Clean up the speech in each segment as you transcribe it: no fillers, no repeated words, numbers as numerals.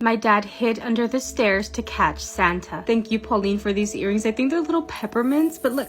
My dad hid under the stairs to catch Santa. Thank you, Pauline, for these earrings. I think they're little peppermints, but look.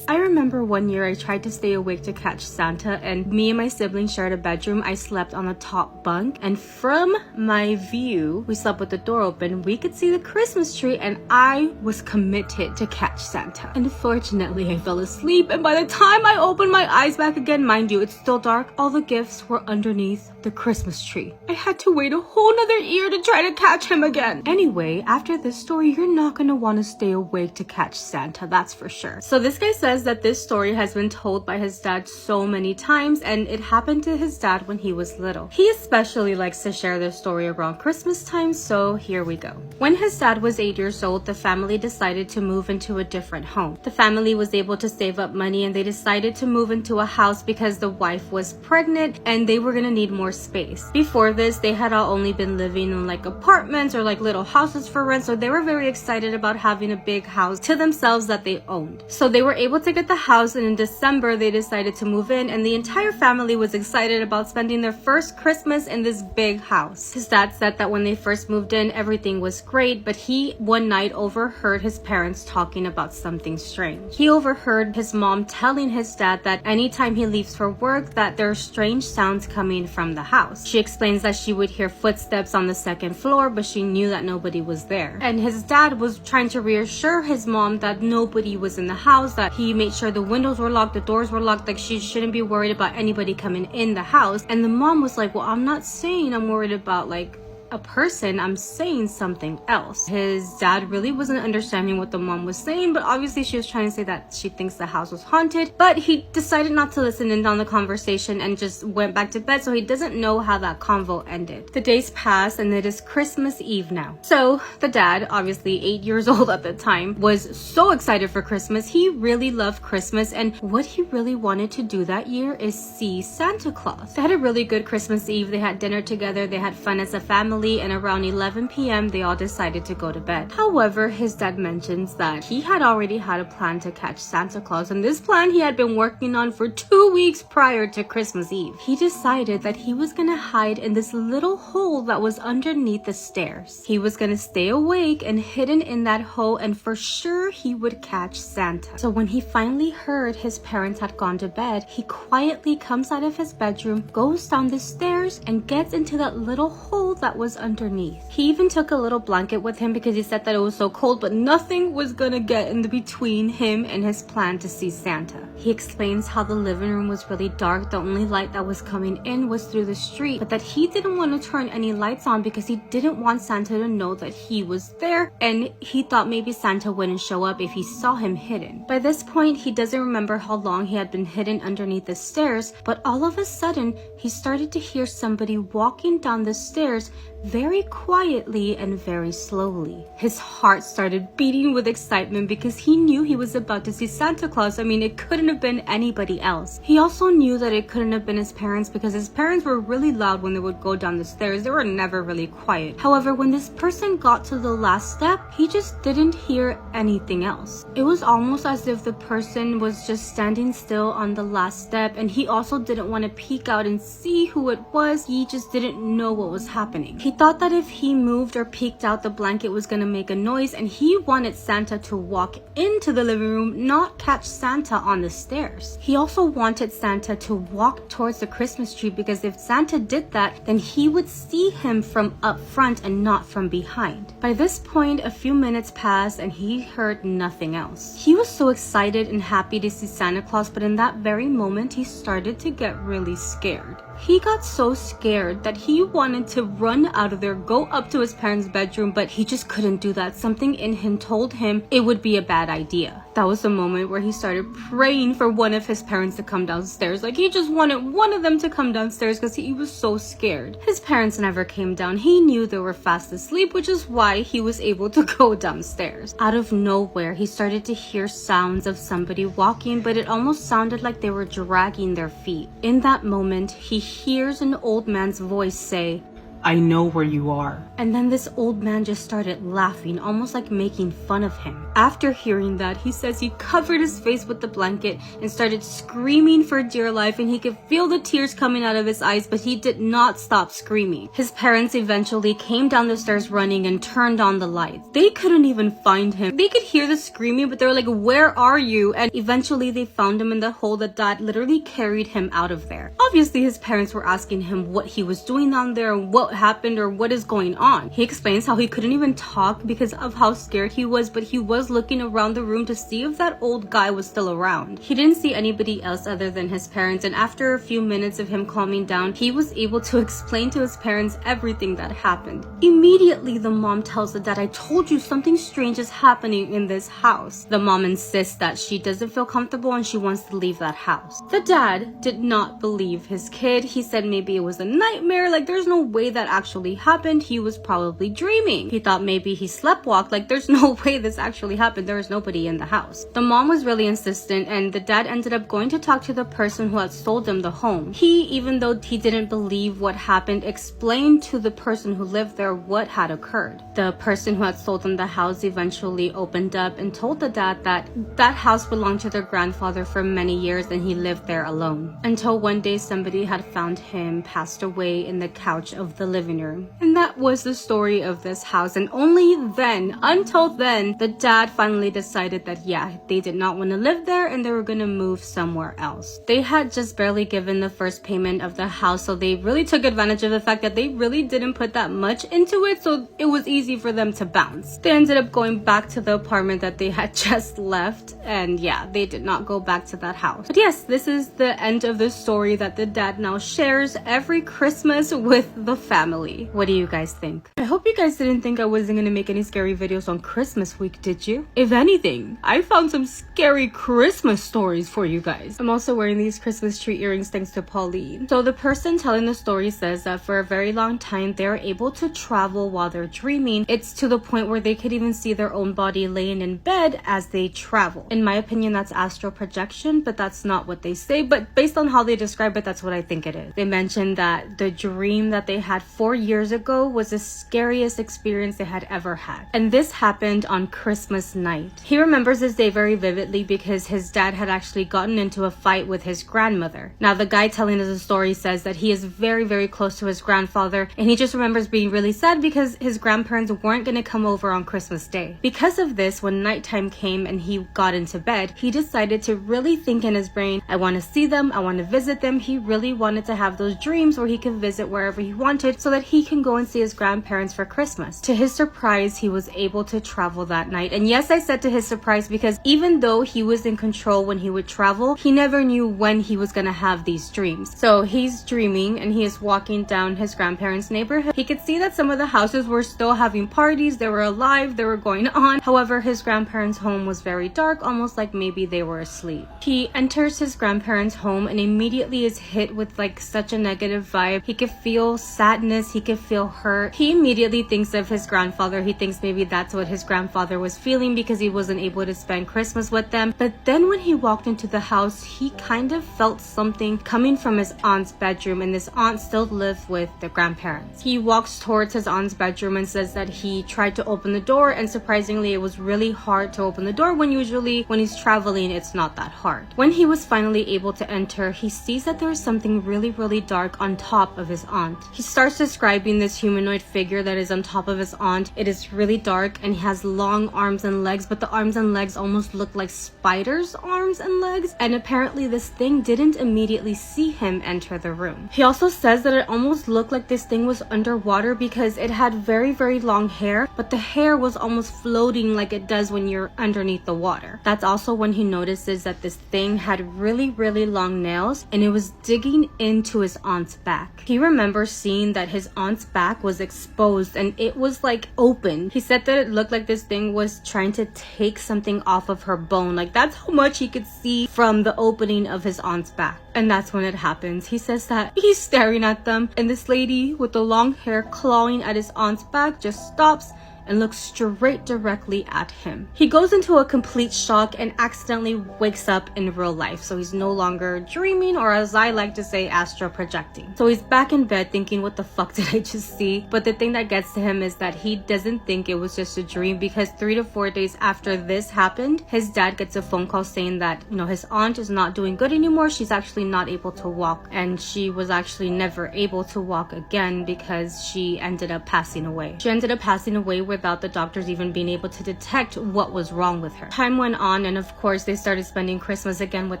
I remember one year I tried to stay awake to catch Santa, and me and my siblings shared a bedroom. I slept on the top bunk, and from my view, we slept with the door open. We could see the Christmas tree, and I was committed to catch Santa. Unfortunately, I fell asleep, and by the time I opened my eyes back again, mind you, it's still dark, all the gifts were underneath the Christmas tree. I had to wait a whole nother year to try to catch him again. Anyway, after this story, you're not gonna want to stay awake to catch Santa, that's for sure. So this guy says that this story has been told by his dad so many times, and it happened to his dad when he was little. He especially likes to share this story around Christmas time, so here we go. When his dad was 8 years old, the family decided to move into a different home. The family was able to save up money, and they decided to move into a house because the wife was pregnant and they were gonna need more space. Before this, they had all only been living in like apartments or like little houses for rent, so they were very excited about having a big house to themselves that they owned. So they were able to get the house, and in December they decided to move in, and the entire family was excited about spending their first Christmas in this big house. His dad said that when they first moved in, everything was great, but he one night overheard his parents talking about something strange. He overheard his mom telling his dad that anytime he leaves for work that there are strange sounds coming from the house. She explains that she would hear footsteps on the second floor, but she knew that nobody was there. And his dad was trying to reassure his mom that nobody was in the house, that he made sure the windows were locked, the doors were locked, like she shouldn't be worried about anybody coming in the house. And the mom was like, well, I'm not saying I'm worried about like a person, I'm saying something else. His dad really wasn't understanding what the mom was saying, but obviously she was trying to say that she thinks the house was haunted, but he decided not to listen in on the conversation and just went back to bed, so he doesn't know how that convo ended. The days pass, and it is Christmas Eve now. So the dad, obviously 8 years old at the time, was so excited for Christmas. He really loved Christmas, and what he really wanted to do that year is see Santa Claus. They had a really good Christmas Eve. They had dinner together, they had fun as a family, and around 11 p.m. they all decided to go to bed. However, his dad mentions that he had already had a plan to catch Santa Claus, and this plan he had been working on for 2 weeks prior to Christmas Eve. He decided that he was gonna hide in this little hole that was underneath the stairs. He was gonna stay awake and hidden in that hole, and for sure he would catch Santa. So when he finally heard his parents had gone to bed, he quietly comes out of his bedroom, goes down the stairs, and gets into that little hole that was underneath. He even took a little blanket with him because he said that it was so cold, but nothing was gonna get in between him and his plan to see Santa. He explains how the living room was really dark. The only light that was coming in was through the street, but that he didn't want to turn any lights on because he didn't want Santa to know that he was there, and he thought maybe Santa wouldn't show up if he saw him hidden. By this point, he doesn't remember how long he had been hidden underneath the stairs, but all of a sudden, he started to hear somebody walking down the stairs very quietly and very slowly. His heart started beating with excitement because he knew he was about to see Santa Claus. I mean, it couldn't have been anybody else. He also knew that it couldn't have been his parents because his parents were really loud when they would go down the stairs. They were never really quiet. However, when this person got to the last step, he just didn't hear anything else. It was almost as if the person was just standing still on the last step, and he also didn't want to peek out and see who it was. He just didn't know what was happening. He thought that if he moved or peeked out, the blanket was gonna make a noise, and he wanted Santa to walk into the living room, not catch Santa on the stairs. He also wanted Santa to walk towards the Christmas tree because if Santa did that, then he would see him from up front and not from behind. By this point, a few minutes passed and he heard nothing else. He was so excited and happy to see Santa Claus, but in that very moment, he started to get really scared. He got so scared that he wanted to run out of there, go up to his parents' bedroom, but he just couldn't do that. Something in him told him it would be a bad idea. That was the moment where he started praying for one of his parents to come downstairs. Like, he just wanted one of them to come downstairs because he was so scared. His parents never came down. He knew they were fast asleep, which is why he was able to go downstairs. Out of nowhere, he started to hear sounds of somebody walking, but it almost sounded like they were dragging their feet. In that moment, he hears an old man's voice say, I know where you are. And then this old man just started laughing, almost like making fun of him. After hearing that, he says he covered his face with the blanket and started screaming for dear life, and he could feel the tears coming out of his eyes, but he did not stop screaming. His parents eventually came down the stairs running and turned on the lights. They couldn't even find him. They could hear the screaming, but they were like, where are you? And eventually they found him in the hole that Dad literally carried him out of there. Obviously his parents were asking him what he was doing down there and what happened or what is going on. He explains how he couldn't even talk because of how scared he was, but he was looking around the room to see if that old guy was still around. He didn't see anybody else other than his parents, and after a few minutes of him calming down, he was able to explain to his parents everything that happened. Immediately the mom tells the dad, I told you something strange is happening in this house. The mom insists that she doesn't feel comfortable and she wants to leave that house. The dad did not believe his kid. He said maybe it was a nightmare, like there's no way that actually happened. He was probably dreaming. He thought maybe he sleptwalked, like there's no way this actually happened. There was nobody in the house. The mom was really insistent, and the dad ended up going to talk to the person who had sold them the home. He, even though he didn't believe what happened, explained to the person who lived there what had occurred. The person who had sold them the house eventually opened up and told the dad that that house belonged to their grandfather for many years and he lived there alone. Until one day somebody had found him passed away in the couch of the living room. And that was the story of this house. And only then, until then, the dad finally decided that yeah, they did not want to live there and they were gonna move somewhere else. They had just barely given the first payment of the house, so they really took advantage of the fact that they really didn't put that much into it, so it was easy for them to bounce. They ended up going back to the apartment that they had just left, and yeah, they did not go back to that house. But yes, this is the end of the story that the dad now shares every Christmas with the family. What do you guys think? I hope you guys didn't think I wasn't gonna make any scary videos on Christmas week, did you? If anything, I found some scary Christmas stories for you guys. I'm also wearing these Christmas tree earrings thanks to Pauline. So the person telling the story says that for a very long time they're able to travel while they're dreaming. It's to the point where they could even see their own body laying in bed as they travel. In my opinion, that's astral projection, but that's not what they say. But based on how they describe it, that's what I think it is. They mentioned that the dream that they had 4 years ago was the scariest experience they had ever had. And this happened on Christmas night. He remembers this day very vividly because his dad had actually gotten into a fight with his grandmother. Now, the guy telling us the story says that he is very, very close to his grandfather, and he just remembers being really sad because his grandparents weren't going to come over on Christmas Day. Because of this, when nighttime came and he got into bed, he decided to really think in his brain, I want to see them, I want to visit them. He really wanted to have those dreams where he could visit wherever he wanted so that he can go and see his grandparents for Christmas. To his surprise, he was able to travel that night. And yes, I said to his surprise because even though he was in control when he would travel, he never knew when he was going to have these dreams. So he's dreaming and he is walking down his grandparents' neighborhood. He could see that some of the houses were still having parties, they were alive, they were going on. However, his grandparents' home was very dark, almost like maybe they were asleep. He enters his grandparents' home and immediately is hit with like such a negative vibe. He could feel sadness, he could feel hurt. He immediately thinks of his grandfather. He thinks maybe that's what his grandfather was feeling because he wasn't able to spend Christmas with them. But then when he walked into the house, he kind of felt something coming from his aunt's bedroom, and this aunt still lived with the grandparents. He walks towards his aunt's bedroom and says that he tried to open the door, and surprisingly it was really hard to open the door when usually when he's traveling it's not that hard. When he was finally able to enter, he sees that there is something really, really dark on top of his aunt. He starts describing this humanoid figure that is on top of his aunt. It is really dark and he has long arms and legs, but the arms and legs almost look like spiders' arms and legs, and apparently this thing didn't immediately see him enter the room. He also says that it almost looked like this thing was underwater because it had very, very long hair, but the hair was almost floating like it does when you're underneath the water. That's also when he notices that this thing had really, really long nails and it was digging into his aunt's back. He remembers seeing that his aunt's back was exposed and it was like open. He said that it looked like this thing was trying to take something off of her bone. Like that's how much he could see from the opening of his aunt's back. And that's when it happens. He says that he's staring at them, and this lady with the long hair clawing at his aunt's back just stops and looks straight directly at him. He goes into a complete shock and accidentally wakes up in real life. So he's no longer dreaming, or as I like to say, astral projecting. So he's back in bed thinking, what the fuck did I just see? But the thing that gets to him is that he doesn't think it was just a dream, because 3 to 4 days after this happened, his dad gets a phone call saying that, his aunt is not doing good anymore. She's actually not able to walk, and she was actually never able to walk again because she ended up passing away. She ended up passing away without the doctors even being able to detect what was wrong with her. Time went on, and of course they started spending Christmas again with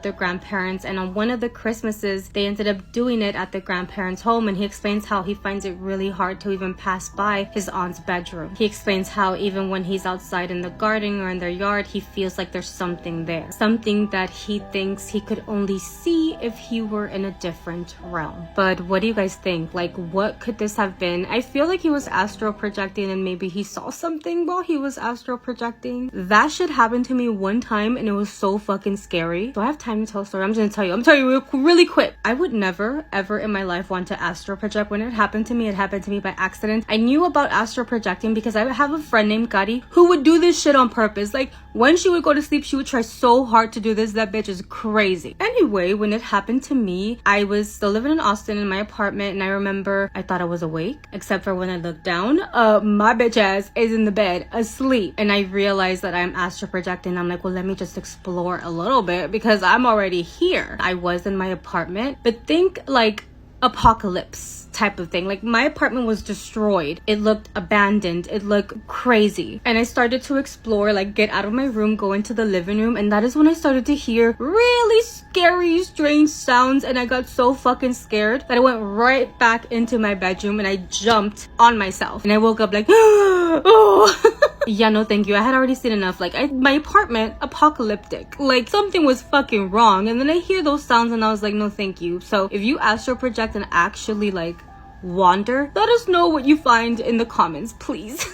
their grandparents, and on one of the Christmases they ended up doing it at the grandparents' home, and he explains how he finds it really hard to even pass by his aunt's bedroom. He explains how even when he's outside in the garden or in their yard, he feels like there's something there, something that he thinks he could only see if he were in a different realm. But what do you guys think? Like, what could this have been? I feel like he was astral projecting, and maybe he saw something while he was astral projecting. That shit happened to me one time, and it was so fucking scary. Do I have time to tell a story? I'm just gonna tell you really quick. I would never ever in my life want to astral project. When it happened to me by accident. I knew about astral projecting because I have a friend named Gadi who would do this shit on purpose. Like, when she would go to sleep, she would try so hard to do this. That bitch is crazy. Anyway, when it happened to me, I was still living in Austin in my apartment, and I remember I thought I was awake, except for when I looked down, my bitch ass is in the bed asleep, and I realized that I'm astral projecting. I'm like, well, let me just explore a little bit because I'm already here. I was in my apartment, but think like apocalypse type of thing. Like, my apartment was destroyed. It looked abandoned. It looked crazy. And I started to explore, like get out of my room, go into the living room, and that is when I started to hear really scary, strange sounds, and I got so fucking scared that I went right back into my bedroom and I jumped on myself. And I woke up like, oh. Yeah, no thank you. I had already seen enough. Like, my apartment, apocalyptic. Like, something was fucking wrong. And then I hear those sounds and I was like, no thank you. So if you astral project and actually like wander, let us know what you find in the comments, please.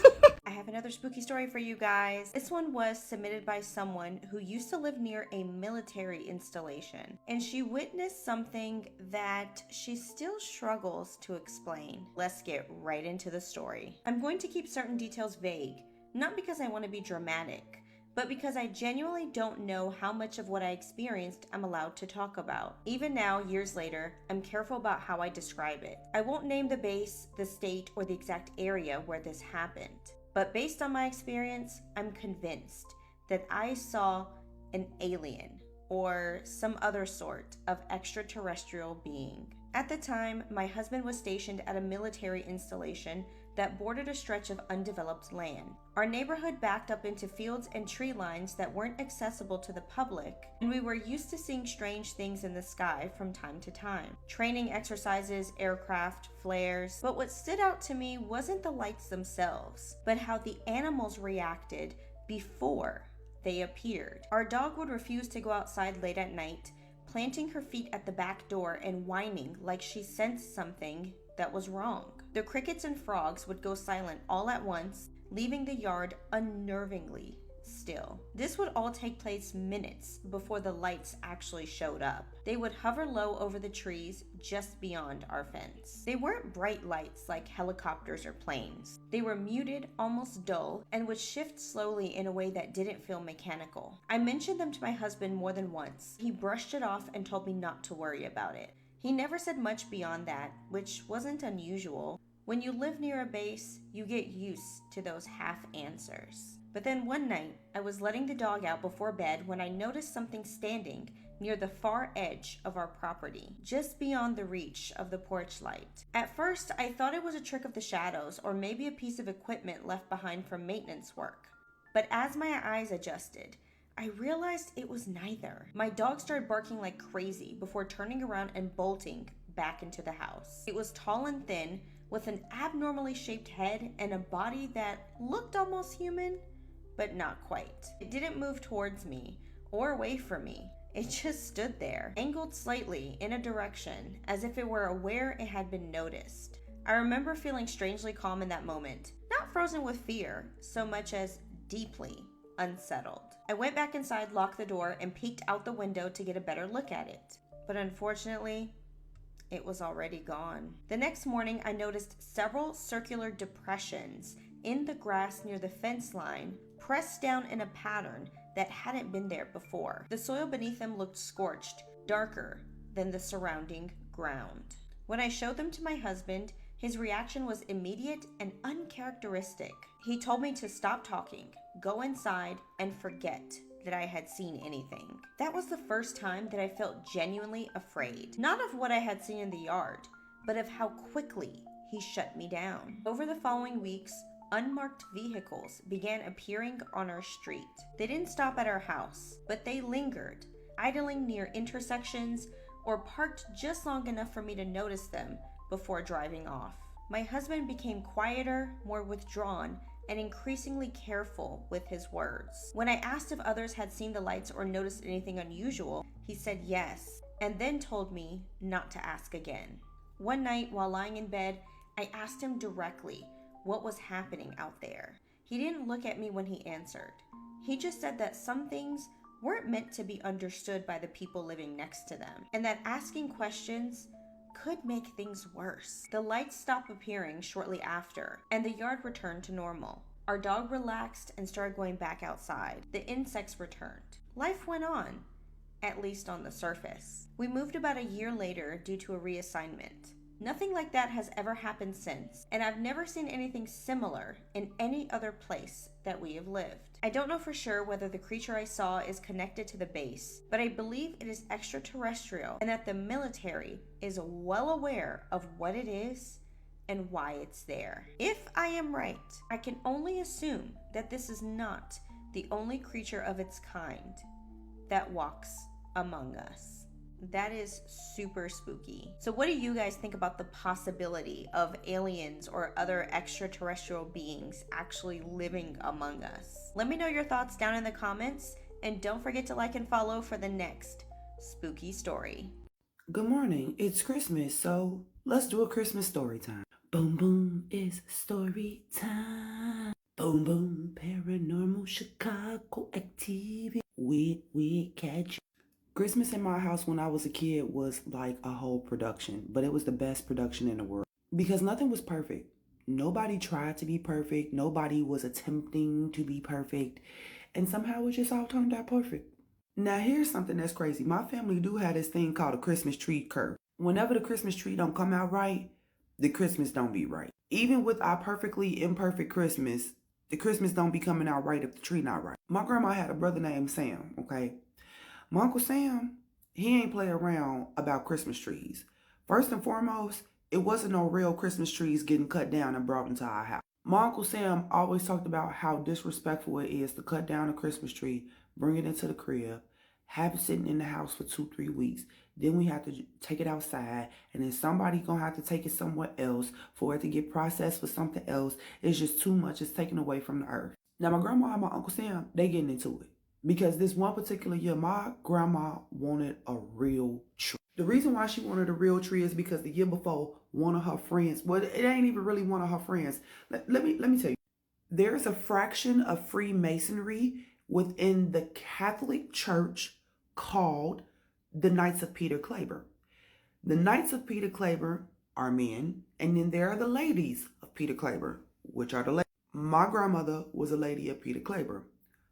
I have another spooky story for you guys. This one was submitted by someone who used to live near a military installation, and she witnessed something that she still struggles to explain. Let's get right into the story. I'm going to keep certain details vague, not because I want to be dramatic, but because I genuinely don't know how much of what I experienced I'm allowed to talk about. Even now, years later, I'm careful about how I describe it. I won't name the base, the state, or the exact area where this happened. But based on my experience, I'm convinced that I saw an alien or some other sort of extraterrestrial being. At the time, my husband was stationed at a military installation that bordered a stretch of undeveloped land. Our neighborhood backed up into fields and tree lines that weren't accessible to the public, and we were used to seeing strange things in the sky from time to time. Training exercises, aircraft, flares. But what stood out to me wasn't the lights themselves, but how the animals reacted before they appeared. Our dog would refuse to go outside late at night, planting her feet at the back door and whining like she sensed something that was wrong. The crickets and frogs would go silent all at once, leaving the yard unnervingly still. This would all take place minutes before the lights actually showed up. They would hover low over the trees just beyond our fence. They weren't bright lights like helicopters or planes. They were muted, almost dull, and would shift slowly in a way that didn't feel mechanical. I mentioned them to my husband more than once. He brushed it off and told me not to worry about it. He never said much beyond that, which wasn't unusual. When you live near a base, you get used to those half answers. But then one night, I was letting the dog out before bed when I noticed something standing near the far edge of our property, just beyond the reach of the porch light. At first, I thought it was a trick of the shadows or maybe a piece of equipment left behind from maintenance work. But as my eyes adjusted, I realized it was neither. My dog started barking like crazy before turning around and bolting back into the house. It was tall and thin, with an abnormally shaped head and a body that looked almost human, but not quite. It didn't move towards me or away from me. It just stood there, angled slightly in a direction, as if it were aware it had been noticed. I remember feeling strangely calm in that moment, not frozen with fear, so much as deeply unsettled. I went back inside, locked the door, and peeked out the window to get a better look at it. but unfortunately, it was already gone. The next morning, I noticed several circular depressions in the grass near the fence line, pressed down in a pattern that hadn't been there before. The soil beneath them looked scorched, darker than the surrounding ground. When I showed them to my husband, his reaction was immediate and uncharacteristic. He told me to stop talking, go inside, and forget that I had seen anything. That was the first time that I felt genuinely afraid. Not of what I had seen in the yard, but of how quickly he shut me down. Over the following weeks, unmarked vehicles began appearing on our street. They didn't stop at our house, but they lingered, idling near intersections or parked just long enough for me to notice them before driving off. My husband became quieter, more withdrawn, and increasingly careful with his words. When I asked if others had seen the lights or noticed anything unusual, he said yes, and then told me not to ask again. One night, while lying in bed, I asked him directly what was happening out there. He didn't look at me when he answered. He just said that some things weren't meant to be understood by the people living next to them, and that asking questions could make things worse. The lights stopped appearing shortly after, and the yard returned to normal. Our dog relaxed and started going back outside. The insects returned. Life went on, at least on the surface. We moved about a year later due to a reassignment. Nothing like that has ever happened since, and I've never seen anything similar in any other place that we have lived. I don't know for sure whether the creature I saw is connected to the base, but I believe it is extraterrestrial and that the military is well aware of what it is and why it's there. If I am right, I can only assume that this is not the only creature of its kind that walks among us. That is super spooky. So what do you guys think about the possibility of aliens or other extraterrestrial beings actually living among us? Let me know your thoughts down in the comments, and don't forget to like and follow for the next spooky story. Good morning. It's Christmas, so let's do a Christmas story time. Boom, boom, it's story time. Boom, boom, paranormal Chicago activity. We catch. Christmas in my house when I was a kid was like a whole production, but it was the best production in the world because nothing was perfect. Nobody tried to be perfect. Nobody was attempting to be perfect, and somehow it just all turned out perfect. Now here's something that's crazy. My family do have this thing called a Christmas tree curse. Whenever the Christmas tree don't come out right, the Christmas don't be right. Even with our perfectly imperfect Christmas, the Christmas don't be coming out right if the tree not right. My grandma had a brother named Sam, okay? My Uncle Sam, he ain't play around about Christmas trees. First and foremost, it wasn't no real Christmas trees getting cut down and brought into our house. My Uncle Sam always talked about how disrespectful it is to cut down a Christmas tree, bring it into the crib, have it sitting in the house for 2-3 weeks. Then we have to take it outside, and then somebody gonna have to take it somewhere else for it to get processed for something else. It's just too much. It's taken away from the earth. Now my grandma and my Uncle Sam, they getting into it. Because this one particular year, my grandma wanted a real tree. The reason why she wanted a real tree is because the year before, one of her friends, well, it ain't even really one of her friends. Let me tell you, there is a fraction of Freemasonry within the Catholic Church called the Knights of Peter Claver. The Knights of Peter Claver are men, and then there are the ladies of Peter Claver, which are the ladies. My grandmother was a lady of Peter Claver.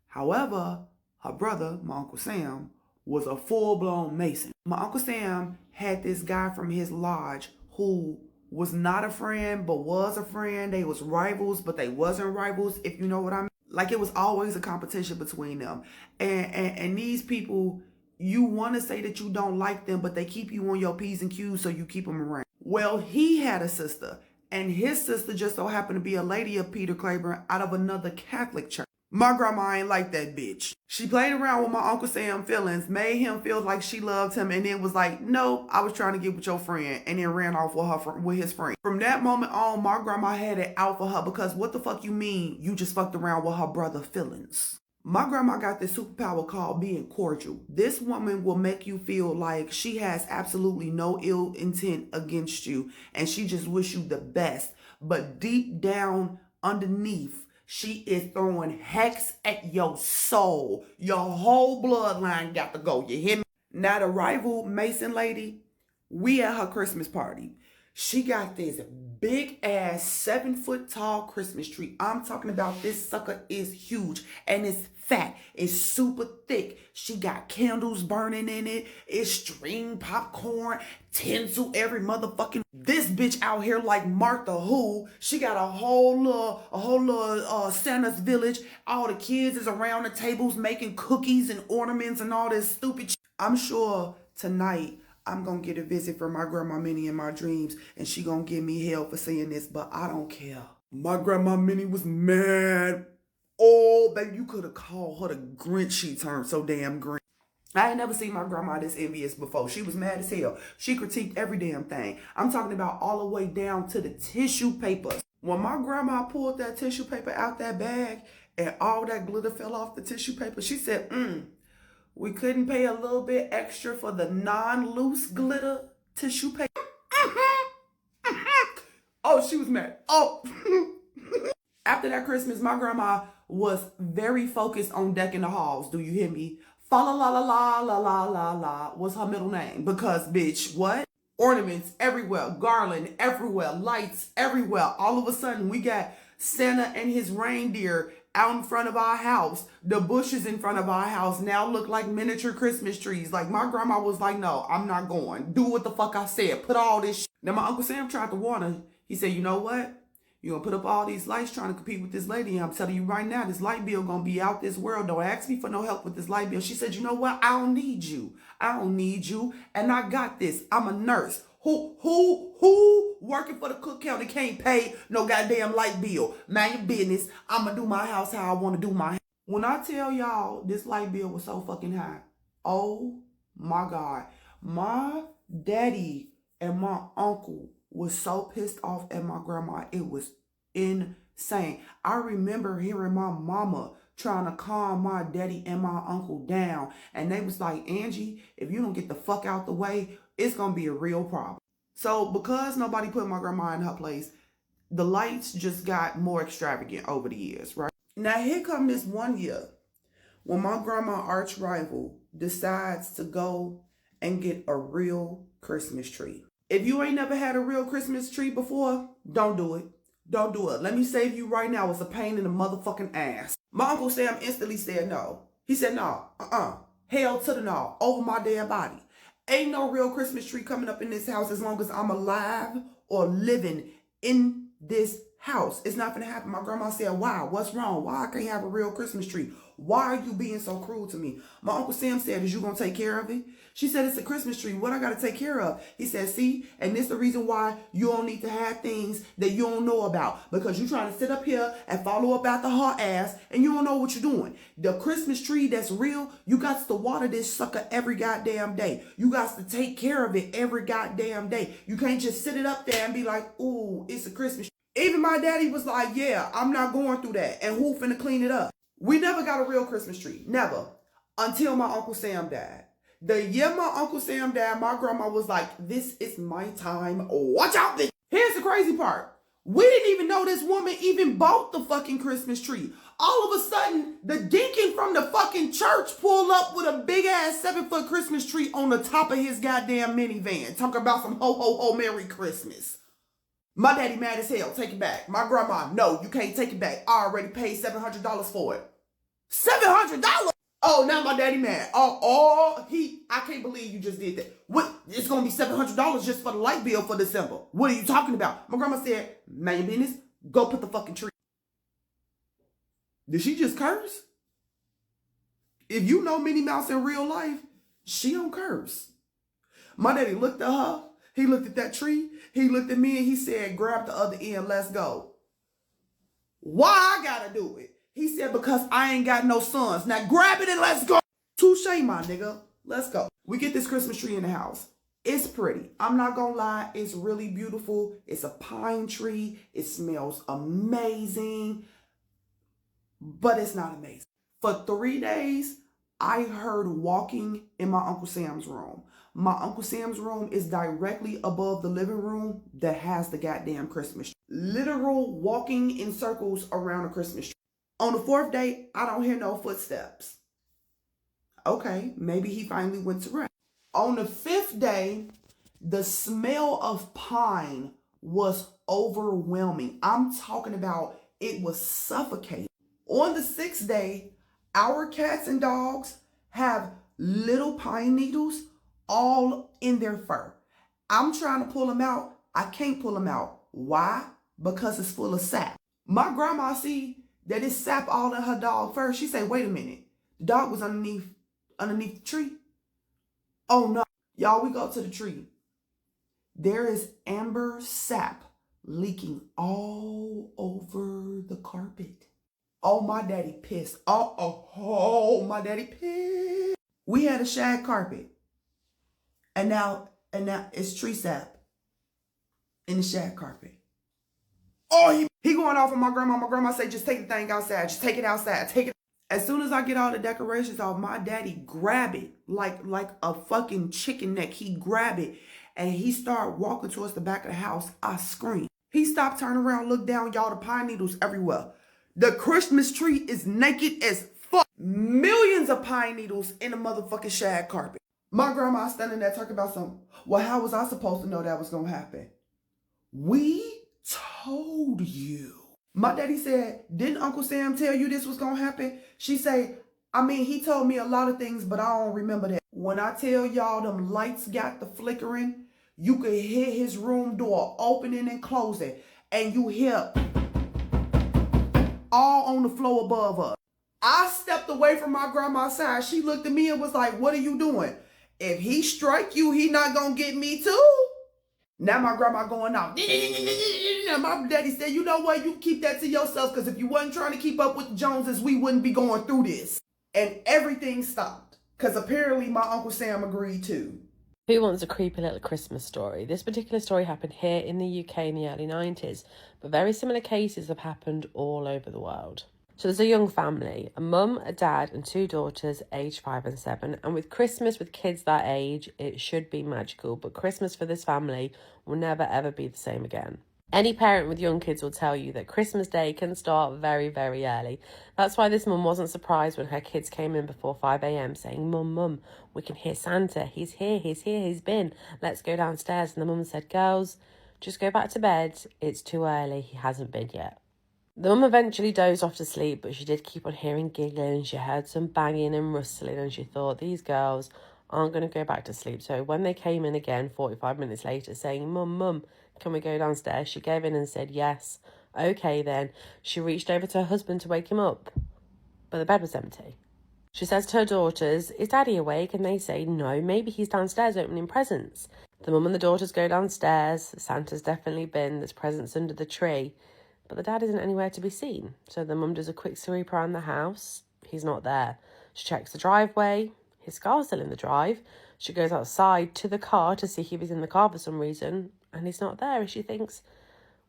However, her brother, my Uncle Sam, was a full-blown Mason. My Uncle Sam had this guy from his lodge who was not a friend, but was a friend. They was rivals, but they wasn't rivals, if you know what I mean. Like, it was always a competition between them. And these people, you want to say that you don't like them, but they keep you on your P's and Q's, so you keep them around. Well, he had a sister, and his sister just so happened to be a lady of Peter Claver out of another Catholic church. My grandma ain't like that bitch. She played around with my Uncle Sam feelings, made him feel like she loved him, and then was like, no, I was trying to get with your friend, and then ran off with his friend. From that moment on, my grandma had it out for her because what the fuck you mean you just fucked around with her brother's feelings? My grandma got this superpower called being cordial. This woman will make you feel like she has absolutely no ill intent against you, and she just wish you the best. But deep down underneath, she is throwing hex at your soul. Your whole bloodline got to go. You hear me? Now the rival Mason lady, we at her Christmas party. She got this big ass 7 foot tall Christmas tree. I'm talking about this sucker is huge and it's fat. It's super thick. She got candles burning in it. It's string popcorn, tinsel every motherfucking. This bitch out here like Martha Who. She got a whole little Santa's village. All the kids is around the tables making cookies and ornaments and all this stupid shit. I'm sure tonight I'm going to get a visit from my grandma Minnie in my dreams, and she going to give me hell for saying this, but I don't care. My grandma Minnie was mad. Oh, baby, you could have called her the Grinch. She turned so damn green. I ain't never seen my grandma this envious before. She was mad as hell. She critiqued every damn thing. I'm talking about all the way down to the tissue papers. When my grandma pulled that tissue paper out that bag and all that glitter fell off the tissue paper, she said, we couldn't pay a little bit extra for the non-loose glitter tissue paper. Oh, she was mad. Oh. After that Christmas, my grandma was very focused on decking the halls. Do you hear me? Fa la la la la la la la la was her middle name. Because, bitch, what? Ornaments everywhere. Garland everywhere. Lights everywhere. All of a sudden, we got Santa and his reindeer out in front of our house. The bushes in front of our house now look like miniature Christmas trees. Like, my grandma was like, no, I'm not going. Do what the fuck I said. Put all this shit. Now, my Uncle Sam tried to warn her. He said, you know what? You're going to put up all these lights trying to compete with this lady. And I'm telling you right now, this light bill going to be out this world. Don't ask me for no help with this light bill. She said, you know what? I don't need you. I don't need you. And I got this. I'm a nurse. Who working for the Cook County can't pay no goddamn light bill? Mind your business. I'm going to do my house how I want to do my house. When I tell y'all this light bill was so fucking high, oh my God. My daddy and my uncle was so pissed off at my grandma. It was insane. I remember hearing my mama trying to calm my daddy and my uncle down. And they was like, Angie, if you don't get the fuck out the way, it's going to be a real problem. So because nobody put my grandma in her place, the lights just got more extravagant over the years, right? Now here come this one year when my grandma arch rival decides to go and get a real Christmas tree. If you ain't never had a real Christmas tree before, don't do it. Don't do it. Let me save you right now. It's a pain in the motherfucking ass. My Uncle Sam instantly said no. He said no. Hell to the no. Over my dead body. Ain't no real Christmas tree coming up in this house as long as I'm alive or living in this house. It's not gonna happen. My grandma said, why? What's wrong? Why I can't have a real Christmas tree? Why are you being so cruel to me? My Uncle Sam said, is you gonna take care of it? She said, it's a Christmas tree. What I gotta take care of? He said, see, and this the reason why you don't need to have things that you don't know about. Because you trying to sit up here and follow up after her ass and you don't know what you're doing. The Christmas tree that's real, you got to water this sucker every goddamn day. You got to take care of it every goddamn day. You can't just sit it up there and be like, ooh, it's a Christmas tree. Even my daddy was like, yeah, I'm not going through that. And who finna clean it up? We never got a real Christmas tree. Never. Until my Uncle Sam died. The year my Uncle Sam died, my grandma was like, this is my time. Watch out. Here's the crazy part. We didn't even know this woman even bought the fucking Christmas tree. All of a sudden, the deacon from the fucking church pulled up with a big ass 7-foot Christmas tree on the top of his goddamn minivan. Talking about some ho ho ho Merry Christmas. My daddy mad as hell. Take it back. My grandma, no, you can't take it back. I already paid $700 for it. $700? Oh, now my daddy mad. I can't believe you just did that. What? It's going to be $700 just for the light bill for December. What are you talking about? My grandma said, man, your business, go put the fucking tree. Did she just curse? If you know Minnie Mouse in real life, she don't curse. My daddy looked at her. He looked at that tree. He looked at me and he said, grab the other end, let's go. Why I gotta do it? He said, because I ain't got no sons. Now grab it and let's go. Touche, my nigga. Let's go. We get this Christmas tree in the house. It's pretty. I'm not gonna lie. It's really beautiful. It's a pine tree. It smells amazing. But it's not amazing. For 3 days, I heard walking in my Uncle Sam's room. My Uncle Sam's room is directly above the living room that has the goddamn Christmas tree. Literal walking in circles around a Christmas tree. On the 4th day, I don't hear no footsteps. Okay, maybe he finally went to rest. On the 5th day, the smell of pine was overwhelming. I'm talking about it was suffocating. On the 6th day, our cats and dogs have little pine needles all in their fur. I'm trying to pull them out. I can't pull them out. Why? Because it's full of sap. My grandma see that it's sap all in her dog fur. She say, wait a minute. The dog was underneath the tree. Oh no. Y'all, we go to the tree. There is amber sap leaking all over the carpet. Oh, my daddy pissed. Oh, my daddy pissed. We had a shag carpet. And now it's tree sap in the shag carpet. Oh, he going off on my grandma. My grandma say, just take the thing outside. Just take it outside. Take it. As soon as I get all the decorations off, my daddy grab it like a fucking chicken neck. He grab it and he start walking towards the back of the house. I scream. He stopped, turn around, look down, y'all, the pine needles everywhere. The Christmas tree is naked as fuck. Millions of pine needles in the motherfucking shag carpet. My grandma standing there talking about something. Well, how was I supposed to know that was gonna happen? We told you. My daddy said, didn't Uncle Sam tell you this was gonna happen? She say, I mean, he told me a lot of things, but I don't remember that. When I tell y'all them lights got the flickering, you could hear his room door opening and closing, and you hear all on the floor above us. I stepped away from my grandma's side. She looked at me and was like, what are you doing? If he strike you, he not gonna get me too. Now my grandma going out. My daddy said, you know what? You keep that to yourself, because if you wasn't trying to keep up with the Joneses, we wouldn't be going through this. And everything stopped, because apparently my Uncle Sam agreed too. Who wants a creepy little Christmas story? This particular story happened here in the UK in the early 90s, but very similar cases have happened all over the world. So there's a young family, a mum, a dad and 2 daughters aged 5 and 7. And with Christmas with kids that age, it should be magical. But Christmas for this family will never ever be the same again. Any parent with young kids will tell you that Christmas Day can start very, very early. That's why this mum wasn't surprised when her kids came in before 5 a.m. saying, Mum, we can hear Santa. He's here, he's been. Let's go downstairs. And the mum said, girls, just go back to bed. It's too early. He hasn't been yet. The mum eventually dozed off to sleep, but she did keep on hearing giggling. She heard some banging and rustling, and she thought, these girls aren't going to go back to sleep. So when they came in again 45 minutes later saying, Mum, can we go downstairs? She gave in and said, yes. Okay then. She reached over to her husband to wake him up, but the bed was empty. She says to her daughters, is Daddy awake? And they say, no, maybe he's downstairs opening presents. The mum and the daughters go downstairs. Santa's definitely been. There's presents under the tree. But the dad isn't anywhere to be seen. So the mum does a quick sweep around the house. He's not there. She checks the driveway. His car's still in the drive. She goes outside to the car to see if he's in the car for some reason. And he's not there. And she thinks,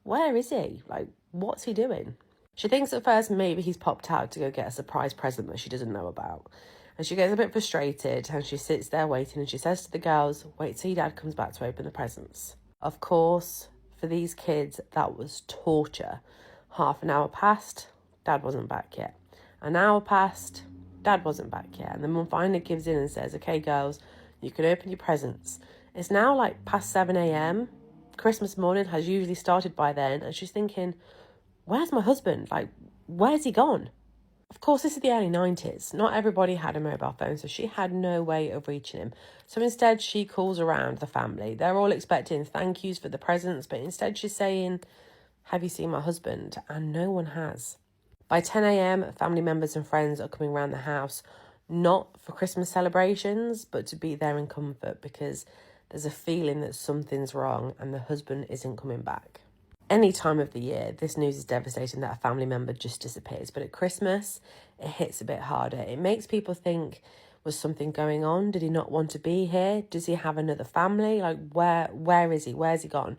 where is he? Like, what's he doing? She thinks at first maybe he's popped out to go get a surprise present that she doesn't know about. And she gets a bit frustrated and she sits there waiting and she says to the girls, wait till your dad comes back to open the presents. Of course, for these kids, that was torture. Half an hour passed, Dad wasn't back yet. An hour passed, Dad wasn't back yet. And the mum finally gives in and says, okay, girls, you can open your presents. It's now like past 7 a.m. Christmas morning has usually started by then. And she's thinking, where's my husband? Like, where's he gone? Of course, this is the early 90s. Not everybody had a mobile phone, so she had no way of reaching him. So instead, she calls around the family. They're all expecting thank yous for the presents, but instead she's saying, have you seen my husband? And no one has. By 10 a.m, family members and friends are coming around the house, not for Christmas celebrations, but to be there in comfort because there's a feeling that something's wrong and the husband isn't coming back. Any time of the year, this news is devastating that a family member just disappears. But at Christmas, it hits a bit harder. It makes people think, was something going on? Did he not want to be here? Does he have another family? Like, where is he? Where's he gone?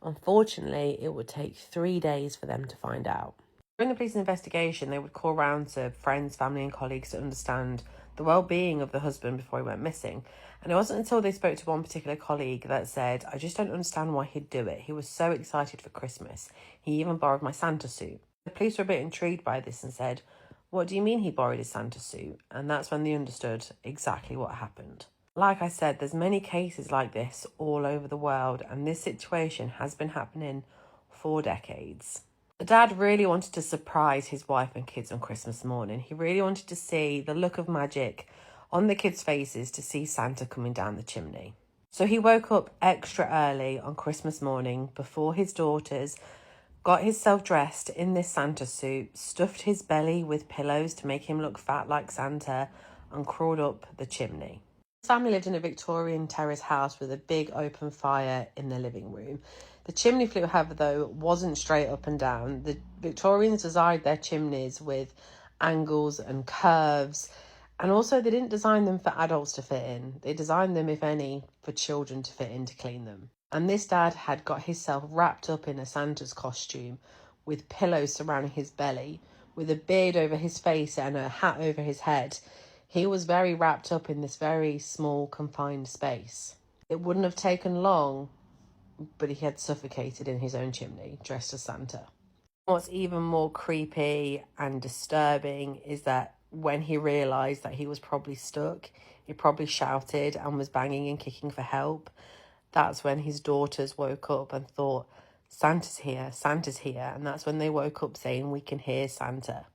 Unfortunately, it would take 3 days for them to find out. During the police investigation, they would call round to friends, family and colleagues to understand the well-being of the husband before he went missing. And it wasn't until they spoke to one particular colleague that said, I just don't understand why he'd do it. He was so excited for Christmas. He even borrowed my Santa suit. The police were a bit intrigued by this and said, what do you mean he borrowed his Santa suit? And that's when they understood exactly what happened. Like I said, there's many cases like this all over the world, and this situation has been happening for decades. The dad really wanted to surprise his wife and kids on Christmas morning. He really wanted to see the look of magic on the kids' faces to see Santa coming down the chimney. So he woke up extra early on Christmas morning before his daughters, got himself dressed in this Santa suit, stuffed his belly with pillows to make him look fat like Santa, and crawled up the chimney. His family lived in a Victorian terrace house with a big open fire in the living room. The chimney flue, however, though, wasn't straight up and down. The Victorians designed their chimneys with angles and curves, and also they didn't design them for adults to fit in. They designed them, if any, for children to fit in to clean them. And this dad had got himself wrapped up in a Santa's costume with pillows surrounding his belly, with a beard over his face and a hat over his head. He was very wrapped up in this very small, confined space. It wouldn't have taken long, but he had suffocated in his own chimney, dressed as Santa. What's even more creepy and disturbing is that when he realised that he was probably stuck, he probably shouted and was banging and kicking for help. That's when his daughters woke up and thought, Santa's here, Santa's here. And that's when they woke up saying, we can hear Santa.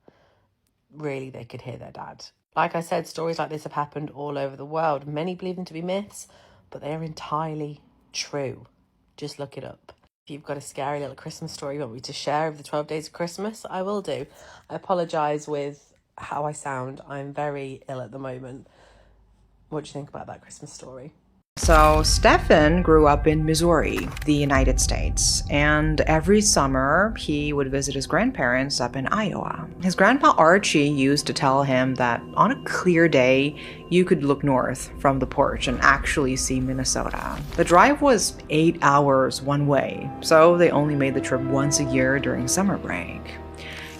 Really, they could hear their dad. Like I said, stories like this have happened all over the world. Many believe them to be myths, but they are entirely true. Just look it up. If you've got a scary little Christmas story you want me to share of the 12 days of Christmas, I will do. I apologise with how I sound. I'm very ill at the moment. What do you think about that Christmas story? So Stefan grew up in Missouri, the United States, and every summer he would visit his grandparents up in Iowa. His grandpa Archie used to tell him that on a clear day, you could look north from the porch and actually see Minnesota. The drive was 8 hours one way, so they only made the trip once a year during summer break.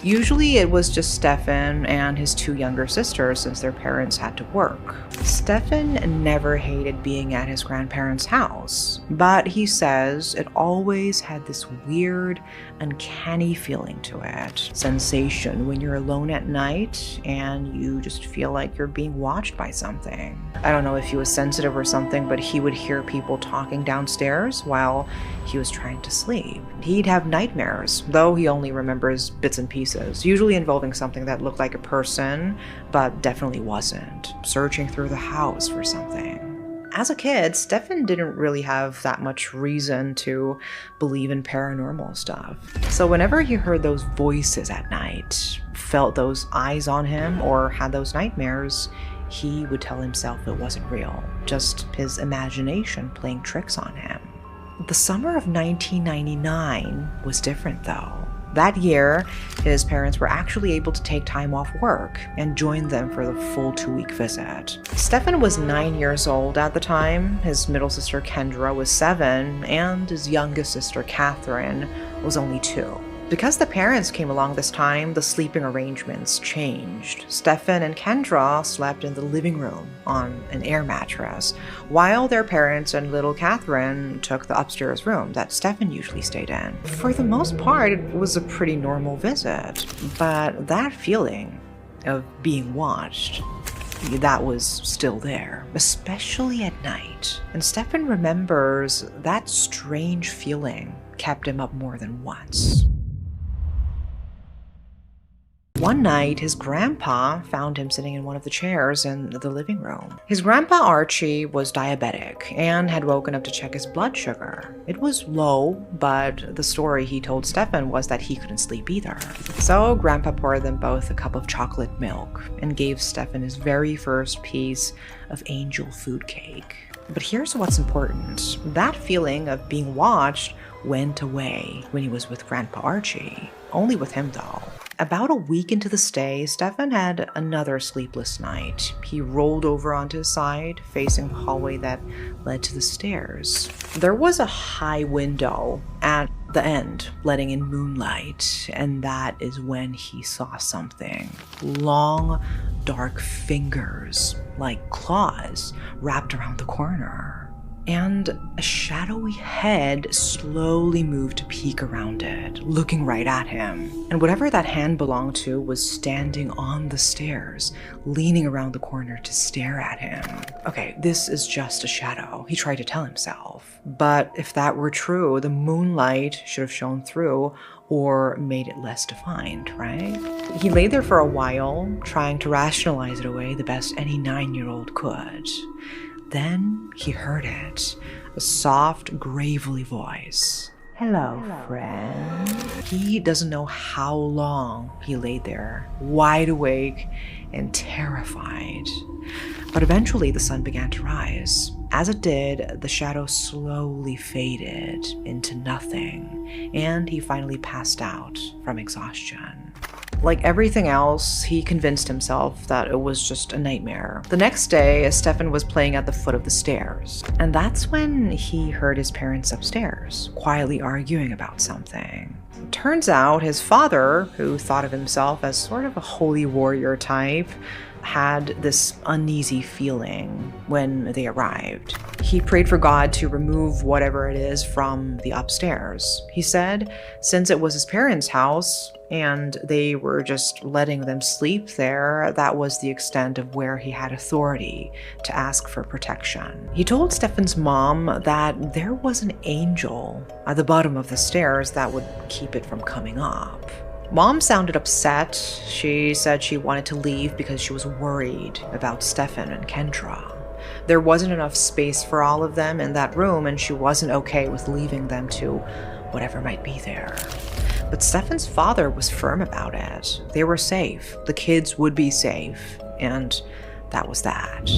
Usually it was just Stefan and his 2 younger sisters since their parents had to work. Stefan never hated being at his grandparents' house, but he says it always had this weird, uncanny feeling to it. Sensation when you're alone at night and you just feel like you're being watched by something. I don't know if he was sensitive or something, but he would hear people talking downstairs while he was trying to sleep. He'd have nightmares, though he only remembers bits and pieces, usually involving something that looked like a person, but definitely wasn't, searching through the house for something. As a kid, Stefan didn't really have that much reason to believe in paranormal stuff. So whenever he heard those voices at night, felt those eyes on him, or had those nightmares, he would tell himself it wasn't real, just his imagination playing tricks on him. The summer of 1999 was different though. That year, his parents were actually able to take time off work and join them for the full 2-week visit. Stefan was 9 years old at the time, his middle sister Kendra was 7, and his youngest sister Catherine was only 2. Because the parents came along this time, the sleeping arrangements changed. Stefan and Kendra slept in the living room on an air mattress, while their parents and little Catherine took the upstairs room that Stefan usually stayed in. For the most part, it was a pretty normal visit, but that feeling of being watched, that was still there, especially at night. And Stefan remembers that strange feeling kept him up more than once. One night, his grandpa found him sitting in one of the chairs in the living room. His grandpa Archie was diabetic and had woken up to check his blood sugar. It was low, but the story he told Stefan was that he couldn't sleep either. So grandpa poured them both a cup of chocolate milk and gave Stefan his very first piece of angel food cake. But here's what's important. That feeling of being watched went away when he was with Grandpa Archie. Only with him though. About a week into the stay, Stefan had another sleepless night. He rolled over onto his side, facing the hallway that led to the stairs. There was a high window at the end, letting in moonlight, and that is when he saw something. Long, dark fingers, like claws, wrapped around the corner. and a shadowy head slowly moved to peek around it, looking right at him. And whatever that hand belonged to was standing on the stairs, leaning around the corner to stare at him. Okay, this is just a shadow, he tried to tell himself. But if that were true, the moonlight should have shone through or made it less defined, right? He lay there for a while, trying to rationalize it away the best any 9-year-old could. Then he heard it, a soft, gravelly voice. Hello, friend. He doesn't know how long he lay there, wide awake and terrified. But eventually the sun began to rise. As it did, the shadow slowly faded into nothing, and he finally passed out from exhaustion. Like everything else, he convinced himself that it was just a nightmare. The next day, Stefan was playing at the foot of the stairs, and that's when he heard his parents upstairs, quietly arguing about something. It turns out his father, who thought of himself as sort of a holy warrior type, had this uneasy feeling when they arrived. He prayed for God to remove whatever it is from the upstairs. He said, since it was his parents' house and they were just letting them sleep there, that was the extent of where he had authority to ask for protection. He told Stefan's mom that there was an angel at the bottom of the stairs that would keep it from coming up. Mom sounded upset. She said she wanted to leave because she was worried about Stefan and Kendra. There wasn't enough space for all of them in that room, and she wasn't okay with leaving them to whatever might be there. But Stefan's father was firm about it. They were safe. The kids would be safe. And that was that.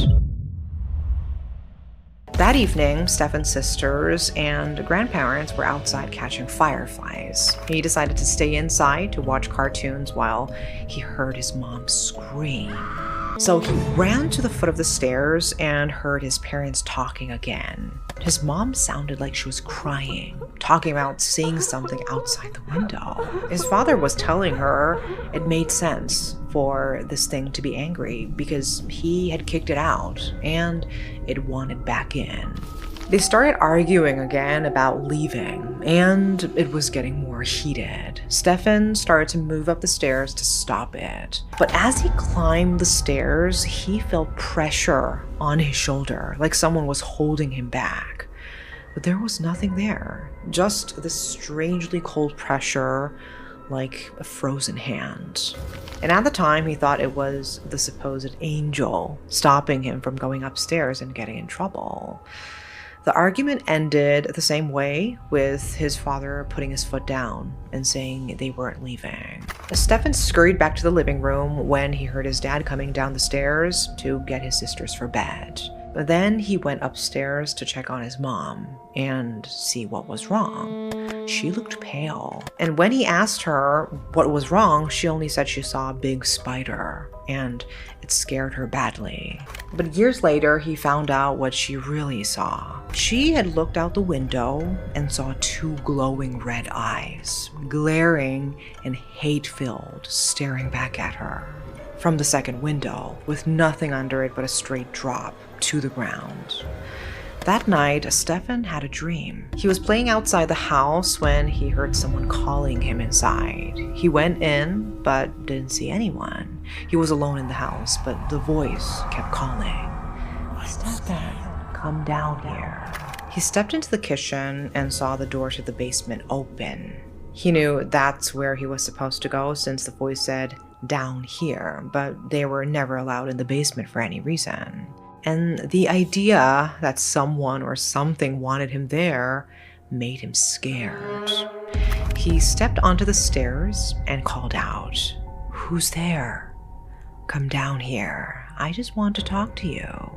That evening, Stefan's sisters and grandparents were outside catching fireflies. He decided to stay inside to watch cartoons while he heard his mom scream. So he ran to the foot of the stairs and heard his parents talking again. His mom sounded like she was crying, talking about seeing something outside the window. His father was telling her it made sense for this thing to be angry because he had kicked it out and it wanted back in. They started arguing again about leaving, and it was getting more heated. Stefan started to move up the stairs to stop it. But as he climbed the stairs, he felt pressure on his shoulder, like someone was holding him back. But there was nothing there, just this strangely cold pressure, like a frozen hand. And at the time, he thought it was the supposed angel stopping him from going upstairs and getting in trouble. The argument ended the same way, with his father putting his foot down and saying they weren't leaving. Stefan scurried back to the living room when he heard his dad coming down the stairs to get his sisters for bed. But then he went upstairs to check on his mom and see what was wrong. She looked pale. And when he asked her what was wrong, she only said she saw a big spider and it scared her badly. But years later, he found out what she really saw. She had looked out the window and saw 2 glowing red eyes, glaring and hate-filled, staring back at her from the second window, with nothing under it but a straight drop to the ground. That night, Stefan had a dream. He was playing outside the house when he heard someone calling him inside. He went in, but didn't see anyone. He was alone in the house, but the voice kept calling. Stefan, come down here. He stepped into the kitchen and saw the door to the basement open. He knew that's where he was supposed to go since the voice said, down here, but they were never allowed in the basement for any reason. And the idea that someone or something wanted him there made him scared. He stepped onto the stairs and called out, "Who's there? Come down here. I just want to talk to you."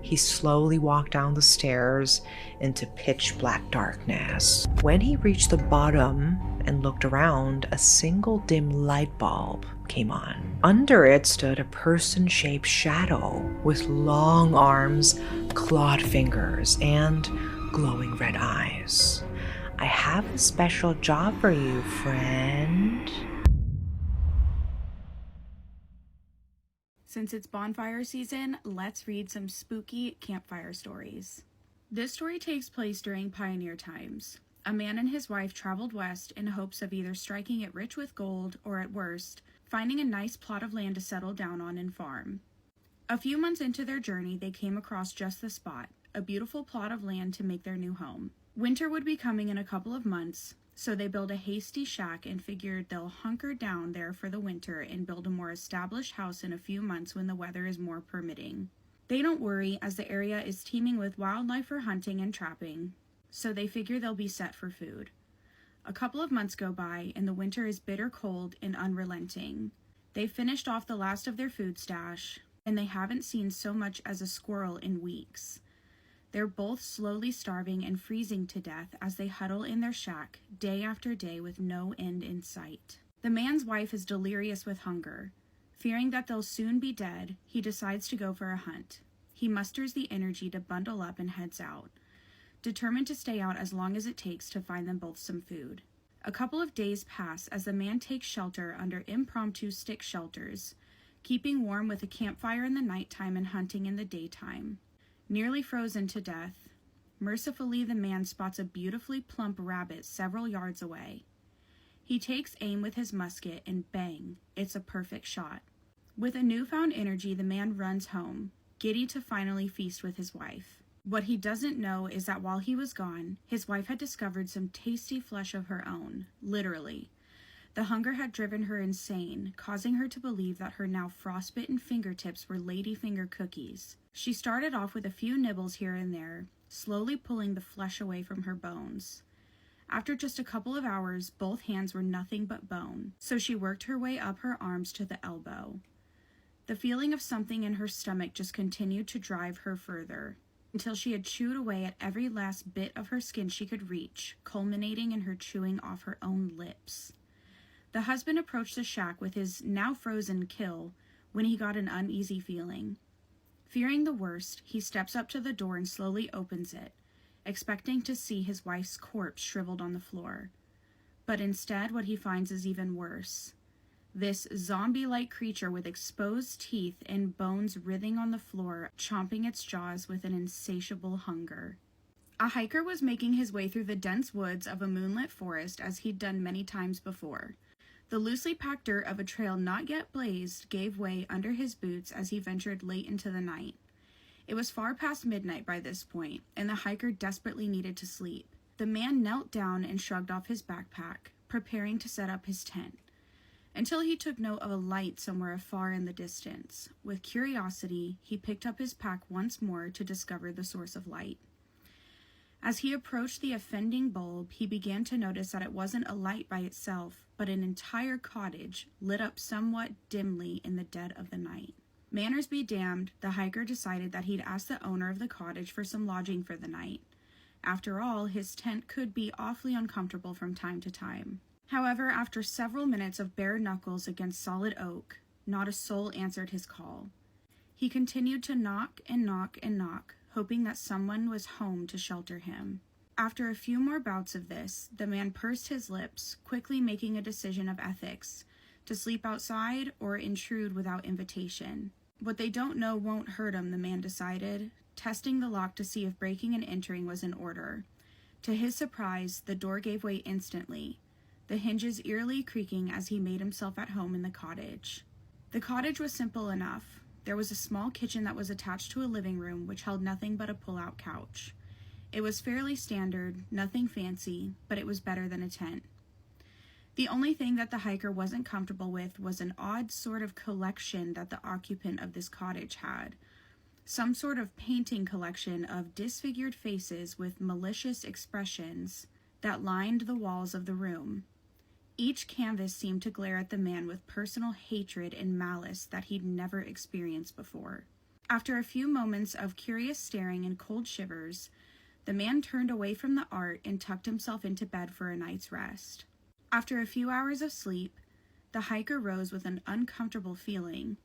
He slowly walked down the stairs into pitch black darkness. When he reached the bottom and looked around, a single dim light bulb came on. Under it stood a person-shaped shadow with long arms, clawed fingers, and glowing red eyes. "I have a special job for you, friend." Since it's bonfire season, let's read some spooky campfire stories. This story takes place during pioneer times. A man and his wife traveled west in hopes of either striking it rich with gold or, at worst, finding a nice plot of land to settle down on and farm. A few months into their journey, they came across just the spot, a beautiful plot of land to make their new home. Winter would be coming in a couple of months, so they built a hasty shack and figured they'll hunker down there for the winter and build a more established house in a few months when the weather is more permitting. They don't worry, as the area is teeming with wildlife for hunting and trapping, so they figure they'll be set for food. A couple of months go by, and the winter is bitter cold and unrelenting. They've finished off the last of their food stash, and they haven't seen so much as a squirrel in weeks. They're both slowly starving and freezing to death as they huddle in their shack day after day with no end in sight. The man's wife is delirious with hunger. Fearing that they'll soon be dead, he decides to go for a hunt. He musters the energy to bundle up and heads out, determined to stay out as long as it takes to find them both some food. A couple of days pass as the man takes shelter under impromptu stick shelters, keeping warm with a campfire in the nighttime and hunting in the daytime. Nearly frozen to death, mercifully the man spots a beautifully plump rabbit several yards away. He takes aim with his musket and bang, it's a perfect shot. With a newfound energy, the man runs home, giddy to finally feast with his wife. What he doesn't know is that while he was gone, his wife had discovered some tasty flesh of her own, literally. The hunger had driven her insane, causing her to believe that her now frostbitten fingertips were ladyfinger cookies. She started off with a few nibbles here and there, slowly pulling the flesh away from her bones. After just a couple of hours, both hands were nothing but bone, so she worked her way up her arms to the elbow. The feeling of something in her stomach just continued to drive her further, until she had chewed away at every last bit of her skin she could reach, culminating in her chewing off her own lips. The husband approached the shack with his now frozen kill when he got an uneasy feeling. Fearing the worst, he steps up to the door and slowly opens it, expecting to see his wife's corpse shriveled on the floor. But instead, what he finds is even worse. This zombie-like creature with exposed teeth and bones writhing on the floor, chomping its jaws with an insatiable hunger. A hiker was making his way through the dense woods of a moonlit forest as he'd done many times before. The loosely packed dirt of a trail not yet blazed gave way under his boots as he ventured late into the night. It was far past midnight by this point, and the hiker desperately needed to sleep. The man knelt down and shrugged off his backpack, preparing to set up his tent, until he took note of a light somewhere afar in the distance. With curiosity, he picked up his pack once more to discover the source of light. As he approached the offending bulb, he began to notice that it wasn't a light by itself, but an entire cottage, lit up somewhat dimly in the dead of the night. Manners be damned, the hiker decided that he'd ask the owner of the cottage for some lodging for the night. After all, his tent could be awfully uncomfortable from time to time. However, after several minutes of bare knuckles against solid oak, not a soul answered his call. He continued to knock and knock and knock, hoping that someone was home to shelter him. After a few more bouts of this, the man pursed his lips, quickly making a decision of ethics, to sleep outside or intrude without invitation. What they don't know won't hurt him, the man decided, testing the lock to see if breaking and entering was in order. To his surprise, the door gave way instantly, the hinges eerily creaking as he made himself at home in the cottage. The cottage was simple enough. There was a small kitchen that was attached to a living room which held nothing but a pull-out couch. It was fairly standard, nothing fancy, but it was better than a tent. The only thing that the hiker wasn't comfortable with was an odd sort of collection that the occupant of this cottage had. Some sort of painting collection of disfigured faces with malicious expressions that lined the walls of the room. Each canvas seemed to glare at the man with personal hatred and malice that he'd never experienced before. After a few moments of curious staring and cold shivers, the man turned away from the art and tucked himself into bed for a night's rest. After a few hours of sleep, the hiker rose with an uncomfortable feeling.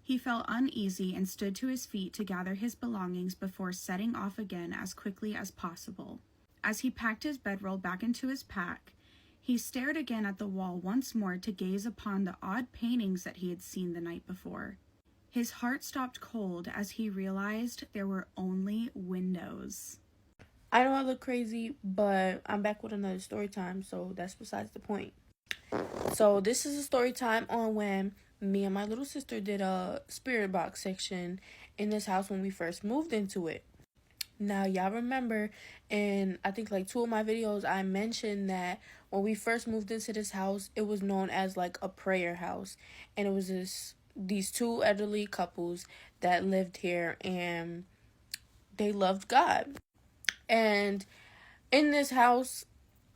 He felt uneasy and stood to his feet to gather his belongings before setting off again as quickly as possible. As he packed his bedroll back into his pack, he stared again at the wall once more to gaze upon the odd paintings that he had seen the night before. His heart stopped cold as he realized there were only windows. I know I look crazy, but I'm back with another story time, so that's besides the point. So this is a story time on when me and my little sister did a spirit box section in this house when we first moved into it. Now, y'all remember in, I think, like 2 of my videos, I mentioned that when we first moved into this house, it was known as, like, a prayer house. And it was these 2 elderly couples that lived here, and they loved God. And in this house,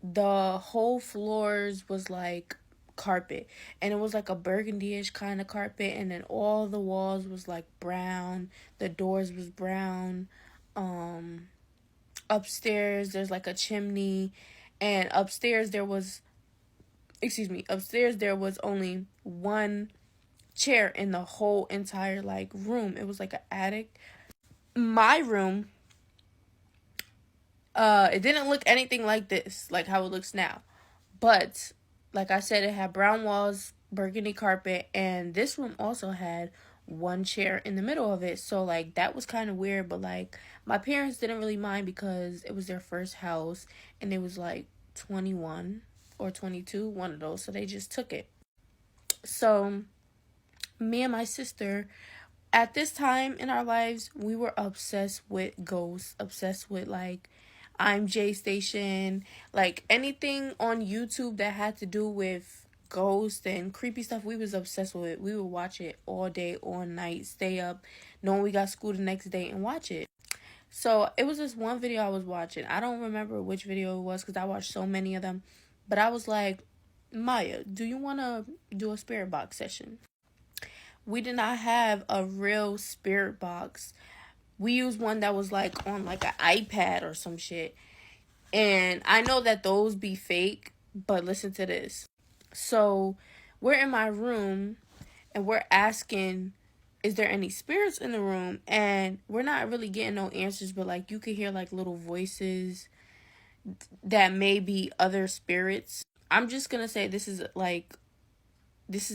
the whole floors was, like, carpet. And it was, like, a burgundy-ish kind of carpet. And then all the walls was, like, brown. The doors was brown. Upstairs there's like a chimney, and upstairs there was only one chair in the whole entire like room. It was like an attic. My room, it didn't look anything like this, like how it looks now, but like I said, it had brown walls, burgundy carpet, and this room also had one chair in the middle of it. So like that was kind of weird, but like my parents didn't really mind because it was their first house and it was like 21 or 22, one of those, so they just took it. So me and my sister, at this time in our lives, we were obsessed with ghosts, obsessed with like I'm J Station, like anything on YouTube that had to do with ghosts and creepy stuff. We was obsessed with it. We would watch it all day, all night, stay up, knowing we got school the next day, and watch it. So it was this one video I was watching. I don't remember which video it was because I watched so many of them, but I was like, Maya, do you want to do a spirit box session? We did not have a real spirit box. We used one that was like on like an iPad or some shit. And I know that those be fake, but listen to this. So we're in my room and we're asking, is there any spirits in the room? And we're not really getting no answers, but like you could hear like little voices that may be other spirits. I'm just gonna say this is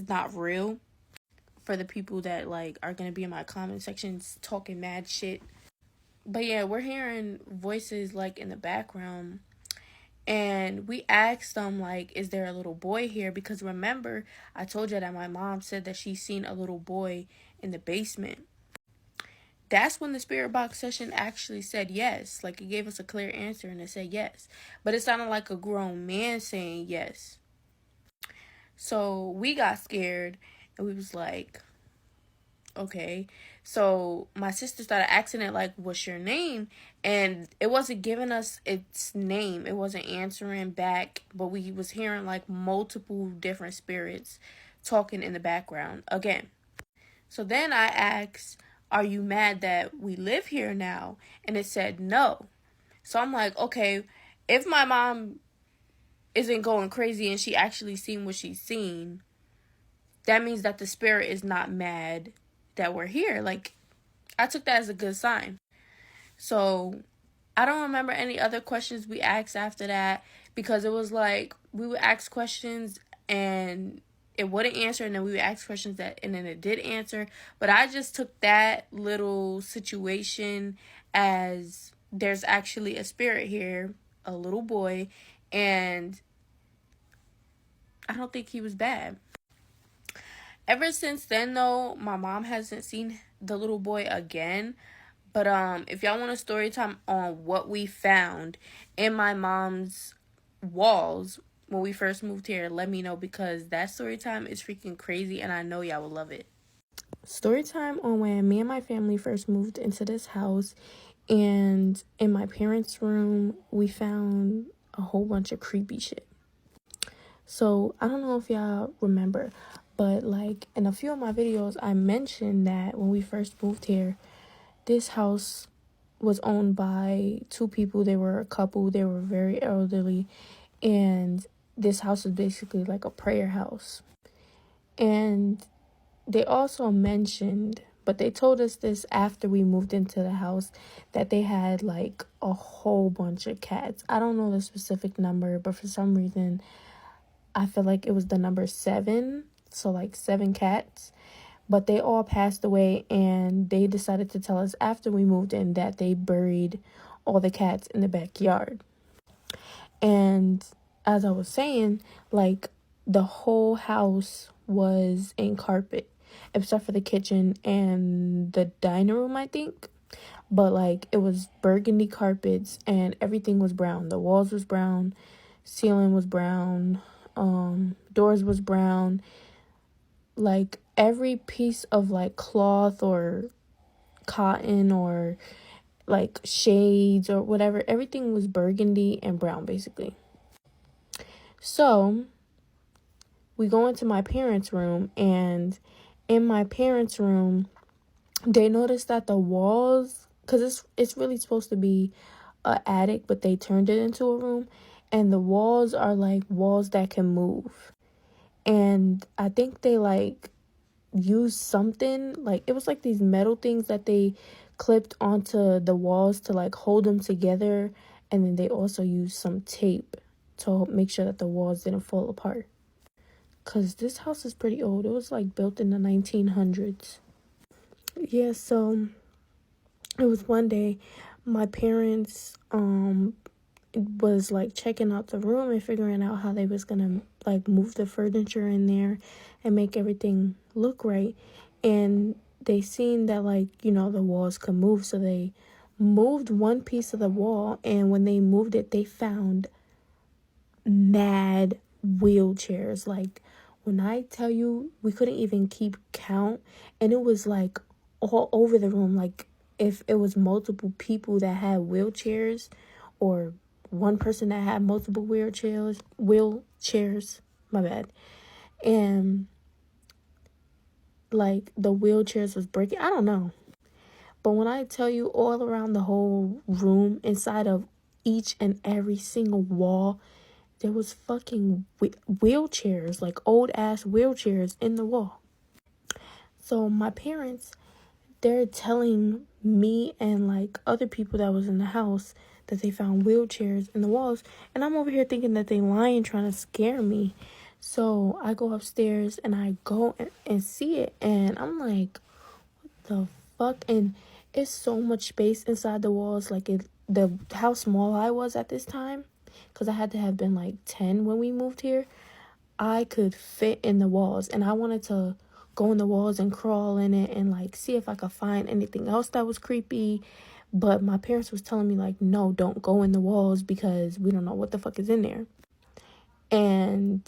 not real for the people that like are gonna be in my comment sections talking mad shit. But yeah, we're hearing voices like in the background, and we asked them like, is there a little boy here? Because remember, I told you that my mom said that she seen a little boy in the basement. That's when the spirit box session actually said yes. Like it gave us a clear answer and it said yes. But it sounded like a grown man saying yes. So we got scared and we was like, okay. So my sister started asking it like, what's your name? And it wasn't giving us its name. It wasn't answering back, but we was hearing like multiple different spirits talking in the background again. So then I asked, are you mad that we live here now? And it said no. So I'm like, okay, if my mom isn't going crazy and she actually seen what she's seen, that means that the spirit is not mad that we're here. Like, I took that as a good sign. So I don't remember any other questions we asked after that, because it was like we would ask questions and it wouldn't answer, and then we would ask questions and then it did answer. But I just took that little situation as there's actually a spirit here, a little boy, and I don't think he was bad. Ever since then, though, my mom hasn't seen the little boy again. But if y'all want a story time on what we found in my mom's walls when we first moved here, let me know, because that story time is freaking crazy and I know y'all will love it. Story time on when me and my family first moved into this house, and in my parents' room we found a whole bunch of creepy shit. So I don't know if y'all remember, but like in a few of my videos I mentioned that when we first moved here, this house was owned by 2 people. They were a couple. They were very elderly. And this house is basically like a prayer house. And they also mentioned, but they told us this after we moved into the house, that they had like a whole bunch of cats. I don't know the specific number, but for some reason, I feel like it was the number 7. So like 7 cats. But they all passed away, and they decided to tell us after we moved in that they buried all the cats in the backyard. And as I was saying, like, the whole house was in carpet except for the kitchen and the dining room, I think. But like, it was burgundy carpets and everything was brown. The walls was brown, ceiling was brown, doors was brown. Like, every piece of like cloth or cotton or like shades or whatever, everything was burgundy and brown basically. So we go into my parents' room, and in my parents' room, they noticed that the walls, because it's really supposed to be a attic, but they turned it into a room, and the walls are like walls that can move. And I think they like used something, like it was like these metal things that they clipped onto the walls to like hold them together, and then they also used some tape to make sure that the walls didn't fall apart. Because this house is pretty old. It was like built in the 1900s. Yeah, so it was one day my parents was like checking out the room and figuring out how they was gonna like move the furniture in there and make everything look right. And they seen that, like, you know, the walls could move, so they moved one piece of the wall, and when they moved it, they found mad wheelchairs. Like, when I tell you, we couldn't even keep count, and it was like all over the room. Like, if it was multiple people that had wheelchairs, or one person that had multiple wheelchairs, my bad. And like, the wheelchairs was breaking. I don't know. But when I tell you, all around the whole room, inside of each and every single wall, there was fucking wheelchairs, like old ass wheelchairs in the wall. So my parents, they're telling me and like other people that was in the house that they found wheelchairs in the walls. And I'm over here thinking that they lying, trying to scare me. So I go upstairs and I go and see it. And I'm like, what the fuck? And it's so much space inside the walls. Like, how small I was at this time, because I had to have been like 10 when we moved here, I could fit in the walls. And I wanted to go in the walls and crawl in it and like see if I could find anything else that was creepy. But my parents was telling me like, no, don't go in the walls because we don't know what the fuck is in there. And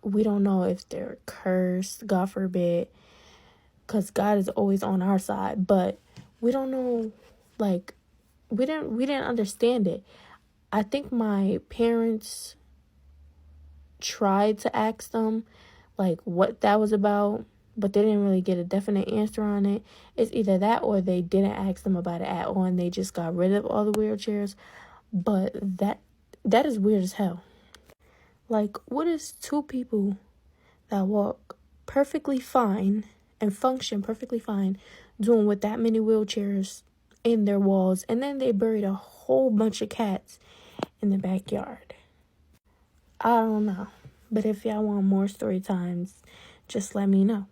we don't know if they're cursed, God forbid, because God is always on our side. But we don't know, like, we didn't understand it. I think my parents tried to ask them like what that was about, but they didn't really get a definite answer on it. It's either that or they didn't ask them about it at all and they just got rid of all the wheelchairs. But that is weird as hell. Like, what is two people that walk perfectly fine and function perfectly fine doing with that many wheelchairs in their walls, and then they buried a whole bunch of cats in the backyard? I don't know. But if y'all want more story times, just let me know.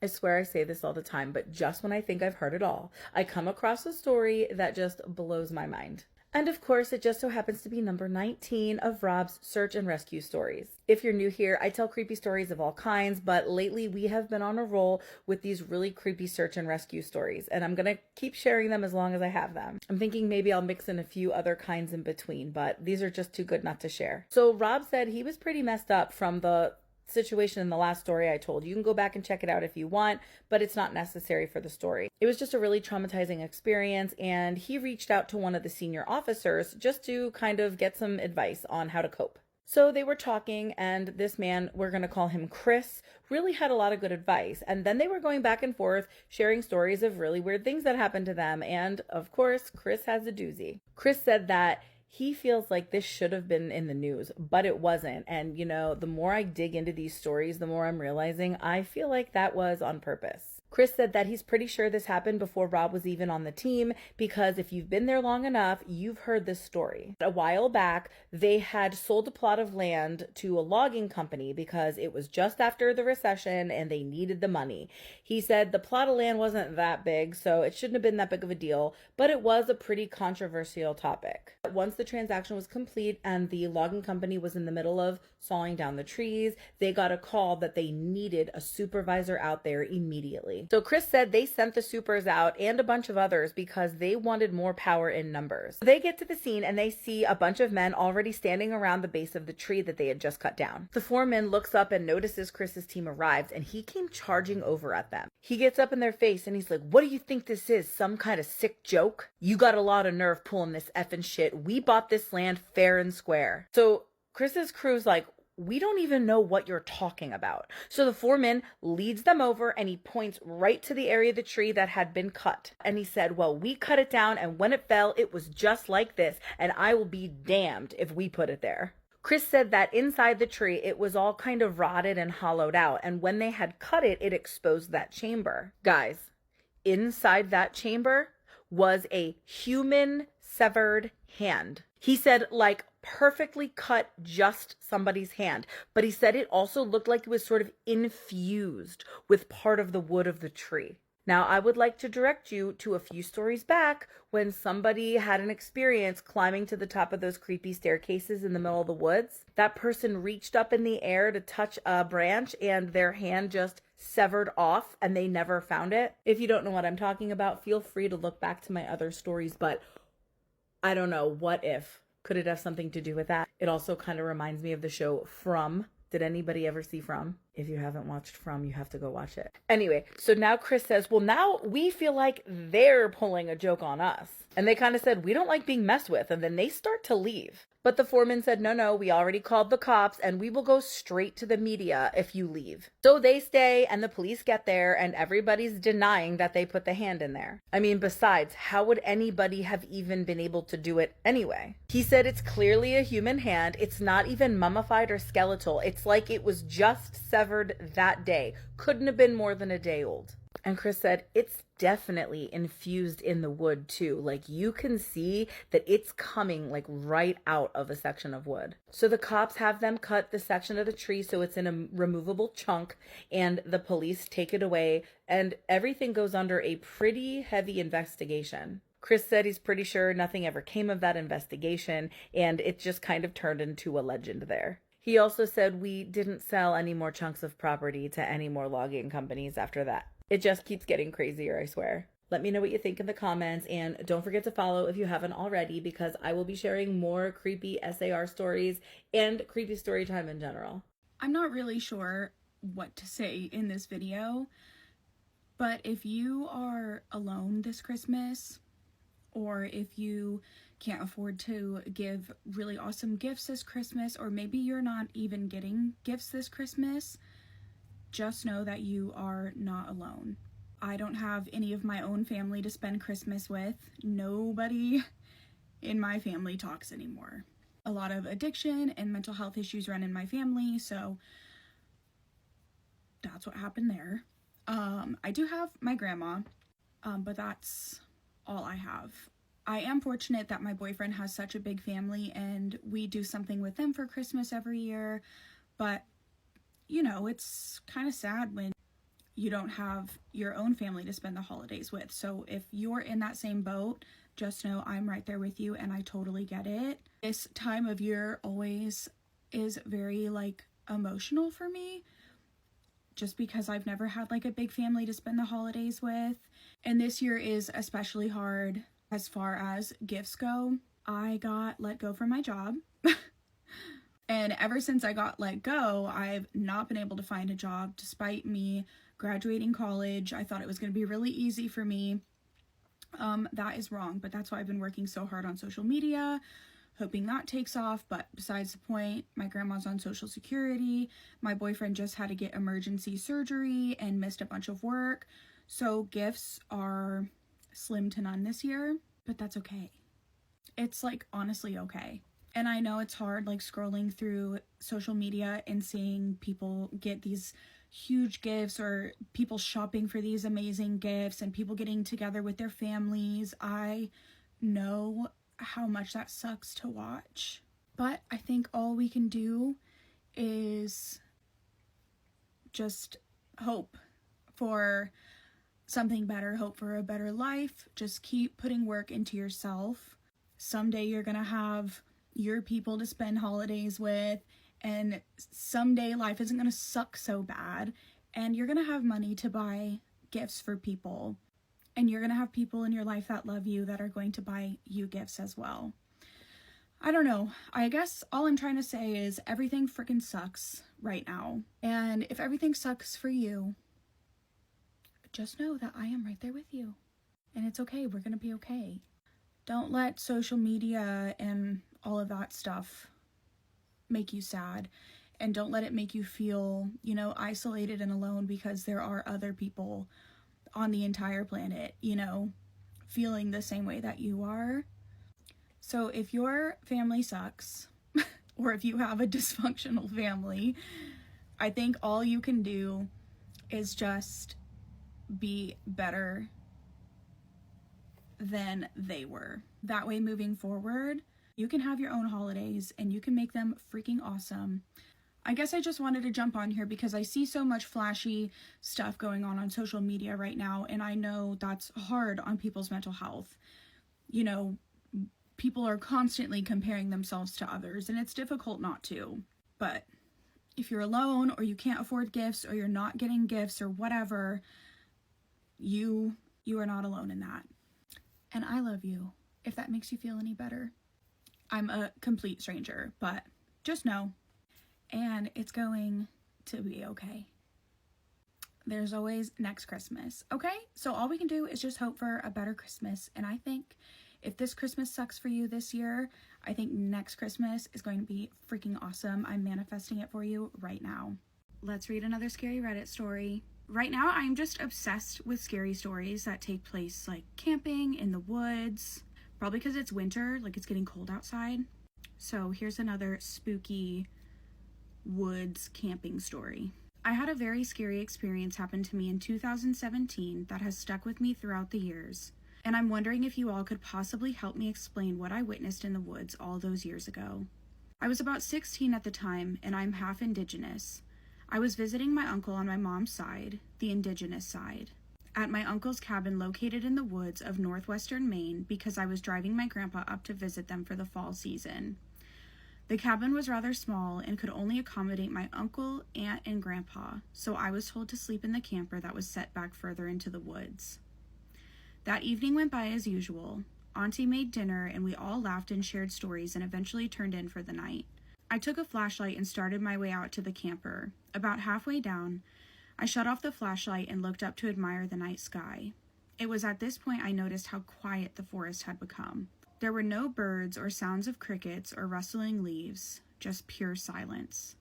I swear I say this all the time, but just when I think I've heard it all, I come across a story that just blows my mind. And of course, it just so happens to be number 19 of Rob's search and rescue stories. If you're new here, I tell creepy stories of all kinds, but lately we have been on a roll with these really creepy search and rescue stories, and I'm gonna keep sharing them as long as I have them. I'm thinking maybe I'll mix in a few other kinds in between, but these are just too good not to share. So Rob said he was pretty messed up from the situation in the last story I told. You can go back and check it out if you want, but it's not necessary for the story. It was just a really traumatizing experience, and he reached out to one of the senior officers just to kind of get some advice on how to cope. So they were talking, and this man, we're going to call him Chris, really had a lot of good advice. And then they were going back and forth, sharing stories of really weird things that happened to them. And of course, Chris has a doozy. Chris said that he feels like this should have been in the news, but it wasn't. And, you know, the more I dig into these stories, the more I'm realizing I feel like that was on purpose. Chris said that he's pretty sure this happened before Rob was even on the team, because if you've been there long enough, you've heard this story. A while back, they had sold a plot of land to a logging company because it was just after the recession and they needed the money. He said the plot of land wasn't that big, so it shouldn't have been that big of a deal, but it was a pretty controversial topic. Once the transaction was complete and the logging company was in the middle of sawing down the trees, they got a call that they needed a supervisor out there immediately. So Chris said they sent the supers out and a bunch of others because they wanted more power in numbers. They get to the scene and they see a bunch of men already standing around the base of the tree that they had just cut down. The foreman looks up and notices Chris's team arrived, and he came charging over at them. He gets up in their face and he's like, "What do you think this is? Some kind of sick joke? You got a lot of nerve pulling this effing shit. We bought this land fair and square." So Chris's crew's like, "We don't even know what you're talking about." So the foreman leads them over and he points right to the area of the tree that had been cut. And he said, "Well, we cut it down, and when it fell, it was just like this, and I will be damned if we put it there." Chris said that inside the tree, it was all kind of rotted and hollowed out. And when they had cut it, it exposed that chamber. Guys, inside that chamber was a human severed hand. He said, like, perfectly cut just somebody's hand, but he said it also looked like it was sort of infused with part of the wood of the tree. Now, I would like to direct you to a few stories back when somebody had an experience climbing to the top of those creepy staircases in the middle of the woods. That person reached up in the air to touch a branch and their hand just severed off and they never found it. If you don't know what I'm talking about, feel free to look back to my other stories, but I don't know, what if? Could it have something to do with that? It also kind of reminds me of the show From. Did anybody ever see From? If you haven't watched From, you have to go watch it. Anyway, so now Chris says, "Well, now we feel like they're pulling a joke on us." And they kind of said, "We don't like being messed with." And then they start to leave. But the foreman said, "No, we already called the cops and we will go straight to the media if you leave." So they stay and the police get there and everybody's denying that they put the hand in there. I mean, besides, how would anybody have even been able to do it anyway? He said it's clearly a human hand. It's not even mummified or skeletal. It's like it was just severed that day. Couldn't have been more than a day old. And Chris said it's definitely infused in the wood too. Like, you can see that it's coming like right out of a section of wood. So the cops have them cut the section of the tree so it's in a removable chunk, and the police take it away, and everything goes under a pretty heavy investigation. Chris said he's pretty sure nothing ever came of that investigation, and it just kind of turned into a legend there. He also said we didn't sell any more chunks of property to any more logging companies after that. It just keeps getting crazier, I swear. Let me know what you think in the comments, and don't forget to follow if you haven't already, because I will be sharing more creepy SAR stories and creepy story time in general. I'm not really sure what to say in this video, but if you are alone this Christmas, or if you can't afford to give really awesome gifts this Christmas, or maybe you're not even getting gifts this Christmas, just know that you are not alone. I don't have any of my own family to spend Christmas with. Nobody in my family talks anymore. A lot of addiction and mental health issues run in my family, so that's what happened there. I do have my grandma, but that's all I have. I am fortunate that my boyfriend has such a big family and we do something with them for Christmas every year, but you know, it's kind of sad when you don't have your own family to spend the holidays with. So if you're in that same boat, just know I'm right there with you and I totally get it. This time of year always is very like emotional for me, just because I've never had like a big family to spend the holidays with. And this year is especially hard as far as gifts go. I got let go from my job. And ever since I got let go, I've not been able to find a job despite me graduating college. I thought it was going to be really easy for me. That is wrong, but that's why I've been working so hard on social media, hoping that takes off. But besides the point, my grandma's on Social Security. My boyfriend just had to get emergency surgery and missed a bunch of work. So gifts are slim to none this year, but that's okay. It's like honestly okay. And I know it's hard like scrolling through social media and seeing people get these huge gifts or people shopping for these amazing gifts and people getting together with their families. I know how much that sucks to watch. But I think all we can do is just hope for something better, hope for a better life. Just keep putting work into yourself. Someday you're gonna have your people to spend holidays with, and someday life isn't gonna suck so bad, and you're gonna have money to buy gifts for people, and you're gonna have people in your life that love you that are going to buy you gifts as well. I don't know. I guess all I'm trying to say is everything freaking sucks right now. And if everything sucks for you, just know that I am right there with you. And it's okay. We're going to be okay. Don't let social media and all of that stuff make you sad. And don't let it make you feel, isolated and alone, because there are other people on the entire planet, feeling the same way that you are. So if your family sucks, or if you have a dysfunctional family, I think all you can do is just be better than they were. That way, moving forward, you can have your own holidays and you can make them freaking awesome. I guess I just wanted to jump on here because I see so much flashy stuff going on social media right now, and I know that's hard on people's mental health. People are constantly comparing themselves to others, and it's difficult not to. But if you're alone, or you can't afford gifts, or you're not getting gifts, or whatever, you are not alone in that. And I love you, if that makes you feel any better. I'm a complete stranger, but just know. And it's going to be okay. There's always next Christmas, okay? So all we can do is just hope for a better Christmas. And I think if this Christmas sucks for you this year, I think next Christmas is going to be freaking awesome. I'm manifesting it for you right now. Let's read another scary Reddit story. Right now, I'm just obsessed with scary stories that take place like camping in the woods. Probably because it's winter, like it's getting cold outside. So here's another spooky woods camping story. I had a very scary experience happen to me in 2017 that has stuck with me throughout the years. And I'm wondering if you all could possibly help me explain what I witnessed in the woods all those years ago. I was about 16 at the time, and I'm half Indigenous. I was visiting my uncle on my mom's side, the Indigenous side, at my uncle's cabin located in the woods of northwestern Maine because I was driving my grandpa up to visit them for the fall season. The cabin was rather small and could only accommodate my uncle, aunt, and grandpa, so I was told to sleep in the camper that was set back further into the woods. That evening went by as usual. Auntie made dinner and we all laughed and shared stories and eventually turned in for the night. I took a flashlight and started my way out to the camper. About halfway down, I shut off the flashlight and looked up to admire the night sky. It was at this point I noticed how quiet the forest had become. There were no birds or sounds of crickets or rustling leaves, just pure silence.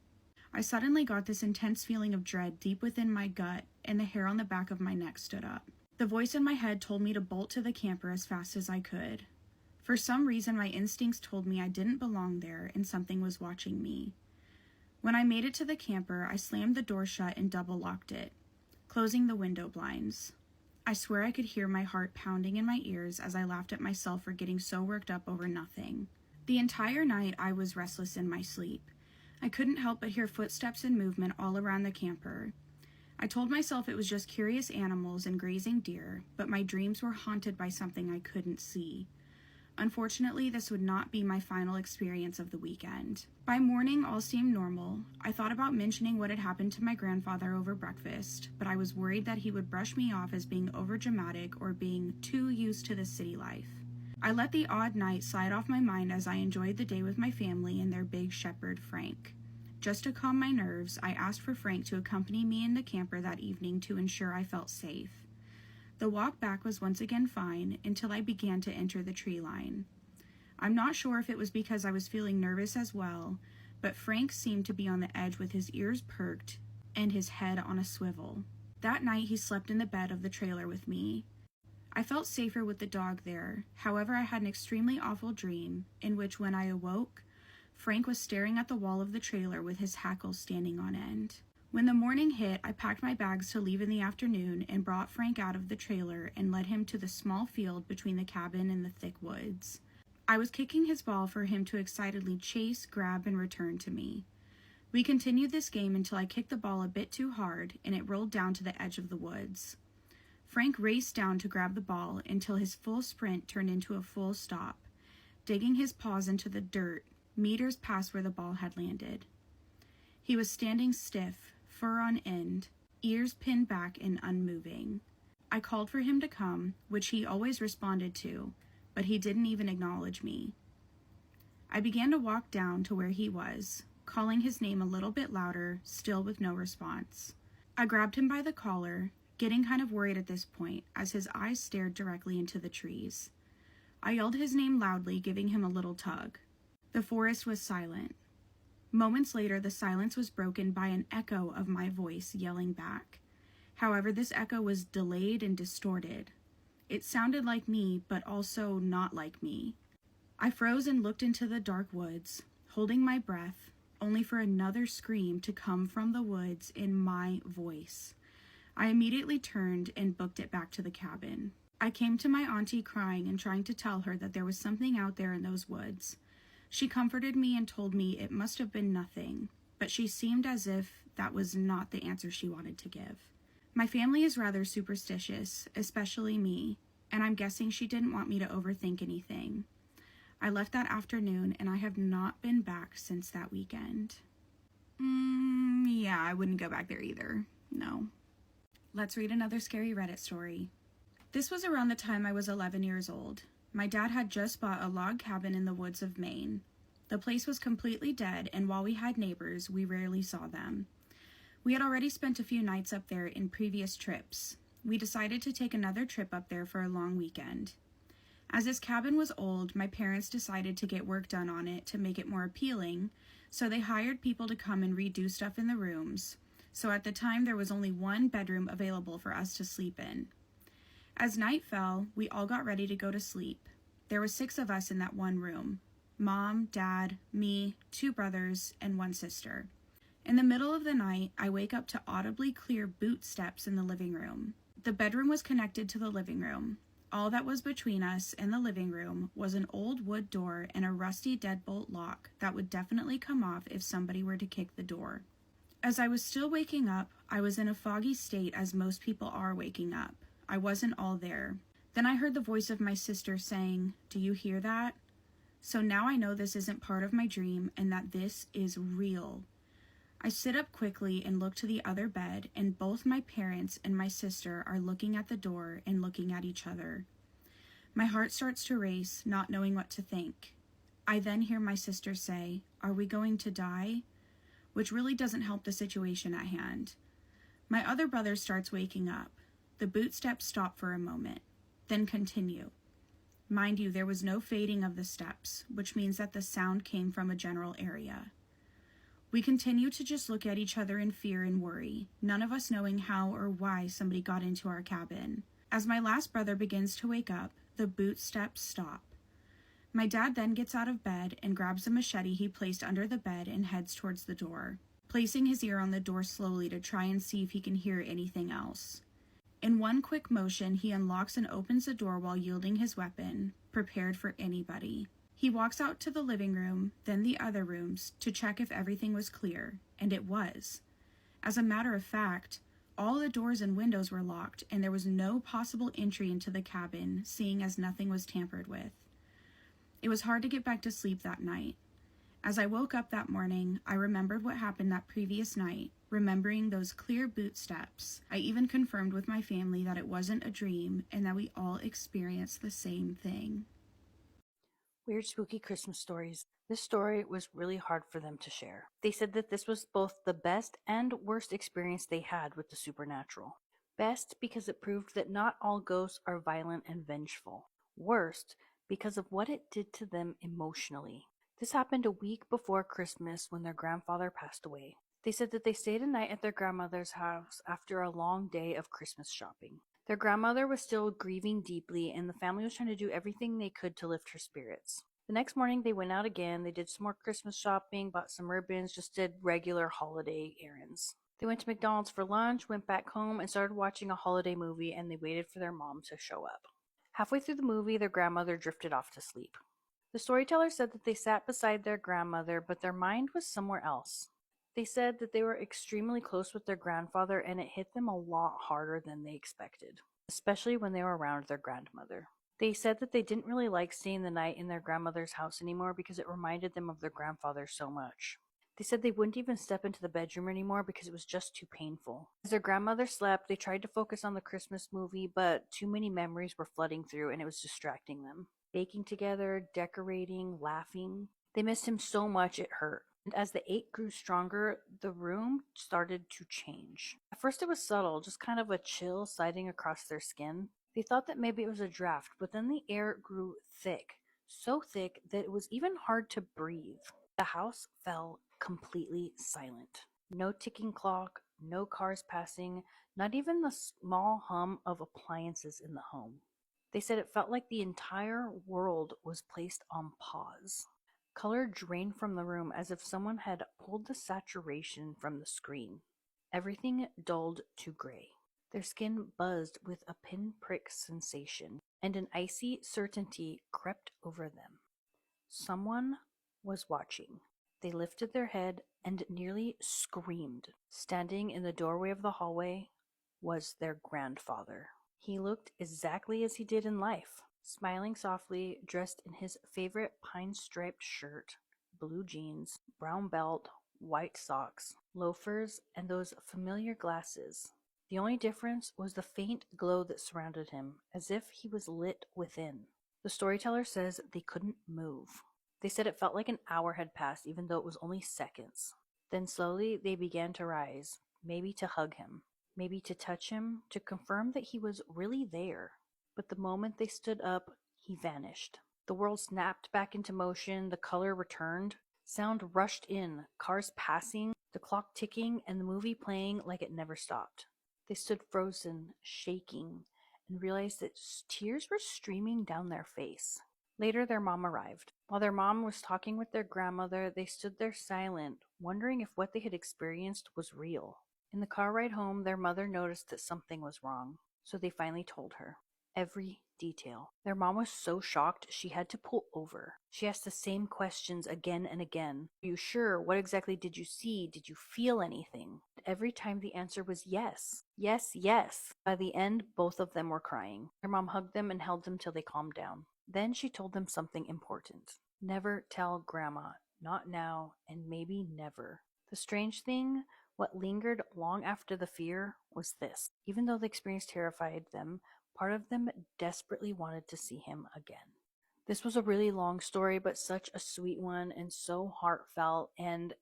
I suddenly got this intense feeling of dread deep within my gut, and the hair on the back of my neck stood up. The voice in my head told me to bolt to the camper as fast as I could. For some reason, my instincts told me I didn't belong there and something was watching me. When I made it to the camper, I slammed the door shut and double-locked it, closing the window blinds. I swear I could hear my heart pounding in my ears as I laughed at myself for getting so worked up over nothing. The entire night, I was restless in my sleep. I couldn't help but hear footsteps and movement all around the camper. I told myself it was just curious animals and grazing deer, but my dreams were haunted by something I couldn't see. Unfortunately, this would not be my final experience of the weekend. By morning, all seemed normal. I thought about mentioning what had happened to my grandfather over breakfast, but I was worried that he would brush me off as being overdramatic or being too used to the city life. I let the odd night slide off my mind as I enjoyed the day with my family and their big shepherd, Frank. Just to calm my nerves, I asked for Frank to accompany me in the camper that evening to ensure I felt safe. The walk back was once again fine until I began to enter the tree line. I'm not sure if it was because I was feeling nervous as well, but Frank seemed to be on the edge with his ears perked and his head on a swivel. That night he slept in the bed of the trailer with me. I felt safer with the dog there. However, I had an extremely awful dream in which when I awoke, Frank was staring at the wall of the trailer with his hackles standing on end. When the morning hit, I packed my bags to leave in the afternoon and brought Frank out of the trailer and led him to the small field between the cabin and the thick woods. I was kicking his ball for him to excitedly chase, grab, and return to me. We continued this game until I kicked the ball a bit too hard and it rolled down to the edge of the woods. Frank raced down to grab the ball until his full sprint turned into a full stop, digging his paws into the dirt, meters past where the ball had landed. He was standing stiff, fur on end, ears pinned back and unmoving. I called for him to come, which he always responded to, but he didn't even acknowledge me. I began to walk down to where he was, calling his name a little bit louder, still with no response. I grabbed him by the collar, getting kind of worried at this point as his eyes stared directly into the trees. I yelled his name loudly, giving him a little tug. The forest was silent. Moments later, the silence was broken by an echo of my voice yelling back. However, this echo was delayed and distorted. It sounded like me, but also not like me. I froze and looked into the dark woods, holding my breath, only for another scream to come from the woods in my voice. I immediately turned and booked it back to the cabin. I came to my auntie crying and trying to tell her that there was something out there in those woods. She comforted me and told me it must have been nothing, but she seemed as if that was not the answer she wanted to give. My family is rather superstitious, especially me, and I'm guessing she didn't want me to overthink anything. I left that afternoon and I have not been back since that weekend. Yeah, I wouldn't go back there either. No. Let's read another scary Reddit story. This was around the time I was 11 years old. My dad had just bought a log cabin in the woods of Maine. The place was completely dead, and while we had neighbors, we rarely saw them. We had already spent a few nights up there in previous trips. We decided to take another trip up there for a long weekend. As this cabin was old, my parents decided to get work done on it to make it more appealing, so they hired people to come and redo stuff in the rooms. So at the time, there was only one bedroom available for us to sleep in. As night fell, we all got ready to go to sleep. There were 6 of us in that one room: Mom, Dad, me, 2 brothers, and 1 sister. In the middle of the night, I wake up to audibly clear boot steps in the living room. The bedroom was connected to the living room. All that was between us and the living room was an old wood door and a rusty deadbolt lock that would definitely come off if somebody were to kick the door. As I was still waking up, I was in a foggy state as most people are waking up. I wasn't all there. Then I heard the voice of my sister saying, "Do you hear that?" So now I know this isn't part of my dream and that this is real. I sit up quickly and look to the other bed, and both my parents and my sister are looking at the door and looking at each other. My heart starts to race, not knowing what to think. I then hear my sister say, "Are we going to die?" Which really doesn't help the situation at hand. My other brother starts waking up. The boot steps stop for a moment, then continue. Mind you, there was no fading of the steps, which means that the sound came from a general area. We continue to just look at each other in fear and worry, none of us knowing how or why somebody got into our cabin. As my last brother begins to wake up, the boot steps stop. My dad then gets out of bed and grabs a machete he placed under the bed and heads towards the door, placing his ear on the door slowly to try and see if he can hear anything else. In one quick motion, he unlocks and opens the door while yielding his weapon, prepared for anybody. He walks out to the living room, then the other rooms, to check if everything was clear, and it was. As a matter of fact, all the doors and windows were locked, and there was no possible entry into the cabin, seeing as nothing was tampered with. It was hard to get back to sleep that night. As I woke up that morning, I remembered what happened that previous night, remembering those clear boot steps. I even confirmed with my family that it wasn't a dream and that we all experienced the same thing. Weird spooky Christmas stories. This story was really hard for them to share. They said that this was both the best and worst experience they had with the supernatural. Best because it proved that not all ghosts are violent and vengeful. Worst because of what it did to them emotionally. This happened a week before Christmas when their grandfather passed away. They said that they stayed a night at their grandmother's house after a long day of Christmas shopping. Their grandmother was still grieving deeply, and the family was trying to do everything they could to lift her spirits. The next morning, they went out again. They did some more Christmas shopping, bought some ribbons, just did regular holiday errands. They went to McDonald's for lunch, went back home, and started watching a holiday movie, and they waited for their mom to show up. Halfway through the movie, their grandmother drifted off to sleep. The storyteller said that they sat beside their grandmother, but their mind was somewhere else. They said that they were extremely close with their grandfather, and it hit them a lot harder than they expected, especially when they were around their grandmother. They said that they didn't really like staying the night in their grandmother's house anymore because it reminded them of their grandfather so much. They said they wouldn't even step into the bedroom anymore because it was just too painful. As their grandmother slept, they tried to focus on the Christmas movie, but too many memories were flooding through and it was distracting them. Baking together, decorating, laughing. They missed him so much it hurt. And as the ache grew stronger, the room started to change. At first it was subtle, just kind of a chill sliding across their skin. They thought that maybe it was a draft, but then the air grew thick. So thick that it was even hard to breathe. The house fell completely silent. No ticking clock, no cars passing, not even the small hum of appliances in the home. They said it felt like the entire world was placed on pause. Color drained from the room as if someone had pulled the saturation from the screen. Everything dulled to gray. Their skin buzzed with a pinprick sensation, and an icy certainty crept over them. Someone was watching. They lifted their head and nearly screamed. Standing in the doorway of the hallway was their grandfather. He looked exactly as he did in life, smiling softly, dressed in his favorite pine-striped shirt, blue jeans, brown belt, white socks, loafers, and those familiar glasses. The only difference was the faint glow that surrounded him, as if he was lit within. The storyteller says they couldn't move. They said it felt like an hour had passed, even though it was only seconds. Then slowly they began to rise, maybe to hug him, maybe to touch him, to confirm that he was really there. But the moment they stood up, he vanished. The world snapped back into motion, the color returned. Sound rushed in, cars passing, the clock ticking, and the movie playing like it never stopped. They stood frozen, shaking, and realized that tears were streaming down their face. Later, their mom arrived. While their mom was talking with their grandmother, they stood there silent, wondering if what they had experienced was real. In the car ride home, their mother noticed that something was wrong, so they finally told her. Every detail. Their mom was so shocked she had to pull over. She asked the same questions again and again. Are you sure? What exactly did you see? Did you feel anything? Every time the answer was yes. Yes, yes. By the end, both of them were crying. Their mom hugged them and held them till they calmed down. Then she told them something important. Never tell Grandma. Not now, and maybe never. The strange thing, what lingered long after the fear, was this. Even though the experience terrified them, part of them desperately wanted to see him again. This was a really long story, but such a sweet one and so heartfelt, and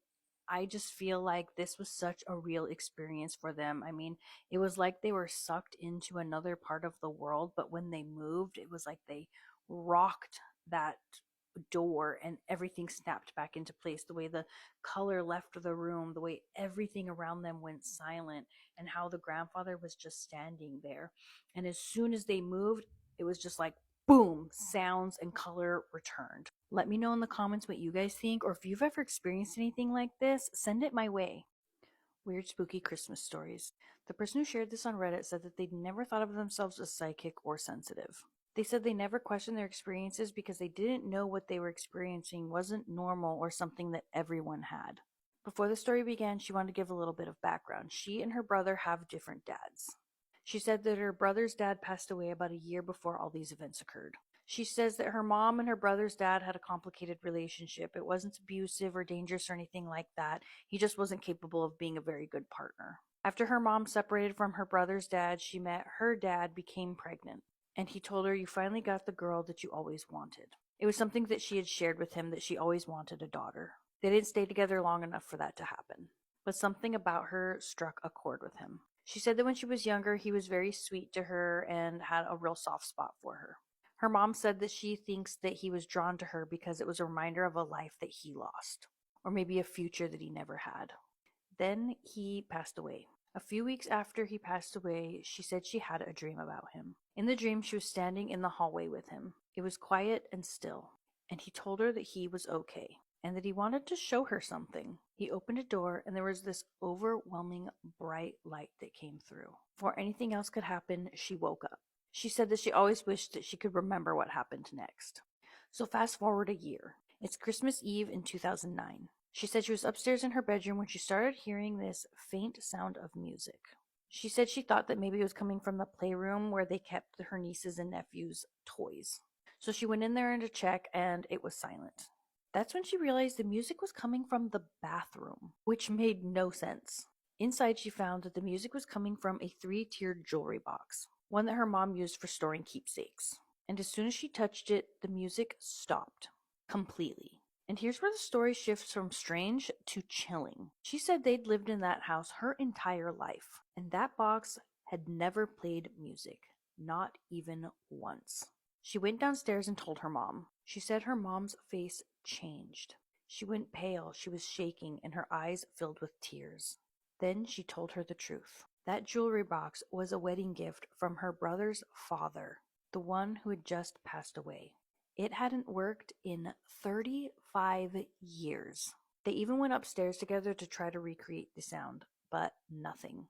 I just feel like this was such a real experience for them. I mean, it was like they were sucked into another part of the world, but when they moved, it was like they rocked that door and everything snapped back into place. The way the color left the room, the way everything around them went silent, and how the grandfather was just standing there. And as soon as they moved, it was just like boom, sounds and color returned. Let me know in the comments what you guys think, or if you've ever experienced anything like this, send it my way. Weird spooky Christmas stories. The person who shared this on Reddit said that they'd never thought of themselves as psychic or sensitive. They said they never questioned their experiences because they didn't know what they were experiencing wasn't normal or something that everyone had. Before the story began, she wanted to give a little bit of background. She and her brother have different dads. She said that her brother's dad passed away about a year before all these events occurred. She says that her mom and her brother's dad had a complicated relationship. It wasn't abusive or dangerous or anything like that. He just wasn't capable of being a very good partner. After her mom separated from her brother's dad, she met her dad, became pregnant, and he told her, "You finally got the girl that you always wanted." It was something that she had shared with him, that she always wanted a daughter. They didn't stay together long enough for that to happen, but something about her struck a chord with him. She said that when she was younger, he was very sweet to her and had a real soft spot for her. Her mom said that she thinks that he was drawn to her because it was a reminder of a life that he lost, or maybe a future that he never had. Then he passed away. A few weeks after he passed away, she said she had a dream about him. In the dream, she was standing in the hallway with him. It was quiet and still, and he told her that he was okay. and that he wanted to show her something. He opened a door, and there was this overwhelming bright light that came through. Before anything else could happen, she woke up. She said that she always wished that she could remember what happened next. So fast forward a year. It's Christmas Eve in 2009. She said she was upstairs in her bedroom when she started hearing this faint sound of music. She said she thought that maybe it was coming from the playroom where they kept her nieces and nephews' toys. So she went in there to check, and it was silent. That's when she realized the music was coming from the bathroom, which made no sense. Inside, she found that the music was coming from a 3-tiered jewelry box, one that her mom used for storing keepsakes. And as soon as she touched it, the music stopped completely. And here's where the story shifts from strange to chilling. She said they'd lived in that house her entire life, and that box had never played music, not even once. She went downstairs and told her mom. She said her mom's face changed. She went pale, she was shaking, and her eyes filled with tears. Then she told her the truth. That jewelry box was a wedding gift from her brother's father, the one who had just passed away. It hadn't worked in 35 years. They even went upstairs together to try to recreate the sound, but nothing.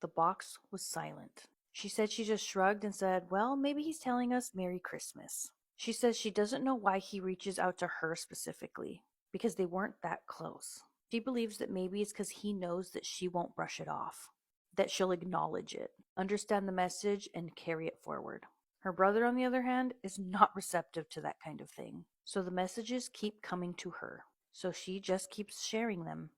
The box was silent. She said she just shrugged and said, well, maybe he's telling us Merry Christmas. She says she doesn't know why he reaches out to her specifically, because they weren't that close. She believes that maybe it's because he knows that she won't brush it off, that she'll acknowledge it, understand the message, and carry it forward. Her brother, on the other hand, is not receptive to that kind of thing, so the messages keep coming to her, so she just keeps sharing them.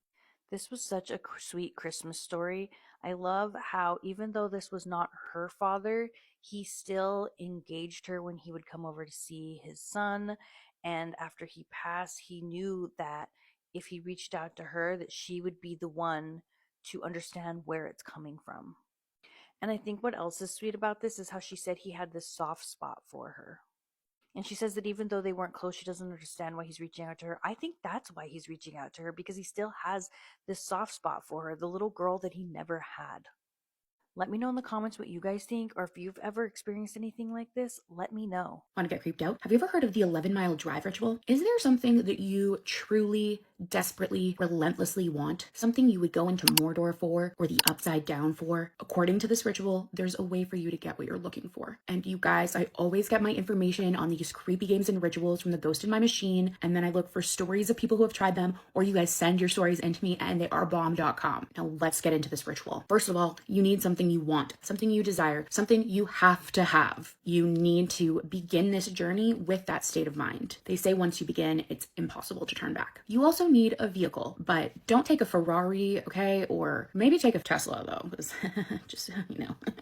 This was such a sweet Christmas story. I love how, even though this was not her father, he still engaged her when he would come over to see his son, and after he passed, he knew that if he reached out to her, that she would be the one to understand where it's coming from. And I think what else is sweet about this is how she said he had this soft spot for her. And she says that even though they weren't close, she doesn't understand why he's reaching out to her. I think that's why he's reaching out to her, because he still has this soft spot for her, the little girl that he never had. Let me know in the comments what you guys think, or if you've ever experienced anything like this, let me know. Want to get creeped out? Have you ever heard of the 11-mile drive ritual? Is there something that you truly, desperately, relentlessly want? Something you would go into Mordor for, or the Upside Down for? According to this ritual, there's a way for you to get what you're looking for. And you guys, I always get my information on these creepy games and rituals from the Ghost in My Machine, and then I look for stories of people who have tried them, or you guys send your stories into me, and they are bomb.com. Now let's get into this ritual. First of all, you need something you want, something you desire, something you have to have. You need to begin this journey with that state of mind. They say once you begin, it's impossible to turn back. You also need a vehicle, but don't take a Ferrari, okay? Or maybe take a Tesla though, because just,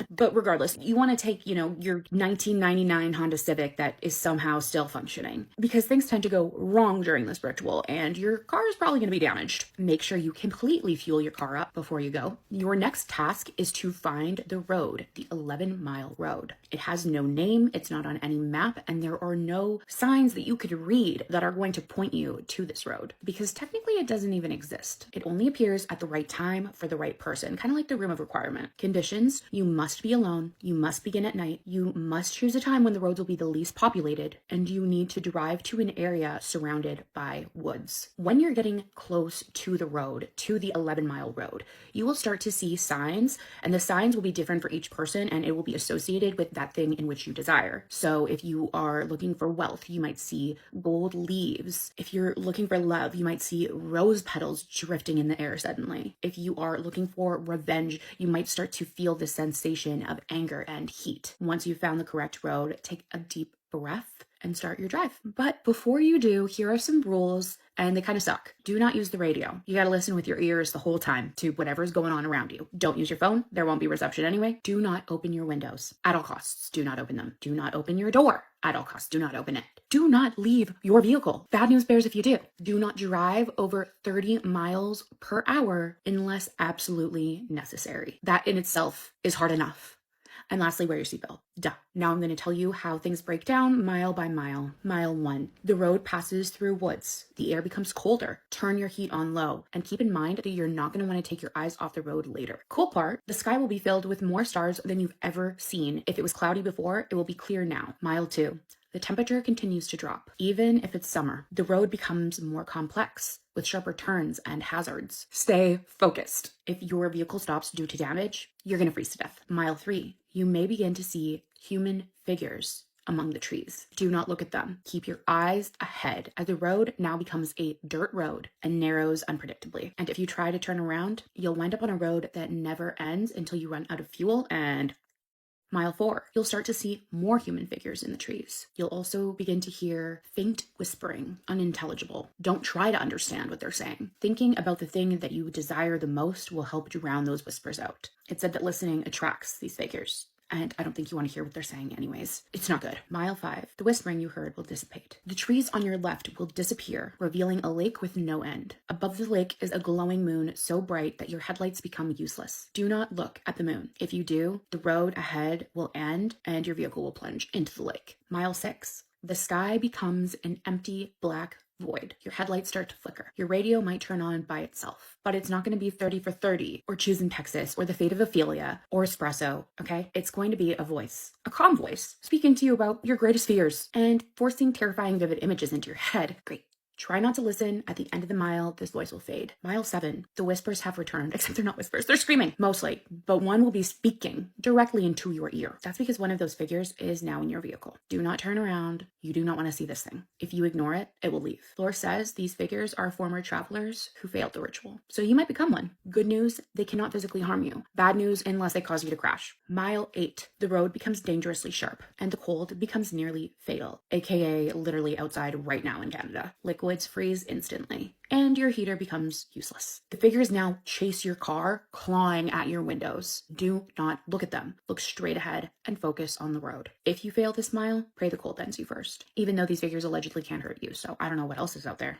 But regardless, you want to take, your 1999 Honda Civic that is somehow still functioning, because things tend to go wrong during this ritual and your car is probably going to be damaged. Make sure you completely fuel your car up before you go. Your next task is to find the road, the 11-mile road. It has no name, it's not on any map, and there are no signs that you could read that are going to point you to this road, because technically it doesn't even exist. It only appears at the right time for the right person, kind of like the room of requirement. Conditions: you must be alone, you must begin at night, you must choose a time when the roads will be the least populated, and you need to drive to an area surrounded by woods. When you're getting close to the road, to the 11-mile road, you will start to see signs, and the signs will be different for each person, and it will be associated with that thing in which you desire. So if you are looking for wealth, you might see gold leaves. If you're looking for love, you might see rose petals drifting in the air suddenly. If you are looking for revenge, you might start to feel the sensation of anger and heat. Once you've found the correct road, take a deep breath and start your drive. But before you do, here are some rules, and they kind of suck. Do not use the radio. You got to listen with your ears the whole time to whatever's going on around you. Don't use your phone. There won't be reception anyway. Do not open your windows. At all costs, do not open them. Do not open your door. At all costs, do not open it. Do not leave your vehicle. Bad news bears if you do. Do not drive over 30 miles per hour unless absolutely necessary. That in itself is hard enough. And lastly, wear your seatbelt. Duh. Now I'm going to tell you how things break down mile by mile. Mile 1. The road passes through woods. The air becomes colder. Turn your heat on low. And keep in mind that you're not going to want to take your eyes off the road later. Cool part, the sky will be filled with more stars than you've ever seen. If it was cloudy before, it will be clear now. Mile 2. The temperature continues to drop. Even if it's summer, the road becomes more complex with sharper turns and hazards. Stay focused. If your vehicle stops due to damage, you're going to freeze to death. Mile 3, you may begin to see human figures among the trees. Do not look at them. Keep your eyes ahead as the road now becomes a dirt road and narrows unpredictably. And if you try to turn around, you'll wind up on a road that never ends until you run out of fuel. And Mile 4, you'll start to see more human figures in the trees. You'll also begin to hear faint whispering, unintelligible. Don't try to understand what they're saying. Thinking about the thing that you desire the most will help drown those whispers out. It's said that listening attracts these figures. And I don't think you want to hear what they're saying anyways. It's not good. Mile 5, the whispering you heard will dissipate. The trees on your left will disappear, revealing a lake with no end. Above the lake is a glowing moon so bright that your headlights become useless. Do not look at the moon. If you do, the road ahead will end and your vehicle will plunge into the lake. Mile 6, the sky becomes an empty black void. Your headlights start to flicker. Your radio might turn on by itself, but it's not going to be 30 for 30 or Choosing Texas or The Fate of Ophelia or Espresso, okay? It's going to be a voice, a calm voice, speaking to you about your greatest fears and forcing terrifying vivid images into your head. Great. Try not to listen. At the end of the mile, this voice will fade. Mile 7, the whispers have returned, except they're not whispers. They're screaming, mostly. But one will be speaking directly into your ear. That's because one of those figures is now in your vehicle. Do not turn around. You do not want to see this thing. If you ignore it, it will leave. Lore says these figures are former travelers who failed the ritual. So you might become one. Good news, they cannot physically harm you. Bad news, unless they cause you to crash. Mile 8, the road becomes dangerously sharp, and the cold becomes nearly fatal, aka literally outside right now in Canada. Liquids freeze instantly, and your heater becomes useless. The figures now chase your car, clawing at your windows. Do not look at them. Look straight ahead and focus on the road. If you fail this mile, pray the cold ends you first, even though these figures allegedly can't hurt you, so I don't know what else is out there.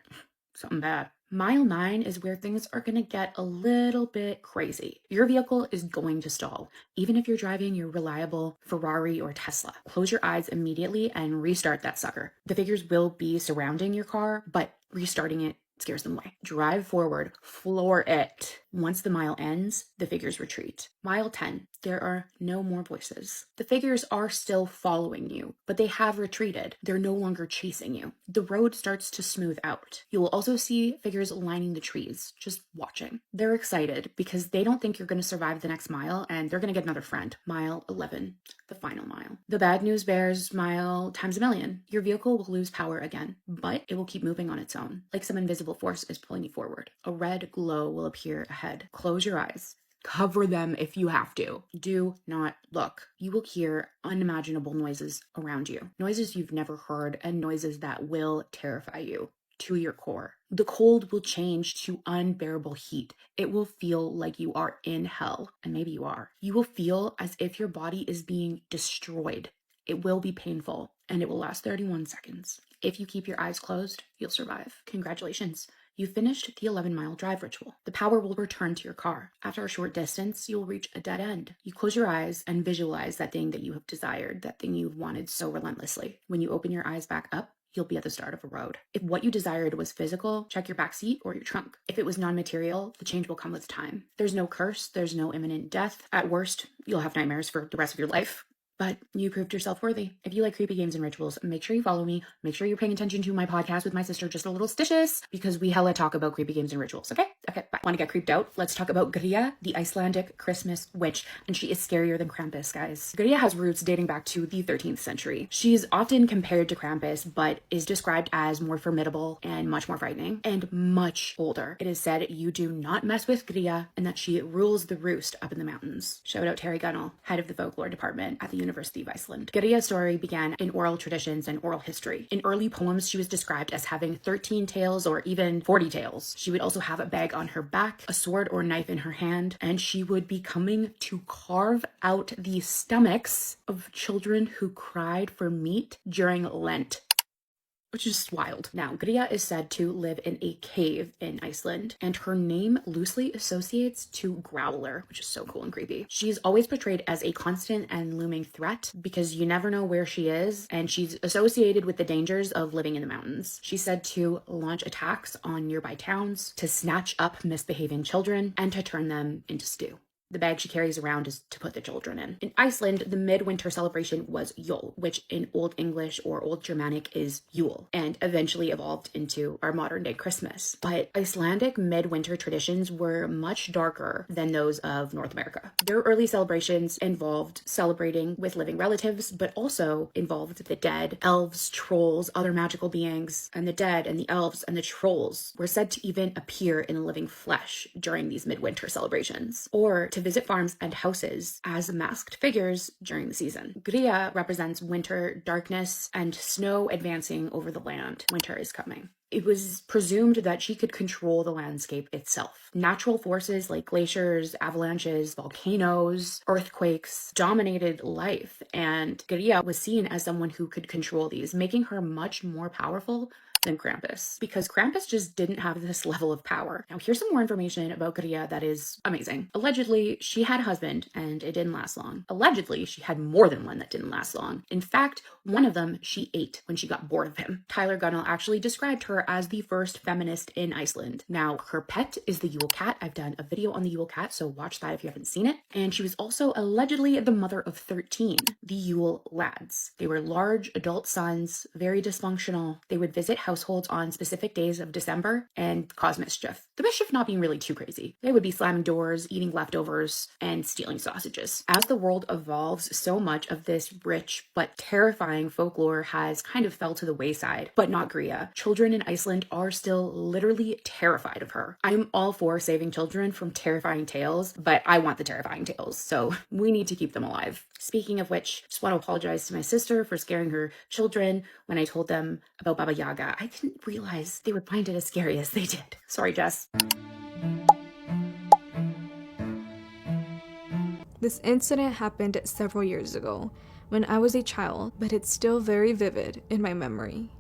Something bad. Mile 9 is where things are going to get a little bit crazy. Your vehicle is going to stall, even if you're driving your reliable Ferrari or Tesla. Close your eyes immediately and restart that sucker. The figures will be surrounding your car, but restarting it scares them away. Drive forward, floor it. Once the mile ends, the figures retreat. Mile 10, there are no more voices. The figures are still following you, but they have retreated. They're no longer chasing you. The road starts to smooth out. You will also see figures lining the trees, just watching. They're excited because they don't think you're going to survive the next mile, and they're going to get another friend. Mile 11, the final mile. The bad news bears mile times a million. Your vehicle will lose power again, but it will keep moving on its own, like some invisible force is pulling you forward. A red glow will appear ahead. Close your eyes. Cover them if you have to. Do not look. You will hear unimaginable noises around you. Noises you've never heard and noises that will terrify you to your core. The cold will change to unbearable heat. It will feel like you are in hell, and maybe you are. You will feel as if your body is being destroyed. It will be painful, and it will last 31 seconds. If you keep your eyes closed, you'll survive. Congratulations. You finished the 11-mile drive ritual. The power will return to your car. After a short distance, you'll reach a dead end. You close your eyes and visualize that thing that you have desired, that thing you've wanted so relentlessly. When you open your eyes back up, you'll be at the start of a road. If what you desired was physical, check your back seat or your trunk. If it was non-material, the change will come with time. There's no curse, there's no imminent death. At worst, you'll have nightmares for the rest of your life. But you proved yourself worthy. If you like creepy games and rituals, make sure you follow me. Make sure you're paying attention to my podcast with my sister, Just a Little Stitches, because we hella talk about creepy games and rituals, okay? Okay, bye. Want to get creeped out? Let's talk about Grilla, the Icelandic Christmas witch, and she is scarier than Krampus, guys. Grilla has roots dating back to the 13th century. She's often compared to Krampus, but is described as more formidable and much more frightening, and much older. It is said you do not mess with Grilla, and that she rules the roost up in the mountains. Shout out Terry Gunnell, head of the folklore department at the University of Iceland. Grilla's story began in oral traditions and oral history. In early poems, she was described as having 13 tails or even 40 tails. She would also have a bag on her back, a sword or knife in her hand, and she would be coming to carve out the stomachs of children who cried for meat during Lent, which is just wild. Now, Grilla is said to live in a cave in Iceland, and her name loosely associates to Growler, which is so cool and creepy. She's always portrayed as a constant and looming threat because you never know where she is, and she's associated with the dangers of living in the mountains. She's said to launch attacks on nearby towns, to snatch up misbehaving children, and to turn them into stew. The bag she carries around is to put the children in. In Iceland, the midwinter celebration was Yule, which in Old English or Old Germanic is Yule, and eventually evolved into our modern day Christmas. But Icelandic midwinter traditions were much darker than those of North America. Their early celebrations involved celebrating with living relatives, but also involved the dead, elves, trolls, other magical beings, and the dead and the elves and the trolls were said to even appear in living flesh during these midwinter celebrations, or to visit farms and houses as masked figures during the season. Gria represents winter, darkness, and snow advancing over the land. Winter is coming. It was presumed that she could control the landscape itself. Natural forces like glaciers, avalanches, volcanoes, earthquakes dominated life, and Gria was seen as someone who could control these, making her much more powerful than Krampus, because Krampus just didn't have this level of power. Now, here's some more information about Gria that is amazing. Allegedly, she had a husband, and it didn't last long. Allegedly, she had more than one that didn't last long. In fact, one of them she ate when she got bored of him. Tyler Gunnell actually described her as the first feminist in Iceland. Now, her pet is the Yule cat. I've done a video on the Yule cat, so watch that if you haven't seen it. And she was also allegedly the mother of 13, the Yule lads. They were large adult sons, very dysfunctional. They would visit households on specific days of December and cause mischief. The mischief not being really too crazy. They would be slamming doors, eating leftovers, and stealing sausages. As the world evolves, so much of this rich but terrifying folklore has kind of fell to the wayside, but not Gria. Children in Iceland are still literally terrified of her. I'm all for saving children from terrifying tales, but I want the terrifying tales, so we need to keep them alive. Speaking of which, just want to apologize to my sister for scaring her children when I told them about Baba Yaga. I didn't realize they would find it as scary as they did. Sorry, Jess. This incident happened several years ago when I was a child, but it's still very vivid in my memory.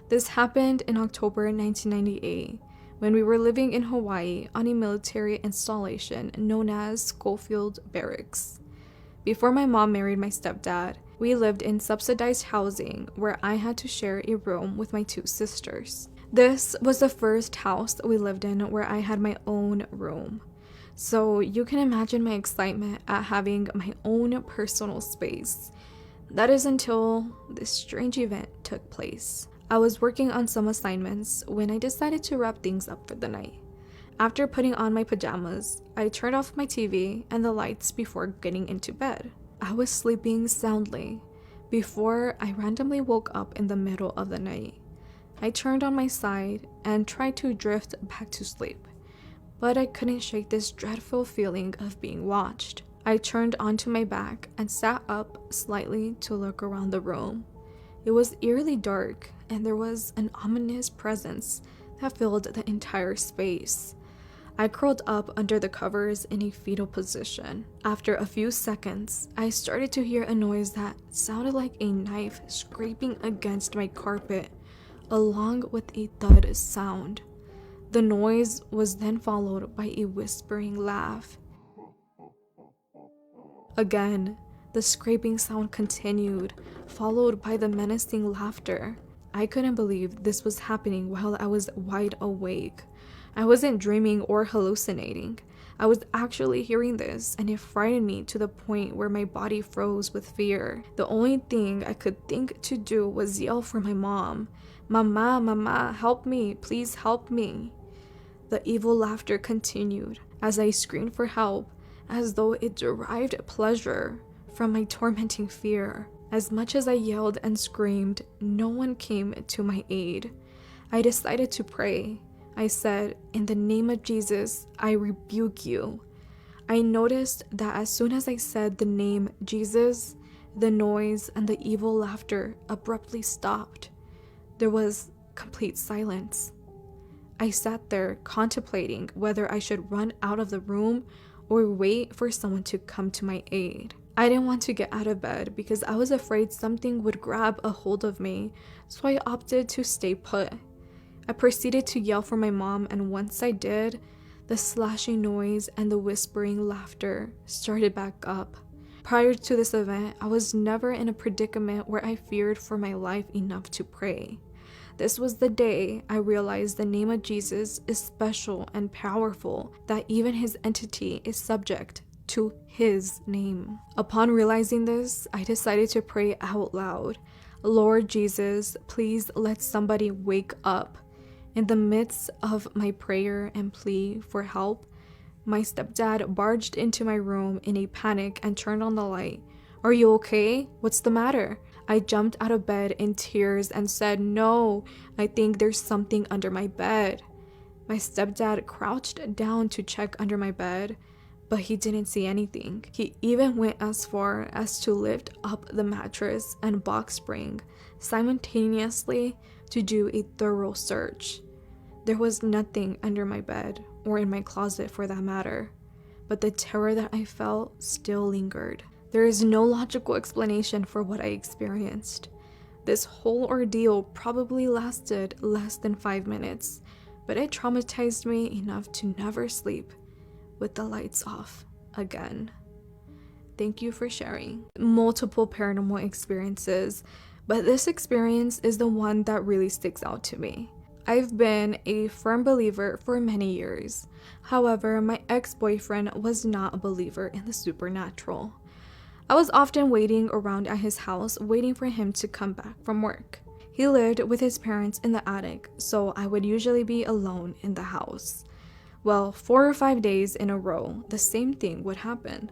This happened in October 1998 when we were living in Hawaii on a military installation known as Schofield Barracks. Before my mom married my stepdad, we lived in subsidized housing where I had to share a room with my two sisters. This was the first house we lived in where I had my own room. So you can imagine my excitement at having my own personal space. That is until this strange event took place. I was working on some assignments when I decided to wrap things up for the night. After putting on my pajamas, I turned off my TV and the lights before getting into bed. I was sleeping soundly before I randomly woke up in the middle of the night. I turned on my side and tried to drift back to sleep, but I couldn't shake this dreadful feeling of being watched. I turned onto my back and sat up slightly to look around the room. It was eerily dark, and there was an ominous presence that filled the entire space. I curled up under the covers in a fetal position. After a few seconds, I started to hear a noise that sounded like a knife scraping against my carpet, along with a thud sound. The noise was then followed by a whispering laugh. Again, the scraping sound continued, followed by the menacing laughter. I couldn't believe this was happening while I was wide awake. I wasn't dreaming or hallucinating. I was actually hearing this, and it frightened me to the point where my body froze with fear. The only thing I could think to do was yell for my mom. "Mama, mama, help me, please help me." The evil laughter continued as I screamed for help, as though it derived pleasure from my tormenting fear. As much as I yelled and screamed, no one came to my aid. I decided to pray. I said, "In the name of Jesus, I rebuke you." I noticed that as soon as I said the name Jesus, the noise and the evil laughter abruptly stopped. There was complete silence. I sat there contemplating whether I should run out of the room or wait for someone to come to my aid. I didn't want to get out of bed because I was afraid something would grab a hold of me, so I opted to stay put. I proceeded to yell for my mom, and once I did, the slashing noise and the whispering laughter started back up. Prior to this event, I was never in a predicament where I feared for my life enough to pray. This was the day I realized the name of Jesus is special and powerful, that even his entity is subject to his name. Upon realizing this, I decided to pray out loud, Lord Jesus, please let somebody wake up. In the midst of my prayer and plea for help, my stepdad barged into my room in a panic and turned on the light. Are you okay? What's the matter? I jumped out of bed in tears and said, no, I think there's something under my bed. My stepdad crouched down to check under my bed, but he didn't see anything. He even went as far as to lift up the mattress and box spring simultaneously to do a thorough search. There was nothing under my bed, or in my closet for that matter, but the terror that I felt still lingered. There is no logical explanation for what I experienced. This whole ordeal probably lasted less than 5 minutes, but it traumatized me enough to never sleep with the lights off again. Thank you for sharing multiple paranormal experiences, but this experience is the one that really sticks out to me. I've been a firm believer for many years. However, my ex-boyfriend was not a believer in the supernatural. I was often waiting around at his house, waiting for him to come back from work. He lived with his parents in the attic, so I would usually be alone in the house. Well, 4 or 5 days in a row, the same thing would happen.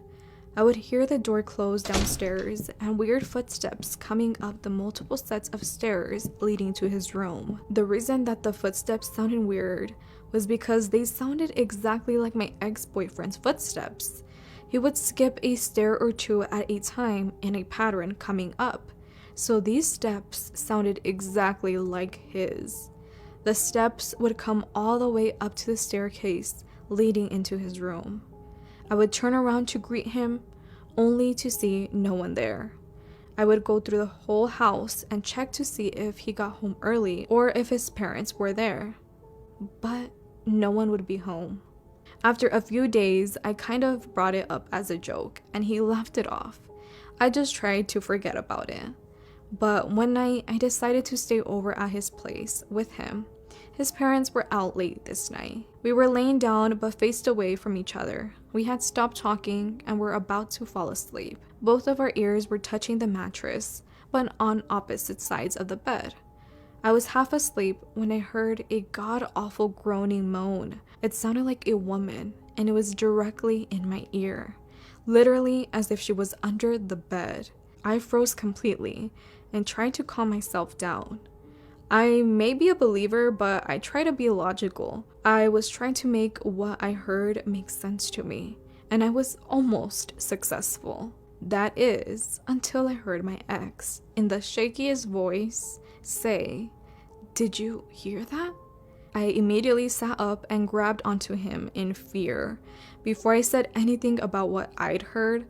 I would hear the door close downstairs and weird footsteps coming up the multiple sets of stairs leading to his room. The reason that the footsteps sounded weird was because they sounded exactly like my ex-boyfriend's footsteps. He would skip a stair or two at a time in a pattern coming up, so these steps sounded exactly like his. The steps would come all the way up to the staircase leading into his room. I would turn around to greet him, only to see no one there. I would go through the whole house and check to see if he got home early or if his parents were there, but no one would be home. After a few days, I kind of brought it up as a joke, and he laughed it off. I just tried to forget about it. But one night, I decided to stay over at his place with him. His parents were out late this night. We were laying down but faced away from each other. We had stopped talking and were about to fall asleep. Both of our ears were touching the mattress, but on opposite sides of the bed. I was half asleep when I heard a god-awful groaning moan. It sounded like a woman, and it was directly in my ear, literally as if she was under the bed. I froze completely and tried to calm myself down. I may be a believer, but I try to be logical. I was trying to make what I heard make sense to me, and I was almost successful. That is, until I heard my ex, in the shakiest voice, say, "Did you hear that?" I immediately sat up and grabbed onto him in fear. Before I said anything about what I'd heard,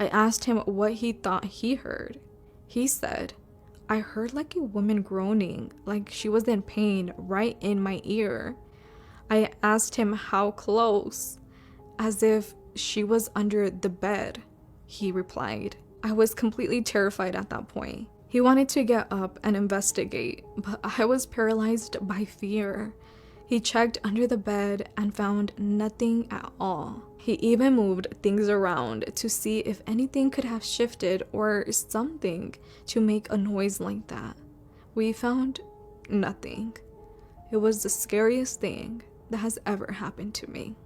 I asked him what he thought he heard. He said, "I heard like a woman groaning, like she was in pain right in my ear." I asked him how close, as if she was under the bed. He replied. I was completely terrified at that point. He wanted to get up and investigate, but I was paralyzed by fear. He checked under the bed and found nothing at all. He even moved things around to see if anything could have shifted or something to make a noise like that. We found nothing. It was the scariest thing that has ever happened to me.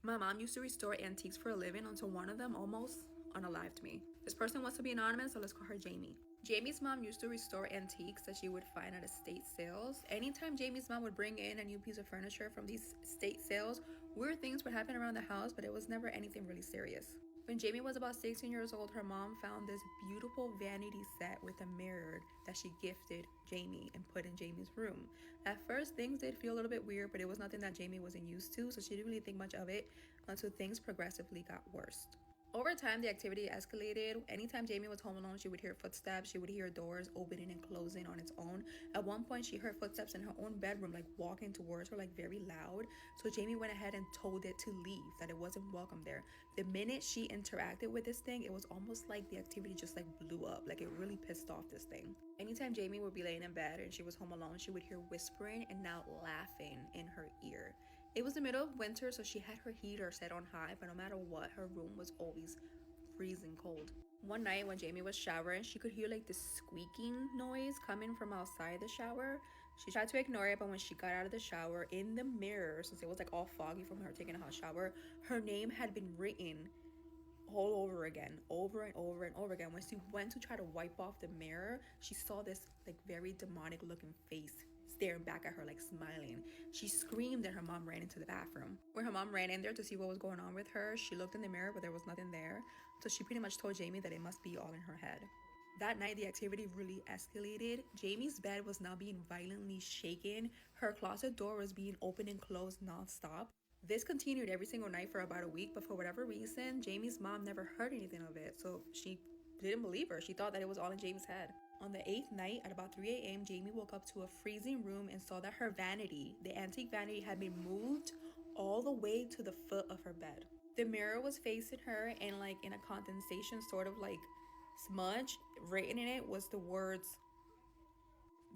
My mom used to restore antiques for a living until one of them almost unalived me. This person wants to be anonymous, so let's call her Jamie. Jamie's mom used to restore antiques that she would find at estate sales. Anytime Jamie's mom would bring in a new piece of furniture from these estate sales, weird things would happen around the house, but it was never anything really serious. When Jamie was about 16 years old, her mom found this beautiful vanity set with a mirror that she gifted Jamie and put in Jamie's room. At first, things did feel a little bit weird, but it was nothing that Jamie wasn't used to, so she didn't really think much of it until things progressively got worse. Over time, the activity escalated. Anytime Jamie was home alone, she would hear footsteps. She would hear doors opening and closing on its own. At one point, she heard footsteps in her own bedroom, like walking towards her, like very loud. So Jamie went ahead and told it to leave, that it wasn't welcome there. The minute she interacted with this thing, it was almost like the activity just like blew up. Like it really pissed off this thing. Anytime Jamie would be laying in bed and she was home alone, she would hear whispering and now laughing in her ear. It was the middle of winter, so she had her heater set on high, but no matter what, her room was always freezing cold. One night when Jamie was showering, she could hear like this squeaking noise coming from outside the shower. She tried to ignore it, but when she got out of the shower, in the mirror, since it was like all foggy from her taking a hot shower, her name had been written all over again, over and over and over again. When she went to try to wipe off the mirror, she saw this like very demonic looking face staring back at her, like smiling. She screamed and her mom ran into the bathroom. When her mom ran in there to see what was going on with her, she looked in the mirror, but there was nothing there. So she pretty much told Jamie that it must be all in her head. That night, the activity really escalated. Jamie's bed was now being violently shaken. Her closet door was being opened and closed nonstop. This continued every single night for about a week, but for whatever reason, Jamie's mom never heard anything of it, so she didn't believe her. She thought that it was all in Jamie's head. On the 8th night, at about 3 a.m., Jamie woke up to a freezing room and saw that her vanity, the antique vanity, had been moved all the way to the foot of her bed. The mirror was facing her, and like in a condensation sort of like smudge, written in it was the words.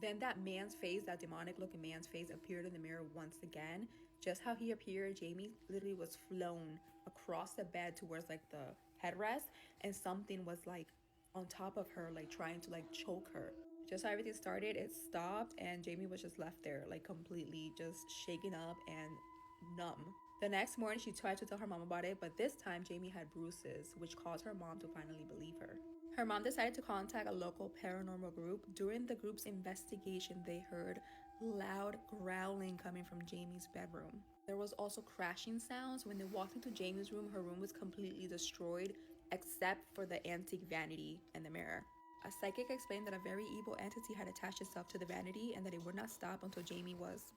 Then that man's face, that demonic looking man's face, appeared in the mirror once again. Just how he appeared, Jamie literally was flown across the bed towards like the headrest, and something was like on top of her, like trying to like choke her. Just how everything started, it stopped, and Jamie was just left there, like completely just shaken up and numb. The next morning, she tried to tell her mom about it, but this time Jamie had bruises, which caused her mom to finally believe her. Her mom decided to contact a local paranormal group. During the group's investigation, they heard loud growling coming from Jamie's bedroom. There was also crashing sounds. When they walked into Jamie's room, her room was completely destroyed, except for the antique vanity and the mirror. A psychic explained that a very evil entity had attached itself to the vanity and that it would not stop until Jamie was.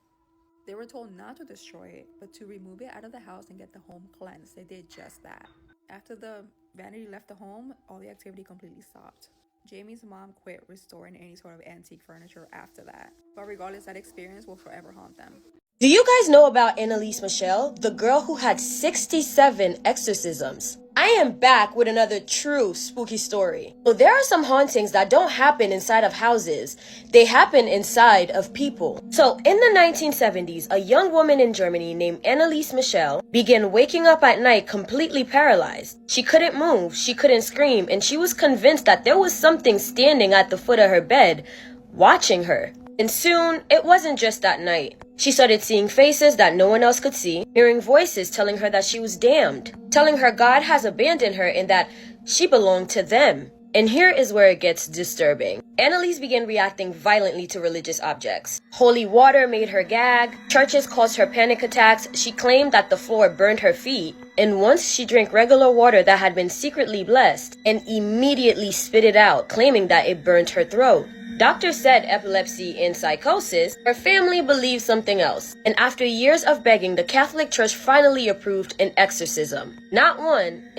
They were told not to destroy it, but to remove it out of the house and get the home cleansed. They did just that. After the vanity left the home, all the activity completely stopped. Jamie's mom quit restoring any sort of antique furniture after that. But regardless, that experience will forever haunt them. Do you guys know about Annalise Michelle, the girl who had 67 exorcisms? I am back with another true spooky story. So there are some hauntings that don't happen inside of houses. They happen inside of people. So in the 1970s, a young woman in Germany named Annalise Michelle began waking up at night completely paralyzed. She couldn't move, she couldn't scream, and she was convinced that there was something standing at the foot of her bed, watching her. And soon, it wasn't just that night. She started seeing faces that no one else could see, hearing voices telling her that she was damned, telling her God has abandoned her and that she belonged to them. And here is where it gets disturbing. Annalise began reacting violently to religious objects. Holy water made her gag, churches caused her panic attacks, she claimed that the floor burned her feet, and once she drank regular water that had been secretly blessed and immediately spit it out, claiming that it burnt her throat. Doctors said epilepsy and psychosis. Her family believed something else. And after years of begging, the Catholic Church finally approved an exorcism. Not one,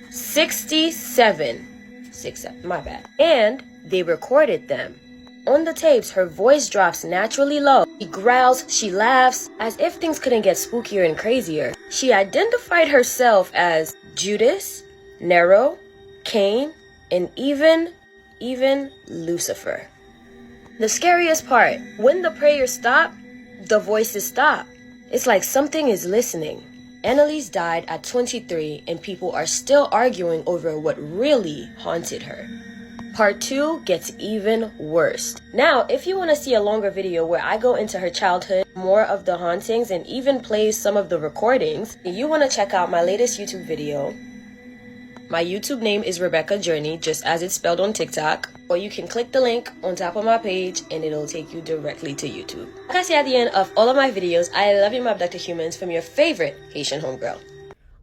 67. My bad. And they recorded them. On the tapes, her voice drops naturally low. She growls, she laughs, as if things couldn't get spookier and crazier. She identified herself as Judas, Nero, Cain, and even Lucifer. The scariest part, when the prayers stop, the voices stop. It's like something is listening. Annalise died at 23, and people are still arguing over what really haunted her. Part 2 gets even worse. Now, if you want to see a longer video where I go into her childhood, more of the hauntings, and even play some of the recordings, you want to check out my latest YouTube video. My YouTube name is Rebecca Journey, just as it's spelled on TikTok. Or you can click the link on top of my page and it'll take you directly to YouTube. Like I say at the end of all of my videos, I love you, my abducted humans, from your favorite Haitian homegirl.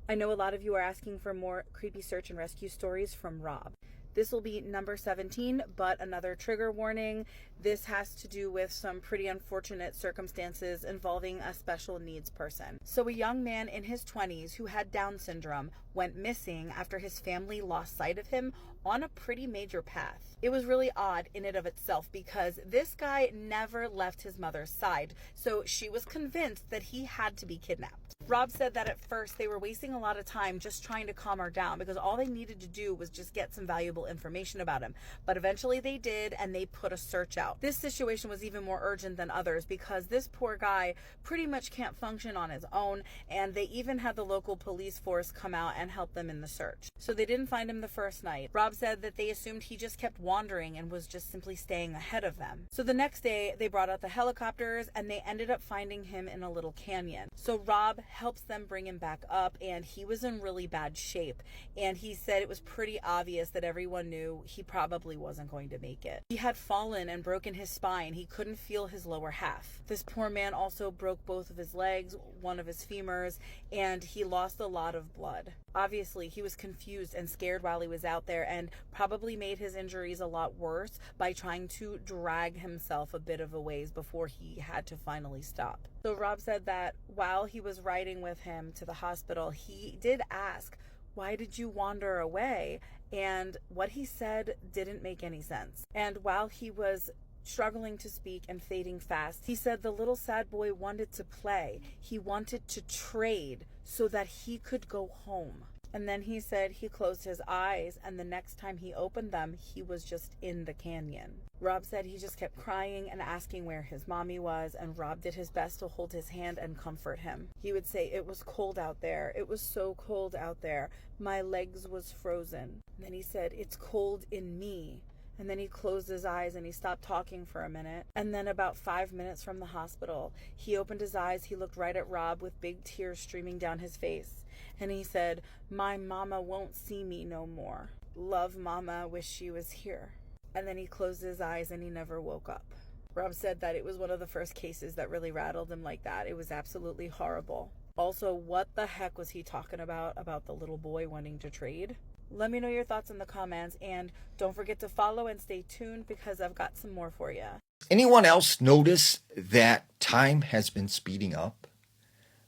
I know a lot of you are asking for more creepy search and rescue stories from Rob. This will be number 17, but another trigger warning. This has to do with some pretty unfortunate circumstances involving a special needs person. So a young man in his 20s who had Down syndrome went missing after his family lost sight of him on a pretty major path. It was really odd in and of itself because this guy never left his mother's side, so she was convinced that he had to be kidnapped. Rob said that at first they were wasting a lot of time just trying to calm her down because all they needed to do was just get some valuable information about him. But eventually they did, and they put a search out. This situation was even more urgent than others because this poor guy pretty much can't function on his own, and they even had the local police force come out and help them in the search. So they didn't find him the first night. Rob said that they assumed he just kept wandering and was just simply staying ahead of them. So the next day they brought out the helicopters and they ended up finding him in a little canyon. So Rob helps them bring him back up, and he was in really bad shape, and he said it was pretty obvious that everyone knew he probably wasn't going to make it. He had fallen and broken his spine. He couldn't feel his lower half. This poor man also broke both of his legs, one of his femurs, and he lost a lot of blood. Obviously, he was confused and scared while he was out there, and probably made his injuries a lot worse by trying to drag himself a bit of a ways before he had to finally stop. So Rob said that while he was riding with him to the hospital, he did ask, "Why did you wander away?" And what he said didn't make any sense. And while he was struggling to speak and fading fast, he said the little sad boy wanted to play. He wanted to trade so that he could go home. And then he said he closed his eyes, and the next time he opened them, he was just in the canyon. Rob said he just kept crying and asking where his mommy was, and Rob did his best to hold his hand and comfort him. He would say, "It was cold out there. It was so cold out there. My legs was frozen." And then he said, "It's cold in me." And then he closed his eyes and he stopped talking for a minute. And then about 5 minutes from the hospital, he opened his eyes, he looked right at Rob with big tears streaming down his face. And he said, "My mama won't see me no more. Love mama, wish she was here." And then he closed his eyes and he never woke up. Rob said that it was one of the first cases that really rattled him like that. It was absolutely horrible. Also, what the heck was he talking about the little boy wanting to trade? Let me know your thoughts in the comments, and don't forget to follow and stay tuned because I've got some more for you. Anyone else notice that time has been speeding up?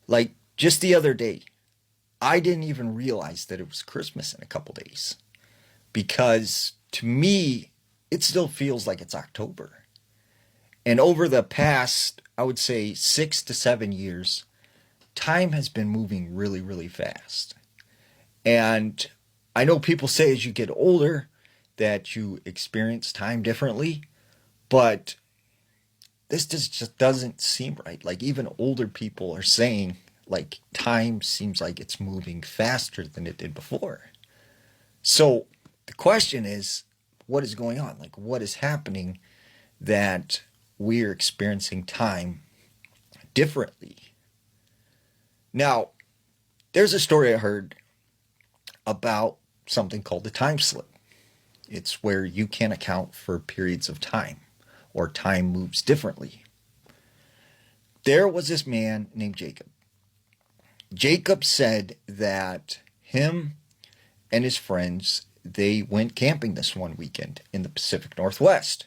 Like just the other day, I didn't even realize that it was Christmas in a couple days, because to me, it still feels like it's October. And over the past, I would say 6 to 7 years, time has been moving really, really fast. And I know people say as you get older that you experience time differently, but this just doesn't seem right. Like even older people are saying like time seems like it's moving faster than it did before. So the question is, what is going on? Like what is happening that we're experiencing time differently? Now, there's a story I heard about something called the time slip. It's where you can't account for periods of time, or time moves differently. There was this man named Jacob. Jacob said that him and his friends, they went camping this one weekend in the Pacific Northwest.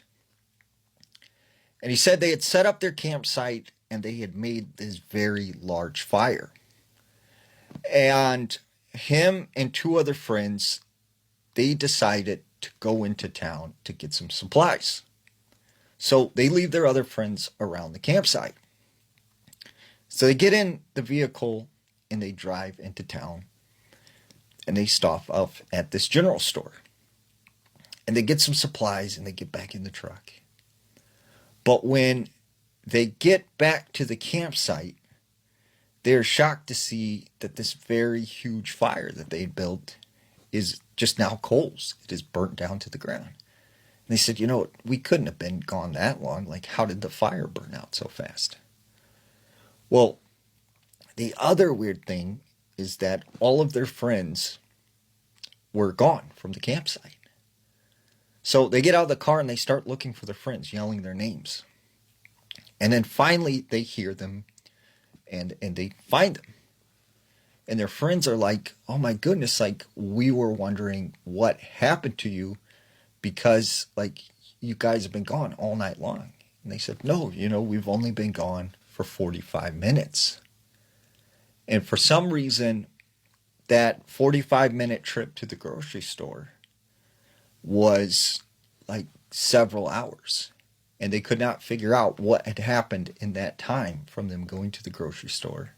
And he said they had set up their campsite and they had made this very large fire. And him and 2 other friends, they decided to go into town to get some supplies. So they leave their other friends around the campsite. So they get in the vehicle and they drive into town and they stop off at this general store. And they get some supplies and they get back in the truck. But when they get back to the campsite, they're shocked to see that this very huge fire that they built is just now coals. It is burnt down to the ground. And they said, we couldn't have been gone that long. Like, how did the fire burn out so fast? Well, the other weird thing is that all of their friends were gone from the campsite. So they get out of the car and they start looking for their friends, yelling their names. And then finally they hear them and they find them. And their friends are like, "Oh my goodness, like we were wondering what happened to you because like you guys have been gone all night long." And they said, "No, we've only been gone for 45 minutes. And for some reason, that 45-minute trip to the grocery store was like several hours. And they could not figure out what had happened in that time from them going to the grocery store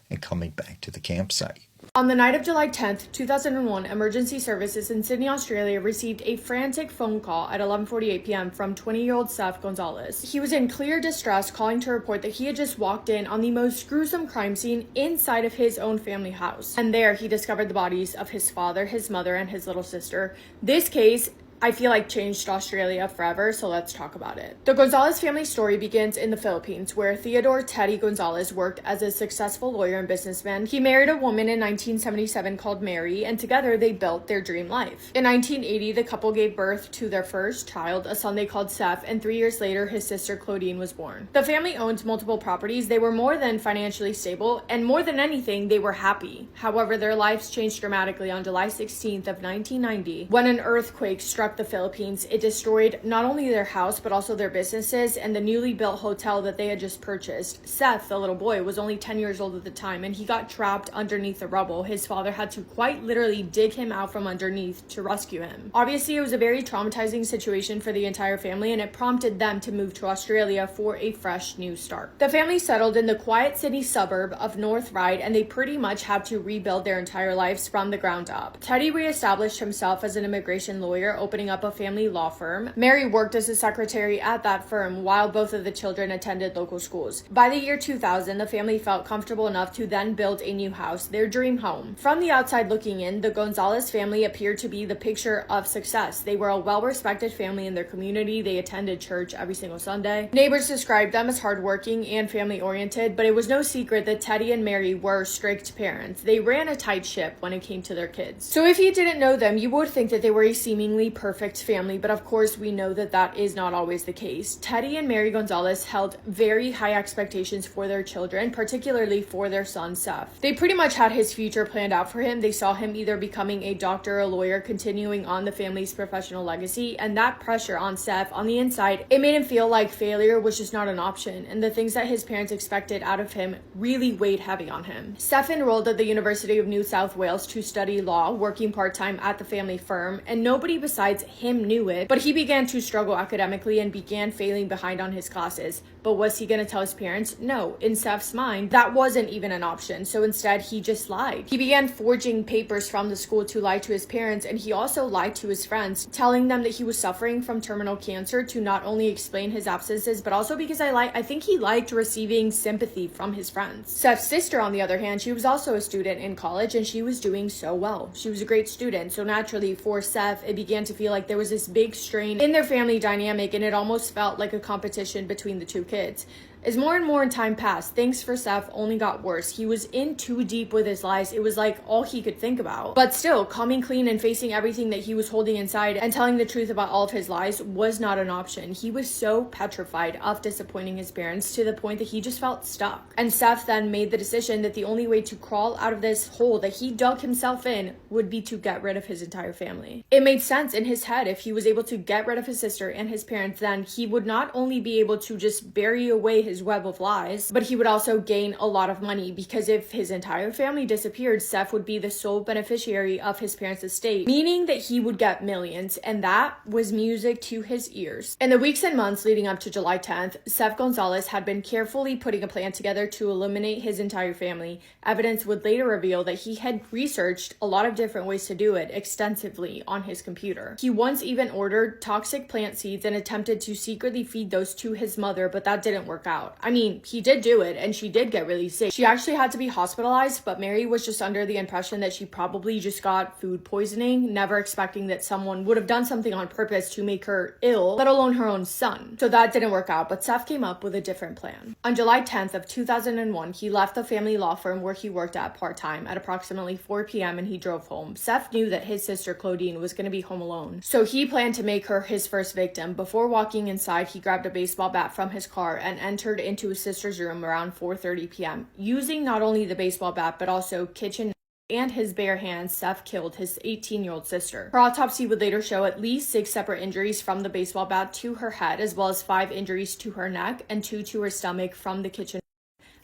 and coming back to the campsite. On the night of July 10th, 2001, emergency services in Sydney, Australia received a frantic phone call at 11:48 p.m. from 20-year-old Seth Gonzalez. He was in clear distress, calling to report that he had just walked in on the most gruesome crime scene inside of his own family house. And there he discovered the bodies of his father, his mother, and his little sister. This case, I feel like, changed Australia forever, so let's talk about it. The Gonzalez family story begins in the Philippines, where Theodore Teddy Gonzalez worked as a successful lawyer and businessman. He married a woman in 1977 called Mary, and together they built their dream life. In 1980, the couple gave birth to their first child, a son they called Seth, and 3 years later, his sister Claudine was born. The family owned multiple properties. They were more than financially stable, and more than anything, they were happy. However, their lives changed dramatically on July 16th of 1990, when an earthquake struck the Philippines. It destroyed not only their house but also their businesses and the newly built hotel that they had just purchased. Seth, the little boy, was only 10 years old at the time, and he got trapped underneath the rubble. His father had to quite literally dig him out from underneath to rescue him. Obviously, it was a very traumatizing situation for the entire family, and it prompted them to move to Australia for a fresh new start. The family settled in the quiet Sydney suburb of North Ryde, and they pretty much had to rebuild their entire lives from the ground up. Teddy reestablished himself as an immigration lawyer, opening up a family law firm. Mary worked as a secretary at that firm while both of the children attended local schools. By the year 2000, the family felt comfortable enough to then build a new house, their dream home. From the outside looking in, the Gonzalez family appeared to be the picture of success. They were a well-respected family in their community. They attended church every single Sunday. Neighbors described them as hardworking and family-oriented, but it was no secret that Teddy and Mary were strict parents. They ran a tight ship when it came to their kids. So if you didn't know them, you would think that they were a seemingly perfect family, but of course we know that that is not always the case. Teddy and Mary Gonzalez held very high expectations for their children, particularly for their son Seth. They pretty much had his future planned out for him. They saw him either becoming a doctor or a lawyer, continuing on the family's professional legacy, and that pressure on Seth on the inside, it made him feel like failure was just not an option, and the things that his parents expected out of him really weighed heavy on him. Seth enrolled at the University of New South Wales to study law, working part-time at the family firm, and nobody besides him knew it, but he began to struggle academically and began failing behind on his classes. But was he going to tell his parents? No. In Seth's mind, that wasn't even an option, so instead he just lied. He began forging papers from the school to lie to his parents, and he also lied to his friends, telling them that he was suffering from terminal cancer to not only explain his absences, but also because I think he liked receiving sympathy from his friends. Seth's sister, on the other hand, she was also a student in college, and she was doing so well. She was a great student, so naturally for Seth, it began to feel like there was this big strain in their family dynamic, and it almost felt like a competition between the two kids. As more and more time passed, things for Seth only got worse. He was in too deep with his lies. It was like all he could think about. But still, coming clean and facing everything that he was holding inside and telling the truth about all of his lies was not an option. He was so petrified of disappointing his parents to the point that he just felt stuck. And Seth then made the decision that the only way to crawl out of this hole that he dug himself in would be to get rid of his entire family. It made sense in his head. If he was able to get rid of his sister and his parents, then he would not only be able to just bury away his web of lies, but he would also gain a lot of money, because if his entire family disappeared, Seth would be the sole beneficiary of his parents' estate, meaning that he would get millions, and that was music to his ears. In the weeks and months leading up to July 10th, Seth Gonzalez had been carefully putting a plan together to eliminate his entire family. Evidence would later reveal that he had researched a lot of different ways to do it extensively on his computer. He once even ordered toxic plant seeds and attempted to secretly feed those to his mother, but that didn't work out. I mean, he did do it, and she did get really sick. She actually had to be hospitalized, but Mary was just under the impression that she probably just got food poisoning, never expecting that someone would have done something on purpose to make her ill, let alone her own son. So that didn't work out, but Seth came up with a different plan. On July 10th of 2001, he left the family law firm where he worked at part-time at approximately 4 p.m. and he drove home. Seth knew that his sister Claudine was going to be home alone, so he planned to make her his first victim. Before walking inside, he grabbed a baseball bat from his car and entered into his sister's room around 4:30 p.m. Using not only the baseball bat, but also kitchen and his bare hands, Seth killed his 18-year-old sister. Her autopsy would later show at least 6 separate injuries from the baseball bat to her head, as well as 5 injuries to her neck and 2 to her stomach from the kitchen.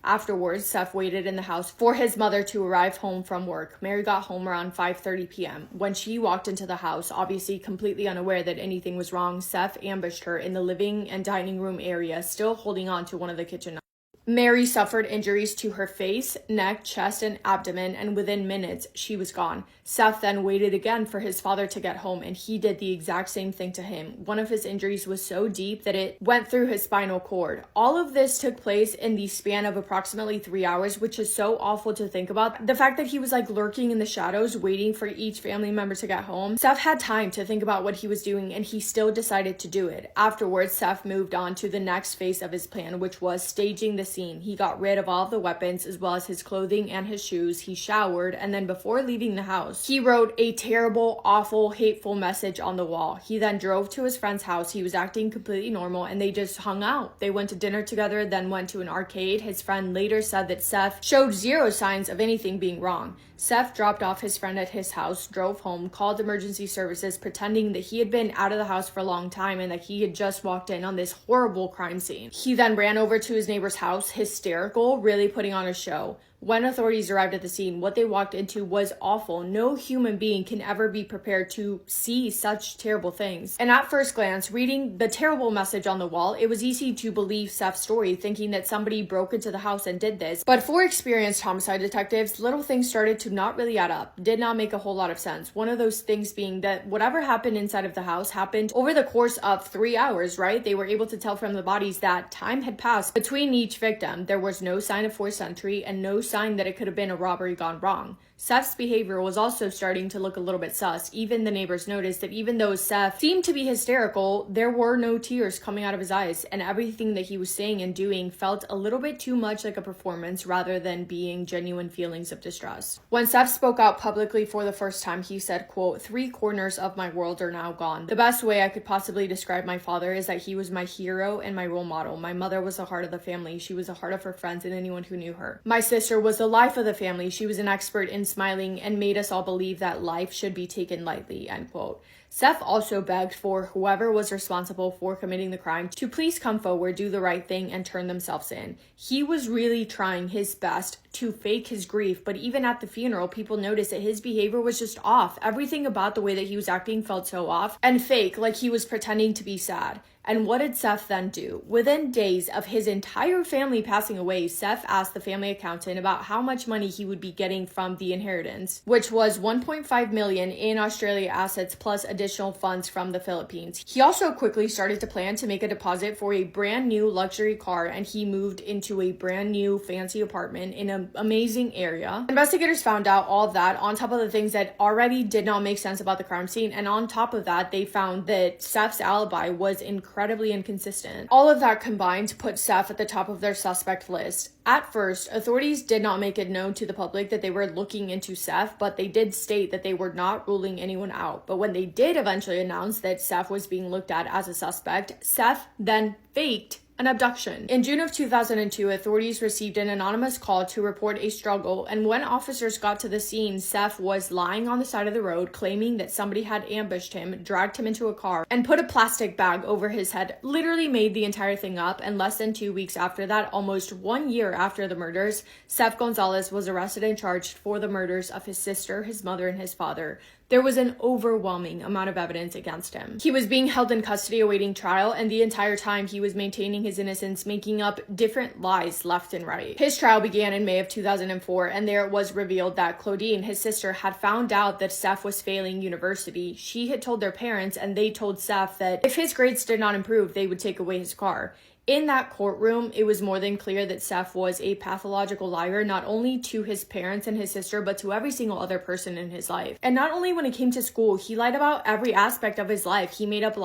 Afterwards, Seth waited in the house for his mother to arrive home from work. Mary got home around 5:30 p.m. When she walked into the house, obviously completely unaware that anything was wrong, Seth ambushed her in the living and dining room area, still holding on to one of the kitchen knives. Mary suffered injuries to her face, neck, chest, and abdomen, and within minutes, she was gone. Seth then waited again for his father to get home, and he did the exact same thing to him. One of his injuries was so deep that it went through his spinal cord. All of this took place in the span of approximately 3 hours, which is so awful to think about. The fact that he was like lurking in the shadows, waiting for each family member to get home. Seth had time to think about what he was doing, and he still decided to do it. Afterwards, Seth moved on to the next phase of his plan, which was staging the scene. He got rid of all of the weapons as well as his clothing and his shoes. He showered, and then before leaving the house, he wrote a terrible, awful, hateful message on the wall. He then drove to his friend's house. He was acting completely normal, and they just hung out. They went to dinner together, then went to an arcade. His friend later said that Seth showed zero signs of anything being wrong. Seth dropped off his friend at his house, drove home, called emergency services, pretending that he had been out of the house for a long time and that he had just walked in on this horrible crime scene. He then ran over to his neighbor's house, hysterical, really putting on a show. When authorities arrived at the scene, what they walked into was awful. No human being can ever be prepared to see such terrible things. And at first glance, reading the terrible message on the wall, it was easy to believe Seth's story, thinking that somebody broke into the house and did this. But for experienced homicide detectives, little things started to not really add up, did not make a whole lot of sense. One of those things being that whatever happened inside of the house happened over the course of 3 hours, right? They were able to tell from the bodies that time had passed between each victim. There was no sign of forced entry and no sign that it could have been a robbery gone wrong. Seth's behavior was also starting to look a little bit sus. Even the neighbors noticed that even though Seth seemed to be hysterical, there were no tears coming out of his eyes, and everything that he was saying and doing felt a little bit too much like a performance rather than being genuine feelings of distress. When Seth spoke out publicly for the first time, he said, quote, "3 corners of my world are now gone. The best way I could possibly describe my father is that he was my hero and my role model. My mother was the heart of the family. She was the heart of her friends and anyone who knew her. My sister was the life of the family. She was an expert in smiling and made us all believe that life should be taken lightly," end quote. Seth also begged for whoever was responsible for committing the crime to please come forward, do the right thing, and turn themselves in. He was really trying his best to fake his grief, but even at the funeral, people noticed that his behavior was just off. Everything about the way that he was acting felt so off and fake, like he was pretending to be sad. And what did Seth then do? Within days of his entire family passing away, Seth asked the family accountant about how much money he would be getting from the inheritance, which was $1.5 million in Australia assets plus additional funds from the Philippines. He also quickly started to plan to make a deposit for a brand new luxury car, and he moved into a brand new fancy apartment in an amazing area. Investigators found out all of that on top of the things that already did not make sense about the crime scene, and on top of that, they found that Seth's alibi was incredibly inconsistent. All of that combined put Seth at the top of their suspect list. At first, authorities did not make it known to the public that they were looking into Seth, but they did state that they were not ruling anyone out. But when they did eventually announce that Seth was being looked at as a suspect, Seth then faked an abduction. In June of 2002, authorities received an anonymous call to report a struggle, and when officers got to the scene, Seth was lying on the side of the road, claiming that somebody had ambushed him, dragged him into a car, and put a plastic bag over his head. Literally made the entire thing up, and less than 2 weeks after that, almost 1 year after the murders, Seth Gonzalez was arrested and charged for the murders of his sister, his mother, and his father. There was an overwhelming amount of evidence against him. He was being held in custody awaiting trial, and the entire time he was maintaining his innocence, making up different lies left and right. His trial began in May of 2004, and there it was revealed that Claudine, his sister, had found out that Seth was failing university. She had told their parents, and they told Seth that if his grades did not improve, they would take away his car. In that courtroom, it was more than clear that Seth was a pathological liar, not only to his parents and his sister, but to every single other person in his life. And not only when it came to school, he lied about every aspect of his life. He made up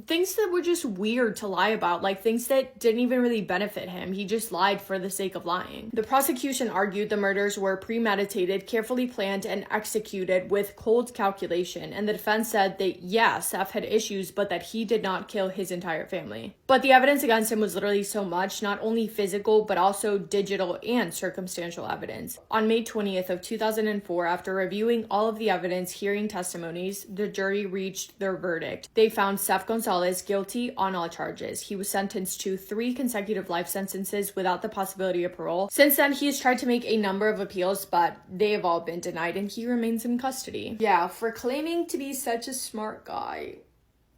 things that were just weird to lie about, like things that didn't even really benefit him. He just lied for the sake of lying. The prosecution argued the murders were premeditated, carefully planned, and executed with cold calculation. And the defense said that, yeah, Seth had issues, but that he did not kill his entire family. But the evidence against against him was literally so much, not only physical, but also digital and circumstantial evidence. On May 20th of 2004, after reviewing all of the evidence, hearing testimonies, the jury reached their verdict. They found Seth Gonzalez guilty on all charges. He was sentenced to 3 consecutive life sentences without the possibility of parole. Since then, he has tried to make a number of appeals, but they have all been denied and he remains in custody. Yeah, for claiming to be such a smart guy,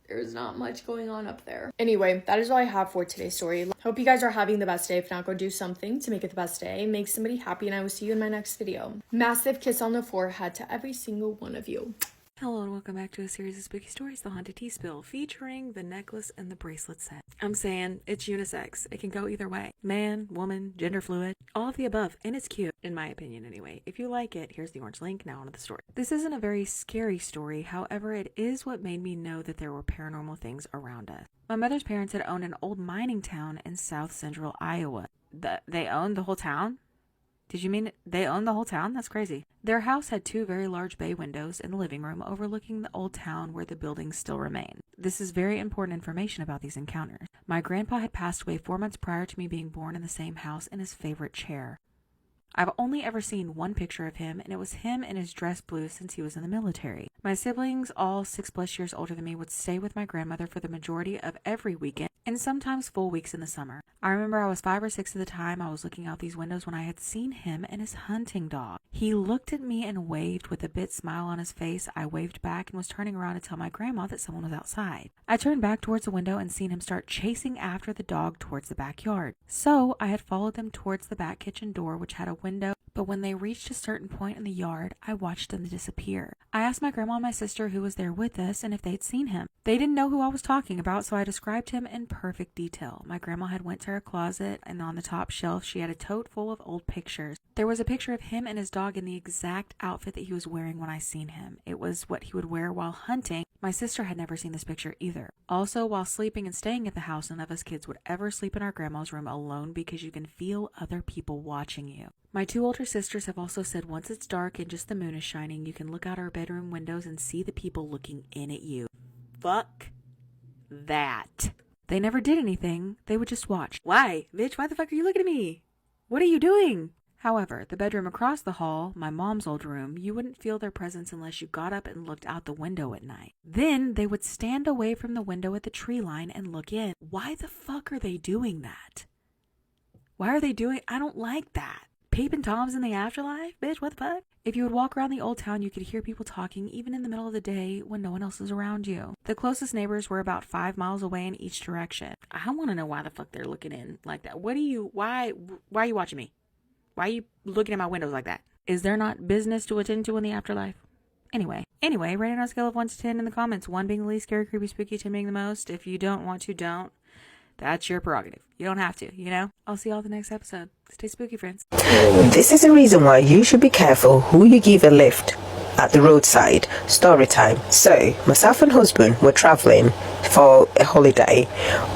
there's not much going on up there. Anyway, that is all I have for today's story. Hope you guys are having the best day. If not, go do something to make it the best day. Make somebody happy, and I will see you in my next video. Massive kiss on the forehead to every single one of you. Hello and welcome back to a series of spooky stories, The Haunted Tea Spill, featuring the necklace and the bracelet set. I'm saying it's unisex. It can go either way. Man, woman, gender fluid, all of the above, and it's cute, in my opinion anyway. If you like it, here's the orange link. Now onto the story. This isn't a very scary story, however, it is what made me know that there were paranormal things around us. My mother's parents had owned an old mining town in south central Iowa. They owned the whole town? Did you mean they owned the whole town? That's crazy. Their house had 2 very large bay windows in the living room overlooking the old town where the buildings still remain. This is very important information about these encounters. My grandpa had passed away 4 months prior to me being born in the same house in his favorite chair. I've only ever seen one picture of him, and it was him in his dress blue since he was in the military. My siblings, all 6+ years older than me, would stay with my grandmother for the majority of every weekend, and sometimes full weeks in the summer. I remember I was 5 or 6 at the time. I was looking out these windows when I had seen him and his hunting dog. He looked at me and waved with a bit smile on his face. I waved back and was turning around to tell my grandma that someone was outside. I turned back towards the window and seen him start chasing after the dog towards the backyard. So I had followed them towards the back kitchen door, which had a window, but when they reached a certain point in the yard, I watched them disappear. I asked my grandma and my sister who was there with us and if they'd seen him. They didn't know who I was talking about, so I described him in perfect detail. My grandma had went to her closet, and on the top shelf she had a tote full of old pictures. There was a picture of him and his dog in the exact outfit that he was wearing when I seen him. It was what he would wear while hunting. My sister had never seen this picture either. Also, while sleeping and staying at the house, none of us kids would ever sleep in our grandma's room alone because you can feel other people watching you. My 2 older sisters have also said once it's dark and just the moon is shining, you can look out our bedroom windows and see the people looking in at you. Fuck that. They never did anything. They would just watch. Why? Bitch, why the fuck are you looking at me? What are you doing? However, the bedroom across the hall, my mom's old room, you wouldn't feel their presence unless you got up and looked out the window at night. Then they would stand away from the window at the tree line and look in. Why the fuck are they doing that? Why are they doing? I don't like that. Peeping Toms in the afterlife? Bitch, what the fuck? If you would walk around the old town, you could hear people talking even in the middle of the day when no one else is around you. The closest neighbors were about 5 miles away in each direction. I want to know why the fuck they're looking in like that. Why are you watching me? Why are you looking at my windows like that? Is there not business to attend to in the afterlife? Anyway, rate it on a scale of 1 to 10 in the comments. 1 being the least scary, creepy, spooky, 10 being the most. If you don't want to, don't. That's your prerogative. You don't have to, you know? I'll see y'all the next episode. Stay spooky, friends. This is the reason why you should be careful who you give a lift at the roadside. Story time. So, myself and husband were traveling for a holiday.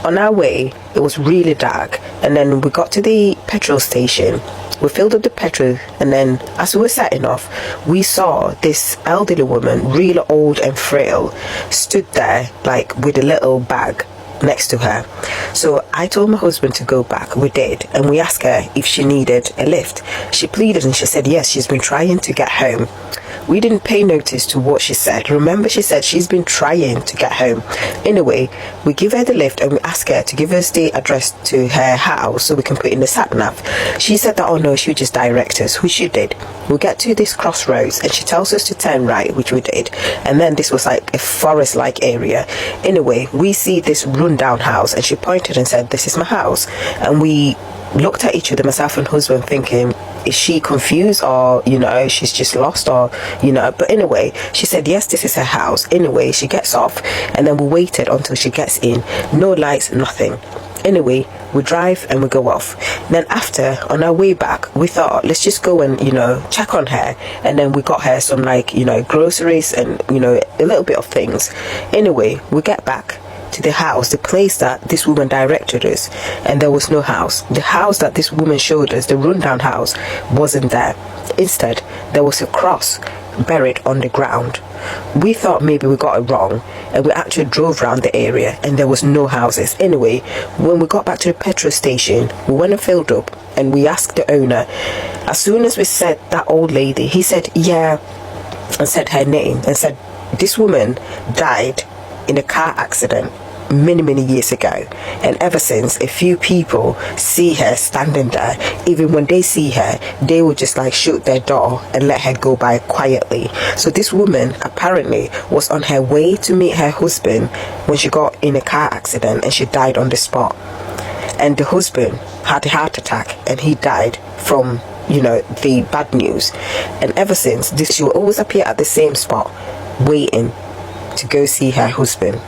On our way, it was really dark, and then we got to the petrol station. We filled up the petrol, and then as we were setting off, we saw this elderly woman, really old and frail, stood there like with a little bag next to her. So I told my husband to go back. We did, and we asked her if she needed a lift. She pleaded and she said yes, she's been trying to get home. We didn't pay notice to what she said. Remember, she said she's been trying to get home. Anyway, we give her the lift and we ask her to give us the address to her house so we can put in the sat nav. She said that, oh no, she would just direct us, which she did. We get to this crossroads and she tells us to turn right, which we did. And then this was like a forest-like area. Anyway, we see this rundown house and she pointed and said, this is my house. And we looked at each other, myself and husband, thinking, is she confused, or she's just lost, or but anyway, she said yes, this is her house. Anyway, she gets off, and then we waited until she gets in. No lights, nothing. Anyway, we drive and we go off. Then after, on our way back, we thought, let's just go and check on her. And then we got her some groceries and a little bit of things. Anyway, we get back to the house, the place that this woman directed us, and there was no house. The house that this woman showed us, the rundown house, wasn't there. Instead, there was a cross buried on the ground. We thought maybe we got it wrong, and we actually drove around the area and there was no houses. Anyway, when we got back to the petrol station, we went and filled up and we asked the owner. As soon as we said that old lady, he said yeah, and said her name and said this woman died in a car accident many years ago, and ever since a few people see her standing there. Even when they see her, they will just like shut their door and let her go by quietly. So this woman apparently was on her way to meet her husband when she got in a car accident and she died on the spot. And the husband had a heart attack and he died from the bad news. And ever since this, she will always appear at the same spot waiting to go see her husband.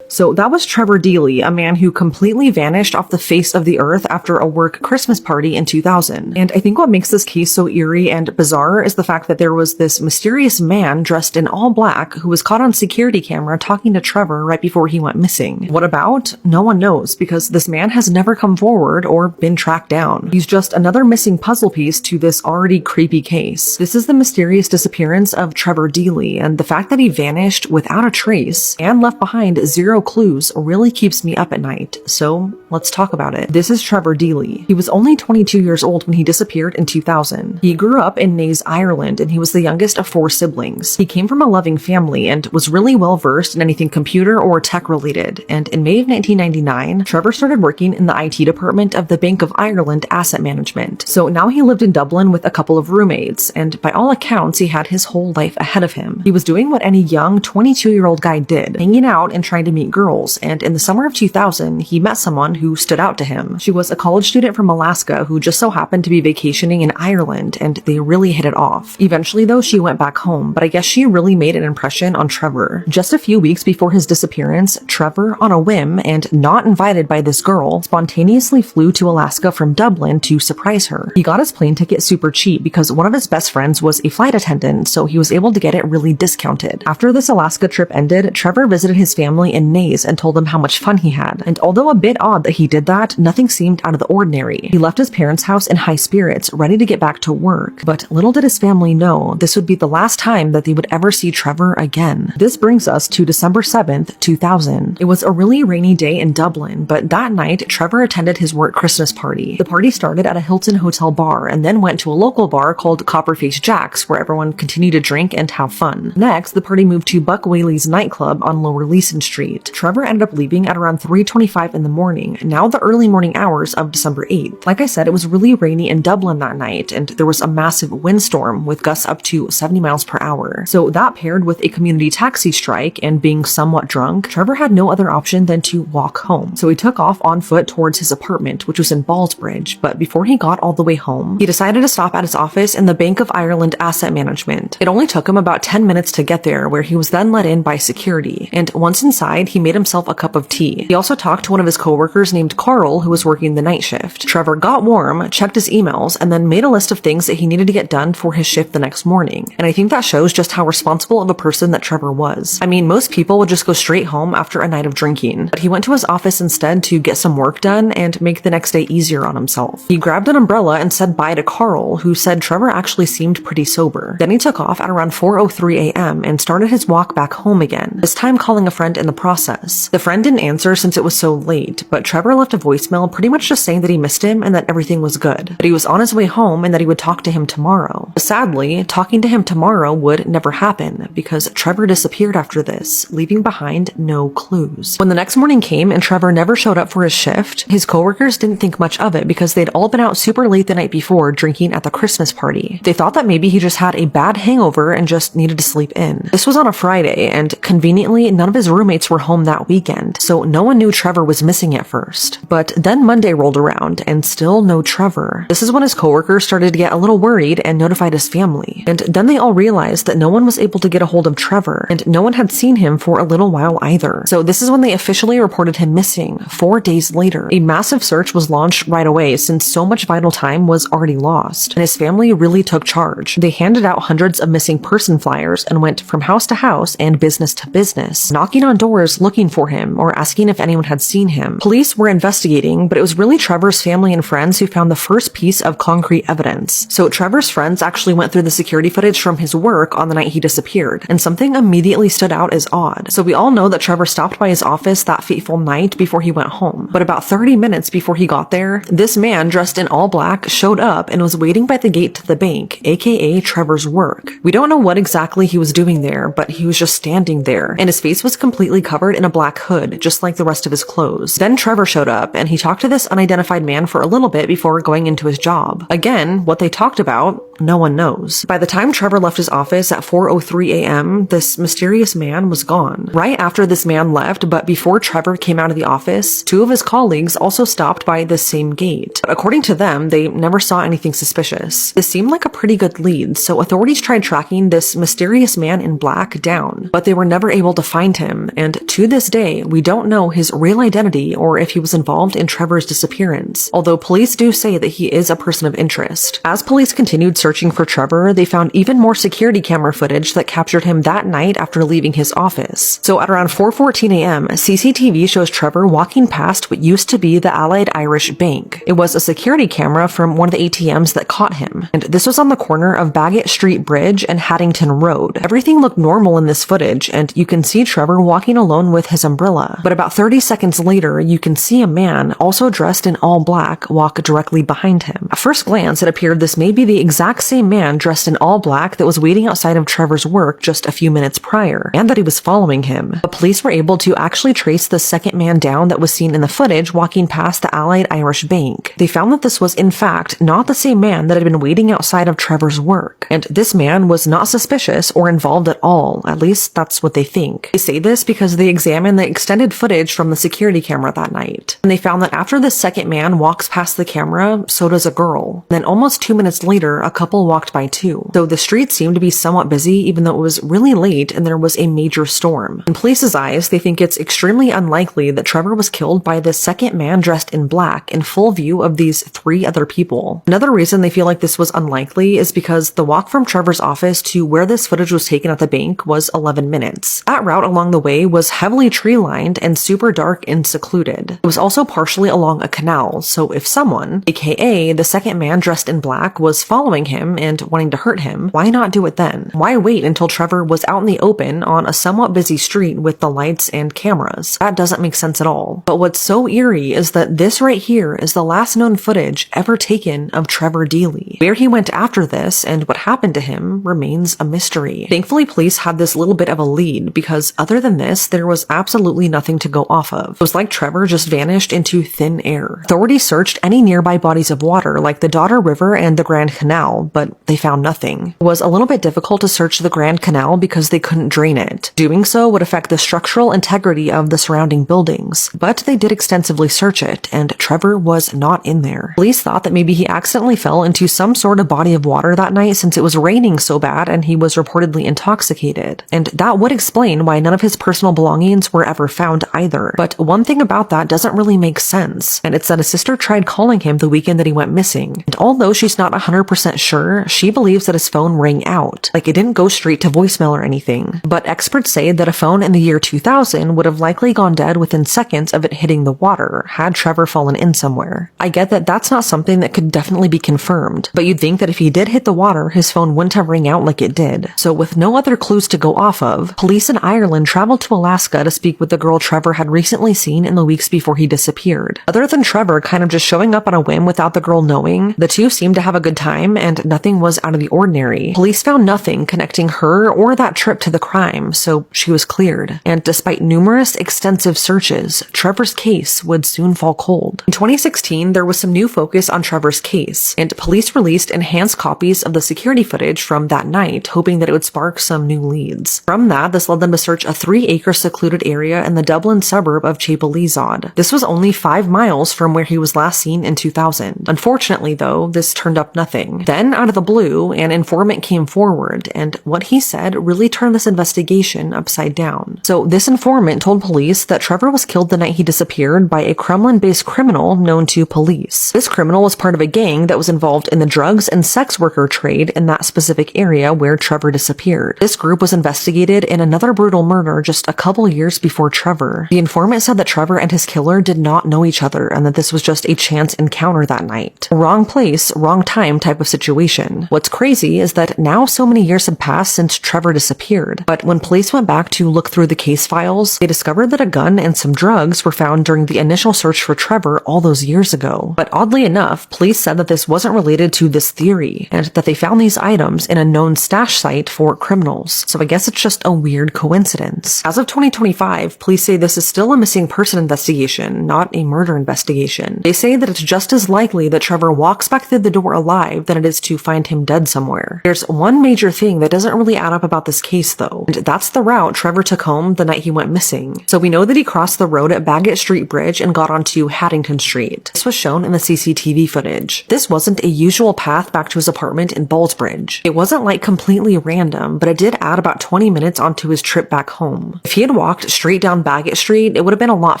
So that was Trevor Deely, a man who completely vanished off the face of the earth after a work Christmas party in 2000. And I think what makes this case so eerie and bizarre is the fact that there was this mysterious man dressed in all black who was caught on security camera talking to Trevor right before he went missing. What about? No one knows, because this man has never come forward or been tracked down. He's just another missing puzzle piece to this already creepy case. This is the mysterious disappearance of Trevor Deely, and the fact that he vanished without a trace and left behind zero clues really keeps me up at night. So let's talk about it. This is Trevor Deely. He was only 22 years old when he disappeared in 2000. He grew up in Naas, Ireland, and he was the youngest of 4 siblings. He came from a loving family and was really well versed in anything computer or tech related. And in May of 1999, Trevor started working in the IT department of the Bank of Ireland Asset Management. So now he lived in Dublin with a couple of roommates, and by all accounts, he had his whole life ahead of him. He was doing what any young 22-year-old guy did, hanging out and trying to meet girls, and in the summer of 2000, he met someone who stood out to him. She was a college student from Alaska who just so happened to be vacationing in Ireland, and they really hit it off. Eventually, though, she went back home, but I guess she really made an impression on Trevor. Just a few weeks before his disappearance, Trevor, on a whim and not invited by this girl, spontaneously flew to Alaska from Dublin to surprise her. He got his plane ticket super cheap because one of his best friends was a flight attendant, so he was able to get it really discounted. After this Alaska trip ended, Trevor visited his family in Naas and told them how much fun he had. And although a bit odd that he did that, nothing seemed out of the ordinary. He left his parents' house in high spirits, ready to get back to work. But little did his family know this would be the last time that they would ever see Trevor again. This brings us to December 7th, 2000. It was a really rainy day in Dublin, but that night, Trevor attended his work Christmas party. The party started at a Hilton hotel bar and then went to a local bar called Copperface Jack's, where everyone continued to drink and have fun. Next, the party moved to Buck Whaley's nightclub on Lower Leeson Street. Trevor ended up leaving at around 3:25 in the morning, now the early morning hours of December 8th. Like I said, it was really rainy in Dublin that night, and there was a massive windstorm with gusts up to 70 miles per hour. So that paired with a community taxi strike and being somewhat drunk, Trevor had no other option than to walk home. So he took off on foot towards his apartment, which was in Ballsbridge, but before he got all the way home, he decided to stop at his office in the Bank of Ireland Asset Management. It only took him about 10 minutes to get there, where he was then let in by security, and once inside, he made himself a cup of tea. He also talked to one of his coworkers named Carl, who was working the night shift. Trevor got warm, checked his emails, and then made a list of things that he needed to get done for his shift the next morning. And I think that shows just how responsible of a person that Trevor was. I mean, most people would just go straight home after a night of drinking, but he went to his office instead to get some work done and make the next day easier on himself. He grabbed an umbrella and said bye to Carl, who said Trevor actually seemed pretty sober. Then he took off at around 4:03 a.m. and started his walk back home again, this time calling a friend in the process. The friend didn't answer since it was so late, but Trevor left a voicemail pretty much just saying that he missed him and that everything was good, that he was on his way home and that he would talk to him tomorrow. Sadly, talking to him tomorrow would never happen because Trevor disappeared after this, leaving behind no clues. When the next morning came and Trevor never showed up for his shift, his coworkers didn't think much of it because they'd all been out super late the night before drinking at the Christmas party. They thought that maybe he just had a bad hangover and just needed to sleep in. This was on a Friday, and conveniently, none of his roommates were home that weekend, so no one knew Trevor was missing at first. But then Monday rolled around, and still no Trevor. This is when his coworkers started to get a little worried and notified his family. And then they all realized that no one was able to get a hold of Trevor, and no one had seen him for a little while either. So this is when they officially reported him missing, 4 days later. A massive search was launched right away since so much vital time was already lost, and his family really took charge. They handed out hundreds of missing person flyers and went from house to house and business to business, knocking on doors looking for him or asking if anyone had seen him. Police were investigating, but it was really Trevor's family and friends who found the first piece of concrete evidence. So Trevor's friends actually went through the security footage from his work on the night he disappeared, and something immediately stood out as odd. So we all know that Trevor stopped by his office that fateful night before he went home. But about 30 minutes before he got there, this man dressed in all black showed up and was waiting by the gate to the bank, aka Trevor's work. We don't know what exactly he was doing there, but he was just standing there, and his face was completely covered in a black hood, just like the rest of his clothes. Then Trevor showed up, and he talked to this unidentified man for a little bit before going into his job. Again, what they talked about, no one knows. By the time Trevor left his office at 4:03 a.m., this mysterious man was gone. Right after this man left, but before Trevor came out of the office, two of his colleagues also stopped by the same gate. But according to them, they never saw anything suspicious. This seemed like a pretty good lead, so authorities tried tracking this mysterious man in black down, but they were never able to find him, and to this day, we don't know his real identity or if he was involved in Trevor's disappearance, although police do say that he is a person of interest. As police continued searching for Trevor, they found even more security camera footage that captured him that night after leaving his office. So at around 4:14 a.m., CCTV shows Trevor walking past what used to be the Allied Irish Bank. It was a security camera from one of the ATMs that caught him, and this was on the corner of Bagot Street Bridge and Haddington Road. Everything looked normal in this footage, and you can see Trevor walking alone with his umbrella. But about 30 seconds later, you can see a man, also dressed in all black, walk directly behind him. At first glance, it appeared this may be the exact same man dressed in all black that was waiting outside of Trevor's work just a few minutes prior, and that he was following him. But police were able to actually trace the second man down that was seen in the footage walking past the Allied Irish Bank. They found that this was in fact not the same man that had been waiting outside of Trevor's work, and this man was not suspicious or involved at all. At least that's what they think. They say this because they examined the extended footage from the security camera that night, and they found that after the second man walks past the camera, so does a girl. Then almost 2 minutes later, a couple walked by too. So the streets seemed to be somewhat busy even though it was really late and there was a major storm. In police's eyes, they think it's extremely unlikely that Trevor was killed by this second man dressed in black in full view of these three other people. Another reason they feel like this was unlikely is because the walk from Trevor's office to where this footage was taken at the bank was 11 minutes. That route along the way was heavily tree-lined and super dark and secluded. It was also partially along a canal, so if someone, aka the second man dressed in black, was following him and wanting to hurt him, why not do it then? Why wait until Trevor was out in the open on a somewhat busy street with the lights and cameras? That doesn't make sense at all. But what's so eerie is that this right here is the last known footage ever taken of Trevor Deely. Where he went after this and what happened to him remains a mystery. Thankfully, police had this little bit of a lead because other than this, there was absolutely nothing to go off of. It was like Trevor just vanished into thin air. Authorities searched any nearby bodies of water like the Dodder River and the Grand Canal, but they found nothing. It was a little bit difficult to search the Grand Canal because they couldn't drain it. Doing so would affect the structural integrity of the surrounding buildings, but they did extensively search it, and Trevor was not in there. Police thought that maybe he accidentally fell into some sort of body of water that night since it was raining so bad and he was reportedly intoxicated, and that would explain why none of his personal belongings were ever found either. But one thing about that doesn't really make sense, and it's that his sister tried calling him the weekend that he went missing, and although she's not 100% sure, she believes that his phone rang out, like it didn't go straight to voicemail or anything. But experts say that a phone in the year 2000 would have likely gone dead within seconds of it hitting the water had Trevor fallen in somewhere. I get that that's not something that could definitely be confirmed, but you'd think that if he did hit the water, his phone wouldn't have rang out like it did. So with no other clues to go off of, police in Ireland traveled to Alaska to speak with the girl Trevor had recently seen in the weeks before he disappeared. Other than Trevor kind of just showing up on a whim without the girl knowing, the two seemed to have a good time and nothing was out of the ordinary. Police found nothing connecting her or that trip to the crime, so she was cleared. And despite numerous extensive searches, Trevor's case would soon fall cold. In 2016, there was some new focus on Trevor's case, and police released enhanced copies of the security footage from that night, hoping that it would spark some new leads. From that, this led them to search a 3-acre secluded area in the Dublin suburb of Chapelizod. This was only 5 miles from where he was last seen in 2000. Unfortunately, though, this turned up nothing. Then, out of the blue, an informant came forward, and what he said really turned this investigation upside down. So this informant told police that Trevor was killed the night he disappeared by a Kremlin-based criminal known to police. This criminal was part of a gang that was involved in the drugs and sex worker trade in that specific area where Trevor disappeared. This group was investigated in another brutal murder just a couple years before Trevor. The informant said that Trevor and his killer did not know each other and that this was just a chance encounter that night. Wrong place, wrong time type of situation. What's crazy is that now so many years had passed since Trevor disappeared, but when police went back to look through the case files, they discovered that a gun and some drugs were found during the initial search for Trevor all those years ago. But oddly enough, police said that this wasn't related to this theory, and that they found these items in a known stash site for criminals. So I guess it's just a weird coincidence. As of 2025, police say this is still a missing person investigation, not a murder investigation. They say that it's just as likely that Trevor walks back through the door alive than it is to find him dead somewhere. There's one major thing that doesn't really add up about this case though, and that's the route Trevor took home the night he went missing. So we know that he crossed the road at Bagot Street Bridge and got onto Haddington Street. This was shown in the CCTV footage. This wasn't a usual path back to his apartment in Ballsbridge. It wasn't like completely random, but it did add about 20 minutes onto his trip back home. If he had walked straight down Bagot Street, it would have been a lot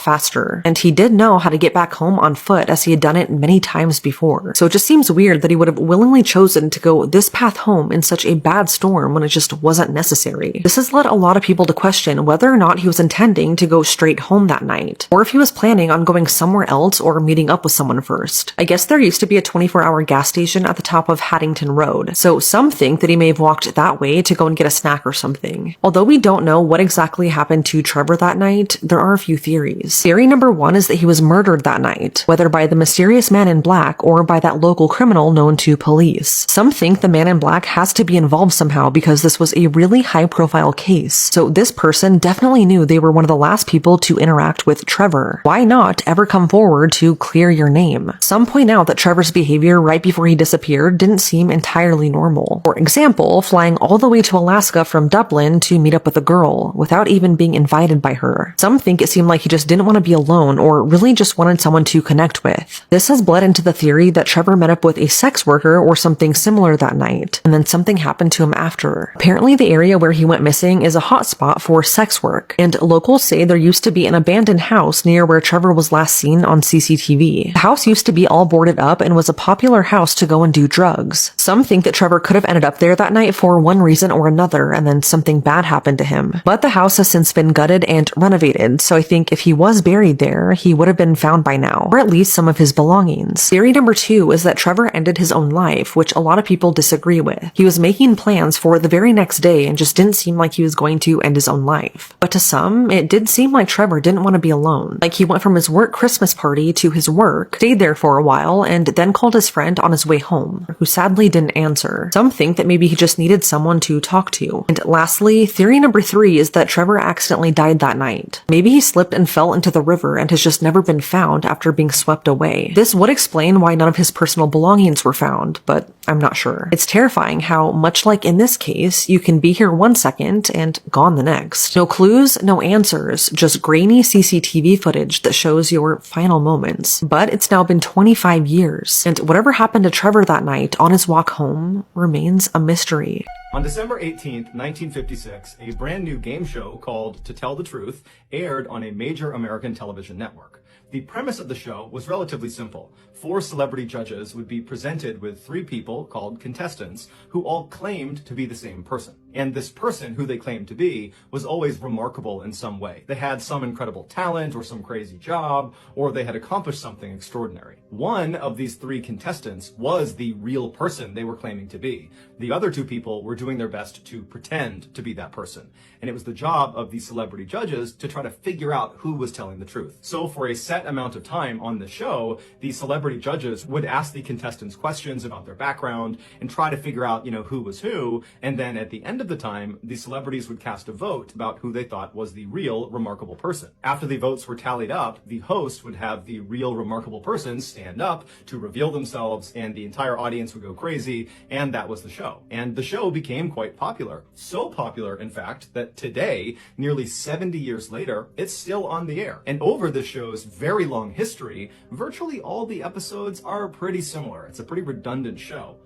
faster, and he did know how to get back home on foot as he had done it many times before. So it just seems weird that he would have willingly chosen to go this path home in such a bad storm when it just wasn't necessary. This has led a lot of people to question whether or not he was intending to go straight home that night, or if he was planning on going somewhere else or meeting up with someone first. I guess there used to be a 24-hour gas station at the top of Haddington Road, so some think that he may have walked that way to go and get a snack or something. Although we don't know what exactly happened to Trevor that night, there are a few theories. Theory number one is that he was murdered that night, whether by the mysterious man in black or by that local criminal known to police. Some think the man in black has to be involved somehow because this was a really high-profile case, so this person definitely knew they were one of the last people to interact with Trevor. Why not ever come forward to clear your name? Some point out that Trevor's behavior right before he disappeared didn't seem entirely normal. For example, flying all the way to Alaska from Dublin to meet up with a girl without even being invited by her. Some think it seemed like he just didn't want to be alone or really just wanted someone to connect with. This has bled into the theory that Trevor met up with a sex worker or something similar that night, and then something happened to him after. Apparently the area where he went missing is a hotspot for sex work, and locals say there used to be an abandoned house near where Trevor was last seen on CCTV. The house used to be all boarded up and was a popular house to go and do drugs. Some think that Trevor could have ended up there that night for one reason or another, and then something bad happened to him. But the house has since been gutted and renovated, so I think if he was buried there, he would have been found by now, or at least some of his belongings. Theory number two is that Trevor ended his own life, which a lot of people disagree with. He was making plans for the very next day and just didn't seem like he was going to end his own life. But to some, it did seem like Trevor didn't want to be alone. Like he went from his work Christmas party to his work, stayed there for a while, and then called his friend on his way home, who sadly didn't answer. Some think that maybe he just needed someone to talk to. And lastly, theory number three is that Trevor accidentally died that night. Maybe he slipped and fell into the river and has just never been found after being swept away. This would explain why none of his personal belongings were found, but I'm not sure. It's terrifying how, much like in this case, you can be here one second and gone the next. No clues, no answers, just grainy CCTV footage that shows your final moments. But it's now been 25 years, and whatever happened to Trevor that night on his walk home remains a mystery. On December 18th, 1956, a brand new game show called To Tell the Truth aired on a major American television network. The premise of the show was relatively simple. 4 celebrity judges would be presented with 3 people called contestants who all claimed to be the same person. And this person who they claimed to be was always remarkable in some way. They had some incredible talent or some crazy job, or they had accomplished something extraordinary. One of these 3 contestants was the real person they were claiming to be. The other 2 people were doing their best to pretend to be that person. And it was the job of the celebrity judges to try to figure out who was telling the truth. So for a set amount of time on the show, the celebrity judges would ask the contestants questions about their background and try to figure out, who was who. And then at the end of the time, the celebrities would cast a vote about who they thought was the real remarkable person. After the votes were tallied up, the host would have the real remarkable person stand up to reveal themselves, and the entire audience would go crazy, and that was the show. And the show became quite popular. So popular, in fact, that today, nearly 70 years later, it's still on the air. And over the show's very long history, virtually all the episodes are pretty similar. It's a pretty redundant show.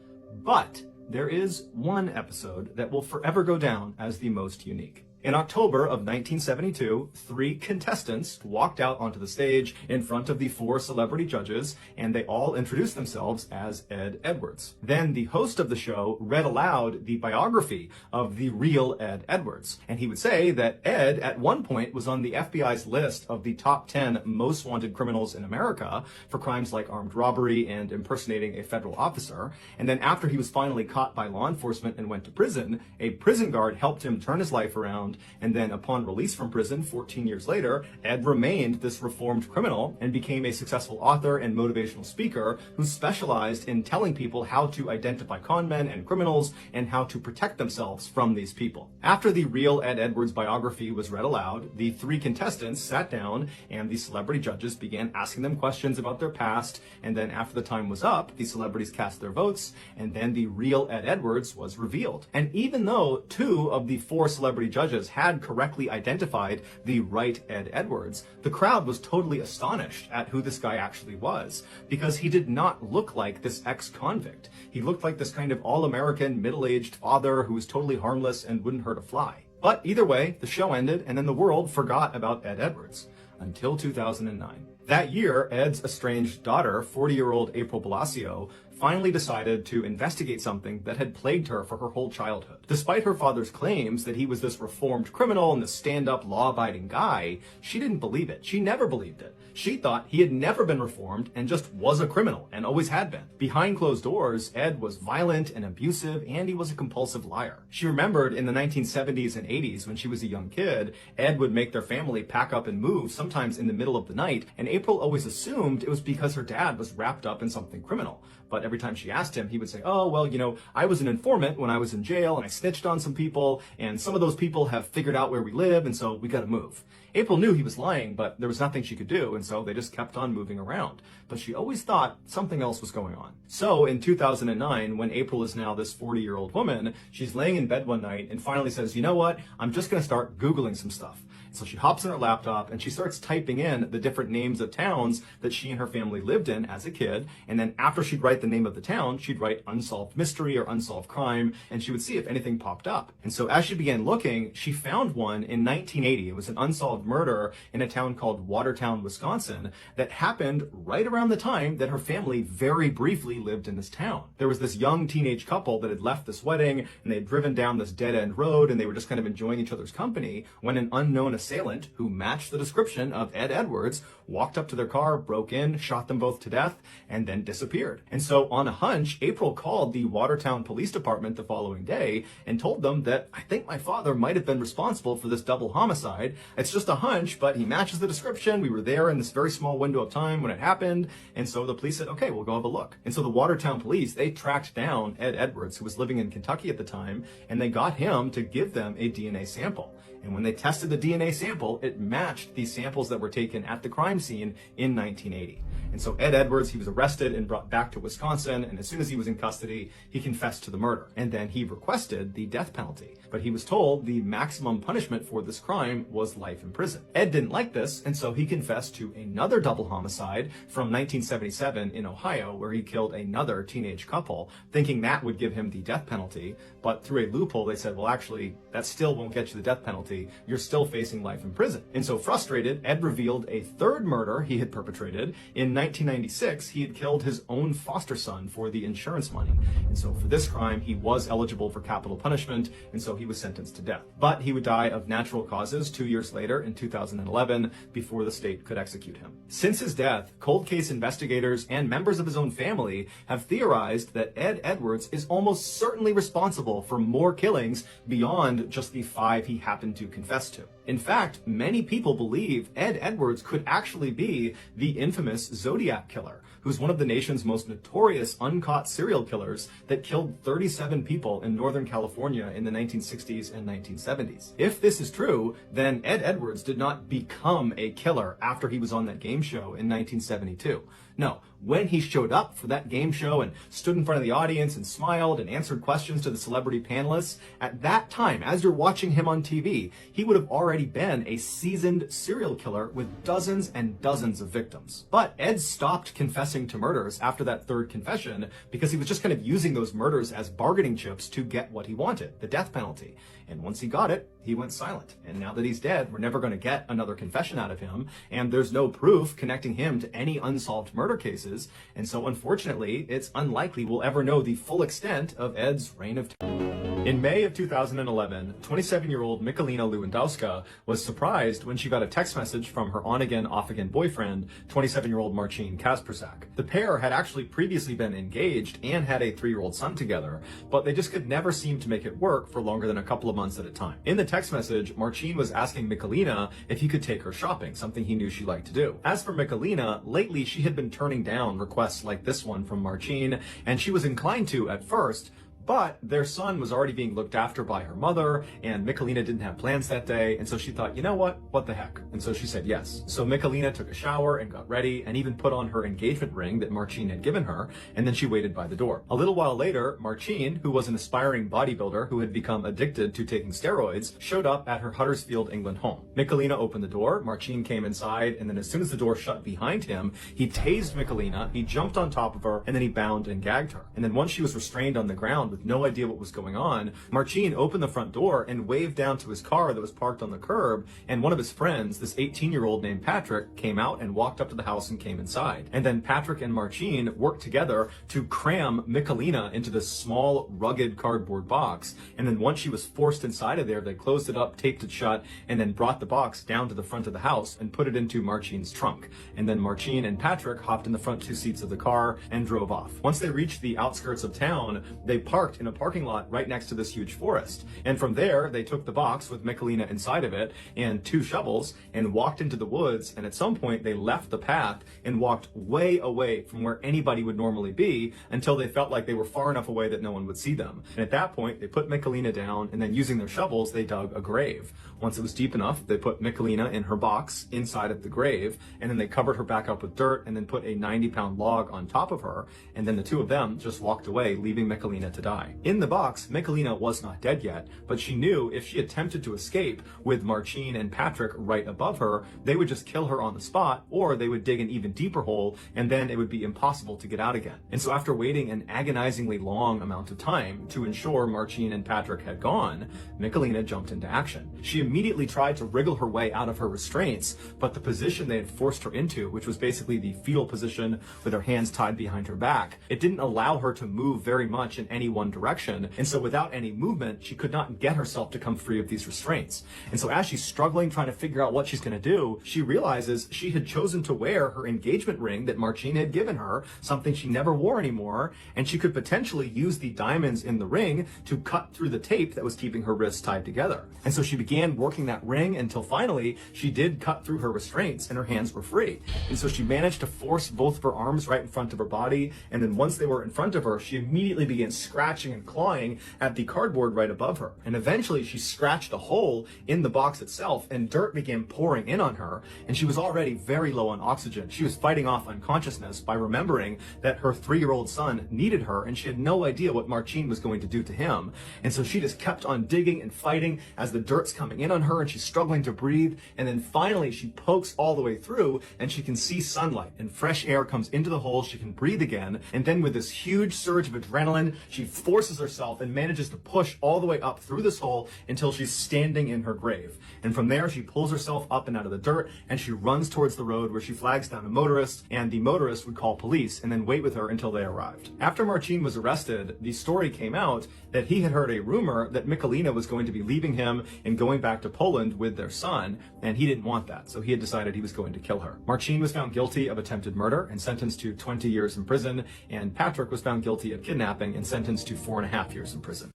But there is one episode that will forever go down as the most unique. In October of 1972, 3 contestants walked out onto the stage in front of the 4 celebrity judges, and they all introduced themselves as Ed Edwards. Then the host of the show read aloud the biography of the real Ed Edwards, and he would say that Ed at one point was on the FBI's list of the top 10 most wanted criminals in America for crimes like armed robbery and impersonating a federal officer, and then after he was finally caught by law enforcement and went to prison, a prison guard helped him turn his life around, and then upon release from prison 14 years later, Ed remained this reformed criminal and became a successful author and motivational speaker who specialized in telling people how to identify con men and criminals and how to protect themselves from these people. After the real Ed Edwards biography was read aloud, the 3 contestants sat down and the celebrity judges began asking them questions about their past, and then after the time was up, the celebrities cast their votes, and then the real Ed Edwards was revealed. And even though 2 of the 4 celebrity judges had correctly identified the right Ed Edwards, the crowd was totally astonished at who this guy actually was, because he did not look like this ex-convict. He looked like this kind of all-American, middle-aged father who was totally harmless and wouldn't hurt a fly. But either way, the show ended, and then the world forgot about Ed Edwards. Until 2009. That year, Ed's estranged daughter, 40-year-old April Blasio, finally decided to investigate something that had plagued her for her whole childhood. Despite her father's claims that he was this reformed criminal and this stand-up, law-abiding guy, she didn't believe it. She never believed it. She thought he had never been reformed and just was a criminal and always had been. Behind closed doors, Ed was violent and abusive, and he was a compulsive liar. She remembered in the 1970s and 80s when she was a young kid, Ed would make their family pack up and move, sometimes in the middle of the night, and April always assumed it was because her dad was wrapped up in something criminal. But every time she asked him, he would say, oh, well, you know, I was an informant when I was in jail and I snitched on some people, and some of those people have figured out where we live, and so we gotta move. April knew he was lying, but there was nothing she could do, and so they just kept on moving around. But she always thought something else was going on. So in 2009, when April is now this 40-year-old woman, she's laying in bed one night and finally says, you know what, I'm just gonna start Googling some stuff. So she hops on her laptop and she starts typing in the different names of towns that she and her family lived in as a kid. And then after she'd write the name of the town, she'd write unsolved mystery or unsolved crime, and she would see if anything popped up. And so as she began looking, she found one in 1980. It was an unsolved murder in a town called Watertown, Wisconsin, that happened right around the time that her family very briefly lived in this town. There was this young teenage couple that had left this wedding and they had driven down this dead-end road and they were just kind of enjoying each other's company when an unknown assailant who matched the description of Ed Edwards walked up to their car, broke in, shot them both to death, and then disappeared. And so on a hunch, April called the Watertown Police Department the following day and told them that, I think my father might have been responsible for this double homicide. It's just a hunch, but he matches the description. We were there in this very small window of time when it happened. And so the police said, okay, we'll go have a look. And so the Watertown police, they tracked down Ed Edwards, who was living in Kentucky at the time, and they got him to give them a DNA sample. And when they tested the DNA sample, it matched the samples that were taken at the crime scene in 1980. And so Ed Edwards, he was arrested and brought back to Wisconsin, and as soon as he was in custody, he confessed to the murder. And then he requested the death penalty. But he was told the maximum punishment for this crime was life in prison. Ed didn't like this, and so he confessed to another double homicide from 1977 in Ohio, where he killed another teenage couple, thinking that would give him the death penalty. But through a loophole, they said, well, actually, that still won't get you the death penalty. You're still facing life in prison. And so frustrated, Ed revealed a third murder he had perpetrated. In 1996, he had killed his own foster son for the insurance money. And so for this crime, he was eligible for capital punishment, and so he was sentenced to death. But he would die of natural causes 2 years later in 2011 before the state could execute him. Since his death, cold case investigators and members of his own family have theorized that Ed Edwards is almost certainly responsible for more killings beyond just the 5 he happened to confess to. In fact, many people believe Ed Edwards could actually be the infamous Zodiac Killer, who's one of the nation's most notorious uncaught serial killers that killed 37 people in Northern California in the 1960s and 1970s. If this is true, then Ed Edwards did not become a killer after he was on that game show in 1972. No, when he showed up for that game show and stood in front of the audience and smiled and answered questions to the celebrity panelists, at that time, as you're watching him on TV, he would have already been a seasoned serial killer with dozens and dozens of victims. But Ed stopped confessing to murders after that third confession because he was just kind of using those murders as bargaining chips to get what he wanted, the death penalty. And once he got it, he went silent. And now that he's dead, we're never going to get another confession out of him. And there's no proof connecting him to any unsolved murder cases. And so unfortunately, it's unlikely we'll ever know the full extent of Ed's reign of terror. In May of 2011, 27-year-old Michalina Lewandowska was surprised when she got a text message from her on-again, off-again boyfriend, 27-year-old Marcin Kaspersak. The pair had actually previously been engaged and had a 3-year-old son together, but they just could never seem to make it work for longer than a couple of months at a time. In the text message, Marcin was asking Michalina if he could take her shopping, something he knew she liked to do. As for Michalina, lately she had been turning down requests like this one from Marcin, and she was inclined to at first, but their son was already being looked after by her mother, and Michalina didn't have plans that day, and so she thought, you know what the heck? And so she said yes. So Michalina took a shower and got ready, and even put on her engagement ring that Marcin had given her, and then she waited by the door. A little while later, Marcin, who was an aspiring bodybuilder who had become addicted to taking steroids, showed up at her Huddersfield, England home. Michalina opened the door, Marcin came inside, and then as soon as the door shut behind him, he tased Michalina, he jumped on top of her, and then he bound and gagged her. And then once she was restrained on the ground with no idea what was going on, Marcin opened the front door and waved down to his car that was parked on the curb, and one of his friends, this 18-year-old named Patrick, came out and walked up to the house and came inside. And then Patrick and Marcin worked together to cram Michalina into this small, rugged cardboard box, and then once she was forced inside of there, they closed it up, taped it shut, and then brought the box down to the front of the house and put it into Marcin's trunk. And then Marcin and Patrick hopped in the front 2 seats of the car and drove off. Once they reached the outskirts of town, they parked in a parking lot right next to this huge forest. And from there, they took the box with Michalina inside of it and 2 shovels and walked into the woods. And at some point, they left the path and walked way away from where anybody would normally be until they felt like they were far enough away that no one would see them. And at that point, they put Michalina down, and then using their shovels, they dug a grave. Once it was deep enough, they put Michalina in her box inside of the grave, and then they covered her back up with dirt and then put a 90-pound log on top of her. And then the 2 of them just walked away, leaving Michalina to die. In the box, Michalina was not dead yet, but she knew if she attempted to escape with Marcin and Patrick right above her, they would just kill her on the spot, or they would dig an even deeper hole, and then it would be impossible to get out again. And so after waiting an agonizingly long amount of time to ensure Marcin and Patrick had gone, Michalina jumped into action. She immediately tried to wriggle her way out of her restraints, but the position they had forced her into, which was basically the fetal position with her hands tied behind her back, it didn't allow her to move very much in any one direction. And so without any movement, she could not get herself to come free of these restraints. And so as she's struggling, trying to figure out what she's going to do, she realizes she had chosen to wear her engagement ring that Marcin had given her, something she never wore anymore, and she could potentially use the diamonds in the ring to cut through the tape that was keeping her wrists tied together. And so she began working that ring until finally she did cut through her restraints and her hands were free. And so she managed to force both of her arms right in front of her body, and then once they were in front of her, she immediately began scratching and clawing at the cardboard right above her. And eventually she scratched a hole in the box itself, and dirt began pouring in on her, and she was already very low on oxygen. She was fighting off unconsciousness by remembering that her 3-year-old son needed her, and she had no idea what Marcin was going to do to him. And so she just kept on digging and fighting as the dirt's coming in on her, and she's struggling to breathe. And then finally she pokes all the way through, and she can see sunlight, and fresh air comes into the hole. She can breathe again, and then with this huge surge of adrenaline, she forces herself and manages to push all the way up through this hole until she's standing in her grave. And from there, she pulls herself up and out of the dirt, and she runs towards the road, where she flags down a motorist, and the motorist would call police and then wait with her until they arrived. After Marcin was arrested, the story came out that he had heard a rumor that Michalina was going to be leaving him and going back to Poland with their son, and he didn't want that, so he had decided he was going to kill her. Marcin was found guilty of attempted murder and sentenced to 20 years in prison, and Patrick was found guilty of kidnapping and sentenced to 4.5 years in prison.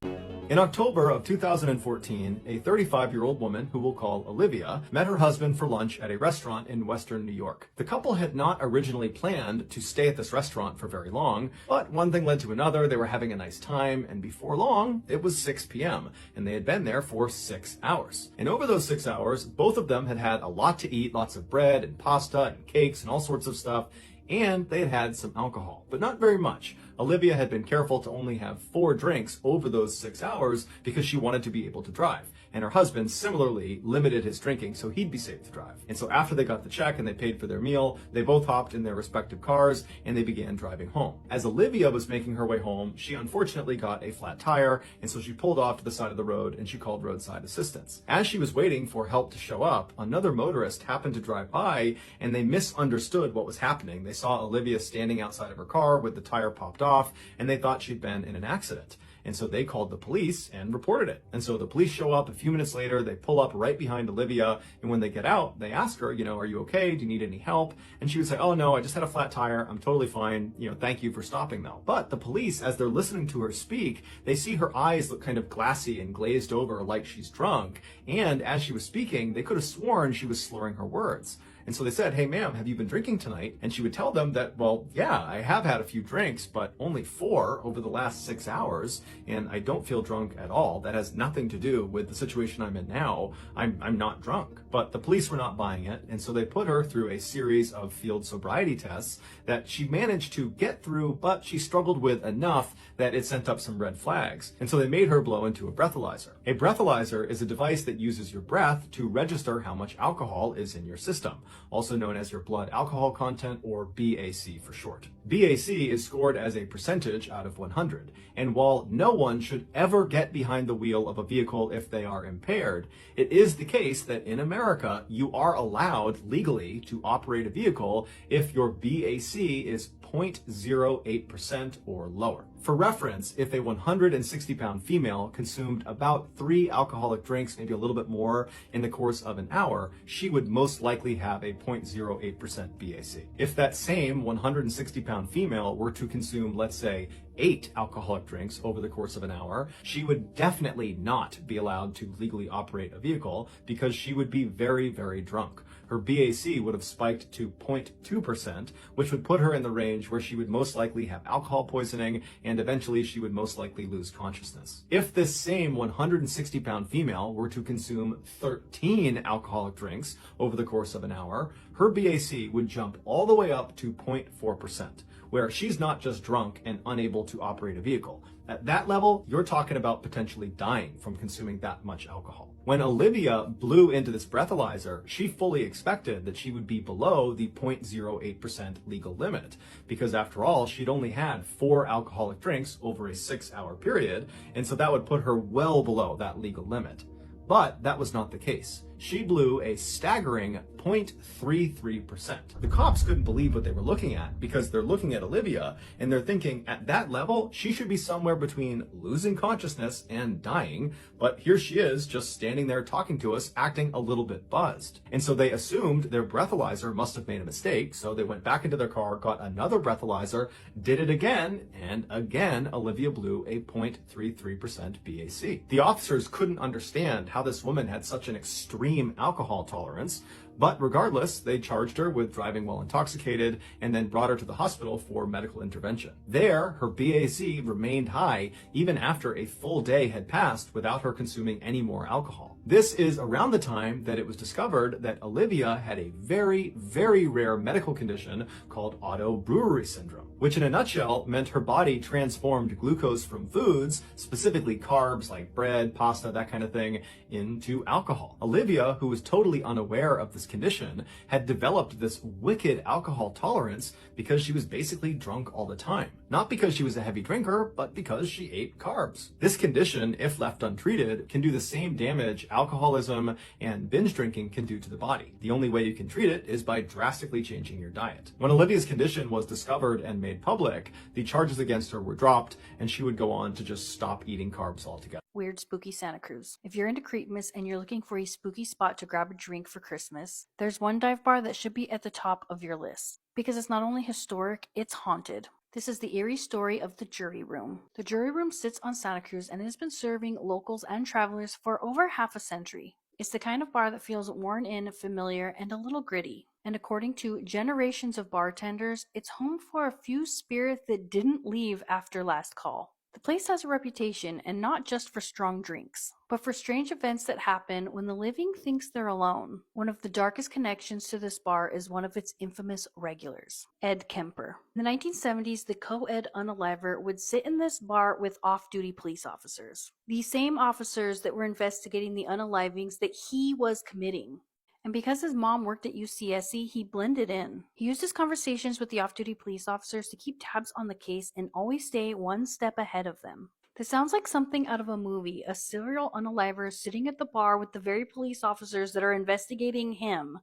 In October of 2014, a 35-year-old woman, who we'll call Olivia, met her husband for lunch at a restaurant in western New York. The couple had not originally planned to stay at this restaurant for very long, but one thing led to another. They were having a nice time, and before long, it was 6 p.m., and they had been there for 6 hours. And over those 6 hours, both of them had had a lot to eat, lots of bread and pasta and cakes and all sorts of stuff, and they had had some alcohol, but not very much. Olivia had been careful to only have 4 drinks over those 6 hours because she wanted to be able to drive. and her husband similarly limited his drinking so he'd be safe to drive. And so after they got the check and they paid for their meal, they both hopped in their respective cars and they began driving home. As Olivia was making her way home, she unfortunately got a flat tire, and so she pulled off to the side of the road and she called roadside assistance. As she was waiting for help to show up, another motorist happened to drive by and they misunderstood what was happening. They saw Olivia standing outside of her car with the tire popped off and they thought she'd been in an accident. And so they called the police and reported it. And so the police show up a few minutes later, they pull up right behind Olivia, and when they get out, they ask her, are you okay? Do you need any help? And she would say, oh no, I just had a flat tire. I'm totally fine. Thank you for stopping though. But the police, as they're listening to her speak, they see her eyes look kind of glassy and glazed over like she's drunk. And as she was speaking, they could have sworn she was slurring her words. And so they said, hey, ma'am, have you been drinking tonight? And she would tell them that, well, yeah, I have had a few drinks, but only 4 over the last 6 hours, and I don't feel drunk at all. That has nothing to do with the situation I'm in now. I'm not drunk. But the police were not buying it, and so they put her through a series of field sobriety tests that she managed to get through, but she struggled with enough that it sent up some red flags. And so they made her blow into a breathalyzer. A breathalyzer is a device that uses your breath to register how much alcohol is in your system, also known as your blood alcohol content, or BAC for short. BAC is scored as a percentage out of 100, and while no one should ever get behind the wheel of a vehicle if they are impaired, it is the case that in America, you are allowed legally to operate a vehicle if your BAC is 0.08% or lower. For reference, if a 160-pound female consumed about 3 alcoholic drinks, maybe a little bit more, in the course of an hour, she would most likely have a 0.08% BAC. If that same 160-pound female were to consume, let's say, 8 alcoholic drinks over the course of an hour, she would definitely not be allowed to legally operate a vehicle because she would be very, very drunk. Her BAC would have spiked to 0.2%, which would put her in the range where she would most likely have alcohol poisoning and eventually she would most likely lose consciousness. If this same 160-pound female were to consume 13 alcoholic drinks over the course of an hour, her BAC would jump all the way up to 0.4%, where she's not just drunk and unable to operate a vehicle. At that level, you're talking about potentially dying from consuming that much alcohol. When Olivia blew into this breathalyzer, she fully expected that she would be below the 0.08% legal limit, because after all, she'd only had 4 alcoholic drinks over a 6-hour period, and so that would put her well below that legal limit. But that was not the case. She blew a staggering 0.33%. The cops couldn't believe what they were looking at because they're looking at Olivia and they're thinking at that level, she should be somewhere between losing consciousness and dying. But here she is just standing there talking to us, acting a little bit buzzed. And so they assumed their breathalyzer must have made a mistake. So they went back into their car, got another breathalyzer, did it again, and again, Olivia blew a 0.33% BAC. The officers couldn't understand how this woman had such an extreme alcohol tolerance, but regardless, they charged her with driving while intoxicated and then brought her to the hospital for medical intervention. There, her BAC remained high even after a full day had passed without her consuming any more alcohol. This is around the time that it was discovered that Olivia had a very, very rare medical condition called autobrewery syndrome, which in a nutshell meant her body transformed glucose from foods, specifically carbs like bread, pasta, that kind of thing, into alcohol. Olivia, who was totally unaware of this condition, had developed this wicked alcohol tolerance because she was basically drunk all the time. Not because she was a heavy drinker, but because she ate carbs. This condition, if left untreated, can do the same damage alcoholism and binge drinking can do to the body. The only way you can treat it is by drastically changing your diet. When Olivia's condition was discovered and made public, the charges against her were dropped and she would go on to just stop eating carbs altogether. Weird Spooky Santa Cruz. If you're into Creepmas and you're looking for a spooky spot to grab a drink for Christmas, there's one dive bar that should be at the top of your list. Because it's not only historic, it's haunted. This is the eerie story of the Jury Room. The Jury Room sits on Santa Cruz and has been serving locals and travelers for over half a century. It's the kind of bar that feels worn in, familiar, and a little gritty. And according to generations of bartenders, it's home for a few spirits that didn't leave after last call. The place has a reputation, and not just for strong drinks, but for strange events that happen when the living thinks they're alone. One of the darkest connections to this bar is one of its infamous regulars, Ed Kemper. In the 1970s, the co-ed unaliver would sit in this bar with off-duty police officers. These same officers that were investigating the unalivings that he was committing. And because his mom worked at UCSC, he blended in. He used his conversations with the off-duty police officers to keep tabs on the case and always stay one step ahead of them. This sounds like something out of a movie, a serial unaliver sitting at the bar with the very police officers that are investigating him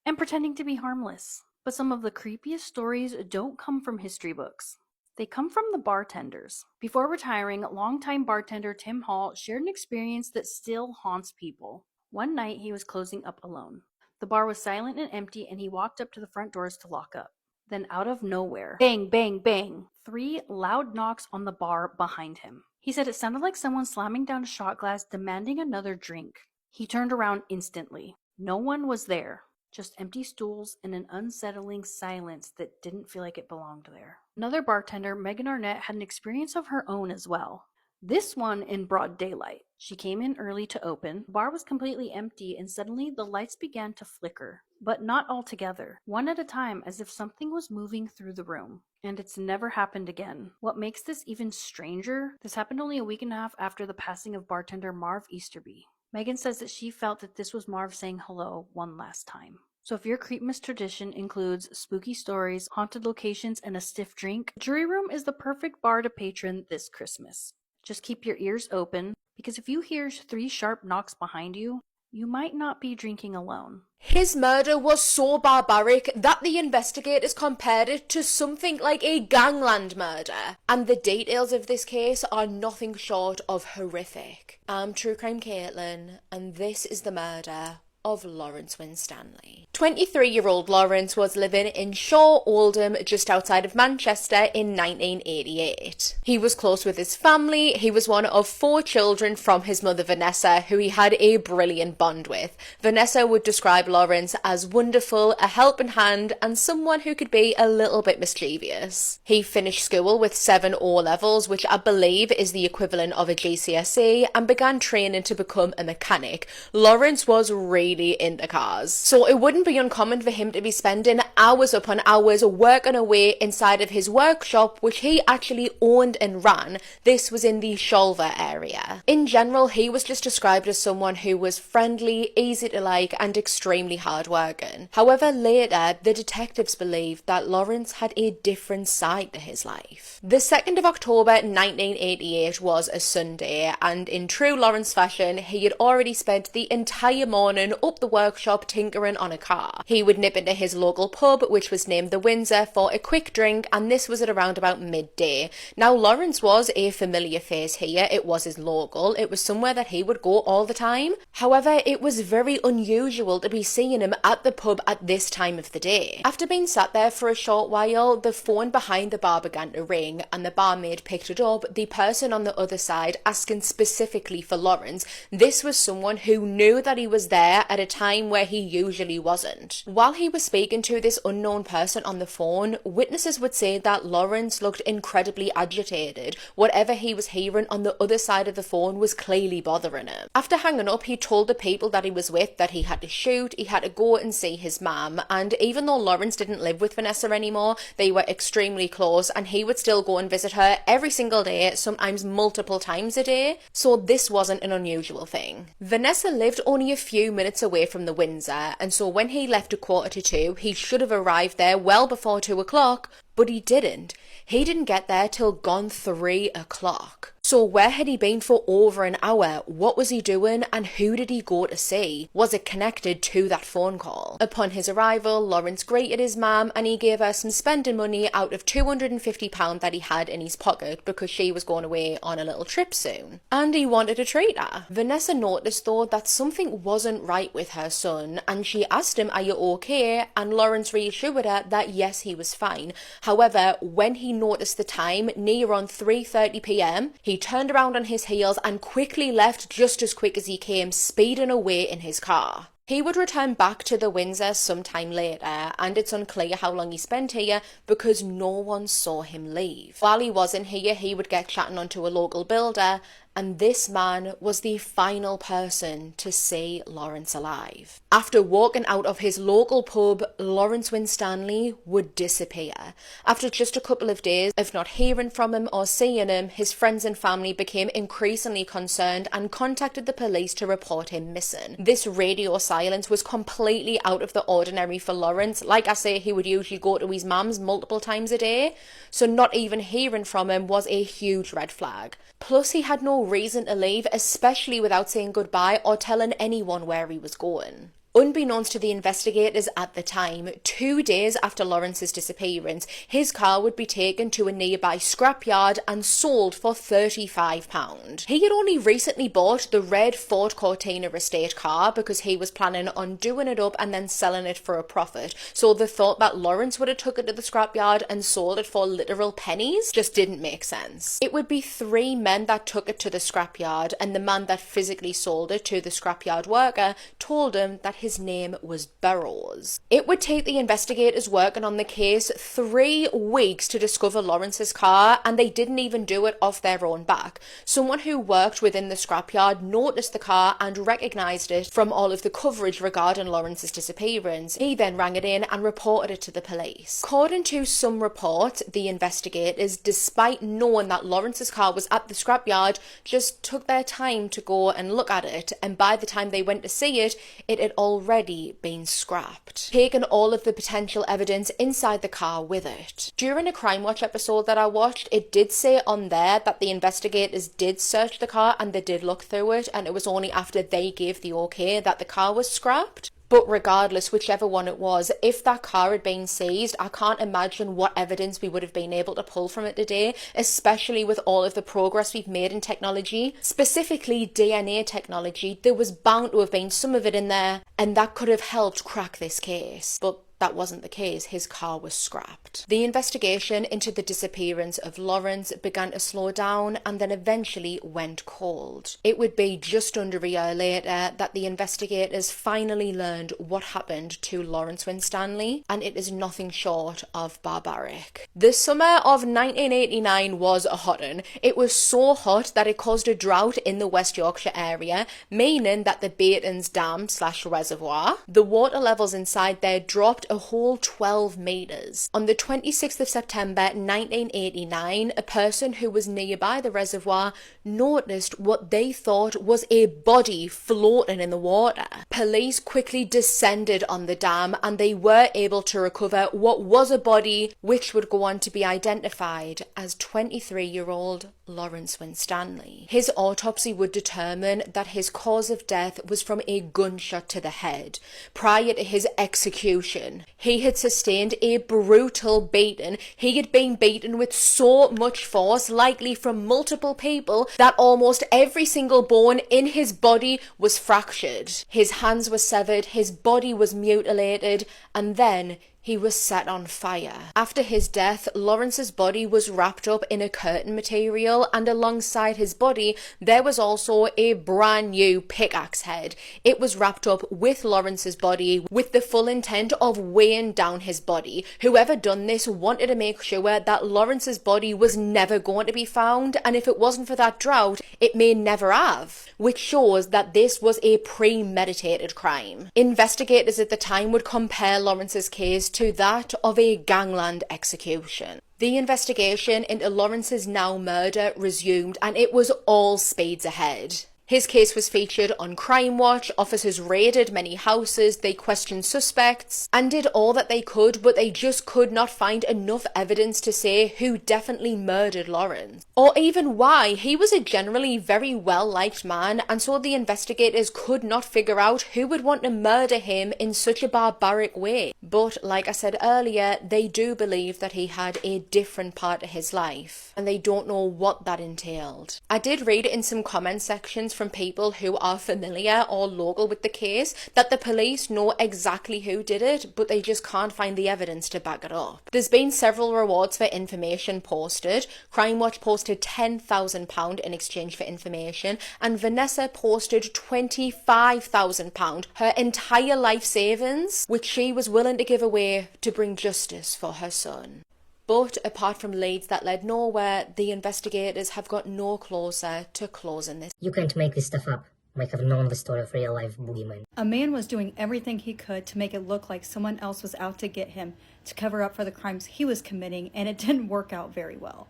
and pretending to be harmless. But some of the creepiest stories don't come from history books. They come from the bartenders. Before retiring, longtime bartender Tim Hall shared an experience that still haunts people. One night, he was closing up alone. The bar was silent and empty, and he walked up to the front doors to lock up. Then out of nowhere, bang, bang, bang, 3 loud knocks on the bar behind him. He said it sounded like someone slamming down a shot glass, demanding another drink. He turned around instantly. No one was there, just empty stools and an unsettling silence that didn't feel like it belonged there. Another bartender, Megan Arnett, had an experience of her own as well. This one in broad daylight. She came in early to open. The bar was completely empty, and suddenly the lights began to flicker. But not all together. One at a time, as if something was moving through the room. And it's never happened again. What makes this even stranger, this happened only a week and a half after the passing of bartender Marv Easterby. Megan says that she felt that this was Marv saying hello one last time. So if your Creepmas tradition includes spooky stories, haunted locations, and a stiff drink, Jury Room is the perfect bar to patron this Christmas. Just keep your ears open, because if you hear 3 sharp knocks behind you, you might not be drinking alone. His murder was so barbaric that the investigators compared it to something like a gangland murder. And the details of this case are nothing short of horrific. I'm True Crime Caitlin, and this is the murder of Lawrence Winstanley. 23-year-old Lawrence was living in Shaw Oldham, just outside of Manchester, in 1988. He was close with his family. He was one of 4 children from his mother Vanessa, who he had a brilliant bond with. Vanessa would describe Lawrence as wonderful, a helping hand, and someone who could be a little bit mischievous. He finished school with 7 O-levels, which I believe is the equivalent of a GCSE, and began training to become a mechanic. Lawrence was really into cars, so it wouldn't be uncommon for him to be spending hours upon hours working away inside of his workshop, which he actually owned and ran. This was in the Shulver area. In general, he was just described as someone who was friendly, easy to like, and extremely hardworking. However, later, the detectives believed that Lawrence had a different side to his life. The 2nd of October 1988 was a Sunday, and in true Lawrence fashion, he had already spent the entire morning up the workshop tinkering on a car. He would nip into his local pub, which was named the Windsor, for a quick drink, and this was at around about midday. Now, Lawrence was a familiar face here. It was his local. It was somewhere that he would go all the time. However, it was very unusual to be seeing him at the pub at this time of the day. After being sat there for a short while, the phone behind the bar began to ring, and the barmaid picked it up, the person on the other side asking specifically for Lawrence. This was someone who knew that he was there at a time where he usually wasn't. While he was speaking to this unknown person on the phone, witnesses would say that Lawrence looked incredibly agitated. Whatever he was hearing on the other side of the phone was clearly bothering him. After hanging up, he told the people that he was with that he had to shoot, he had to go and see his mum, and even though Lawrence didn't live with Vanessa anymore, they were extremely close, and he would still go and visit her every single day, sometimes multiple times a day, so this wasn't an unusual thing. Vanessa lived only a few minutes away from the Windsor, and so when he left at 1:45, he should have arrived there well before 2 o'clock, but he didn't. He didn't get there till gone 3 o'clock. So where had he been for over an hour? What was he doing, and who did he go to see? Was it connected to that phone call? Upon his arrival, Lawrence greeted his mum, and he gave her some spending money out of £250 that he had in his pocket because she was going away on a little trip soon. And he wanted to treat her. Vanessa noticed though that something wasn't right with her son, and she asked him, "Are you okay?" And Lawrence reassured her that yes, he was fine. However, when he noticed the time, near on 3:30 p.m, he turned around on his heels and quickly left just as quick as he came, speeding away in his car. He would return back to the Windsor sometime later, and it's unclear how long he spent here because no one saw him leave. While he wasn't here, he would get chatting onto a local builder, and this man was the final person to see Lawrence alive. After walking out of his local pub, Lawrence Winstanley would disappear. After just a couple of days of not hearing from him or seeing him, his friends and family became increasingly concerned and contacted the police to report him missing. This radio silence was completely out of the ordinary for Lawrence. Like I say, he would usually go to his mum's multiple times a day, so not even hearing from him was a huge red flag. Plus, he had no reason to leave, especially without saying goodbye or telling anyone where he was going. Unbeknownst to the investigators at the time, 2 days after Lawrence's disappearance, his car would be taken to a nearby scrapyard and sold for £35. He had only recently bought the red Ford Cortina estate car because he was planning on doing it up and then selling it for a profit. So the thought that Lawrence would have took it to the scrapyard and sold it for literal pennies just didn't make sense. It would be 3 men that took it to the scrapyard, and the man that physically sold it to the scrapyard worker told him that his name was Burrows. It would take the investigators working on the case 3 weeks to discover Lawrence's car, and they didn't even do it off their own back. Someone who worked within the scrapyard noticed the car and recognised it from all of the coverage regarding Lawrence's disappearance. He then rang it in and reported it to the police. According to some reports, the investigators, despite knowing that Lawrence's car was at the scrapyard, just took their time to go and look at it, and by the time they went to see it, it had already been scrapped, taking all of the potential evidence inside the car with it. During a Crime Watch episode that I watched, it did say on there that the investigators did search the car and they did look through it, and it was only after they gave the okay that the car was scrapped. But regardless, whichever one it was, if that car had been seized, I can't imagine what evidence we would have been able to pull from it today, especially with all of the progress we've made in technology. Specifically DNA technology, there was bound to have been some of it in there, and that could have helped crack this case. But that wasn't the case. His car was scrapped. The investigation into the disappearance of Lawrence began to slow down and then eventually went cold. It would be just under a year later that the investigators finally learned what happened to Lawrence Winstanley, and it is nothing short of barbaric. The summer of 1989 was a hot one. It was so hot that it caused a drought in the West Yorkshire area, meaning that the Baton's Dam/reservoir, the water levels inside there dropped a whole 12 metres. On the 26th of September 1989, a person who was nearby the reservoir noticed what they thought was a body floating in the water. Police quickly descended on the dam and they were able to recover what was a body, which would go on to be identified as 23-year-old Lawrence Winstanley. His autopsy would determine that his cause of death was from a gunshot to the head. Prior to his execution, he had sustained a brutal beating. He had been beaten with so much force, likely from multiple people, that almost every single bone in his body was fractured. His hands were severed, his body was mutilated, and then he was set on fire. After his death, Lawrence's body was wrapped up in a curtain material, and alongside his body, there was also a brand new pickaxe head. It was wrapped up with Lawrence's body with the full intent of weighing down his body. Whoever done this wanted to make sure that Lawrence's body was never going to be found, and if it wasn't for that drought, it may never have, which shows that this was a premeditated crime. Investigators at the time would compare Lawrence's case to that of a gangland execution. The investigation into Lawrence's now murder resumed, and it was all speeds ahead. His case was featured on Crime Watch. Officers raided many houses, they questioned suspects, and did all that they could, but they just could not find enough evidence to say who definitely murdered Lawrence, or even why. He was a generally very well-liked man, and so the investigators could not figure out who would want to murder him in such a barbaric way. But like I said earlier, they do believe that he had a different part of his life, and they don't know what that entailed. I did read in some comment sections from people who are familiar or local with the case that the police know exactly who did it, but they just can't find the evidence to back it up. There's been several rewards for information posted. Crime Watch posted £10,000 in exchange for information, and Vanessa posted £25,000, her entire life savings, which she was willing to give away to bring justice for her son. But apart from leads that led nowhere, the investigators have got no closer to closing this. You can't make this stuff up. Might have known the story of real-life boogeyman. A man was doing everything he could to make it look like someone else was out to get him, to cover up for the crimes he was committing, and it didn't work out very well.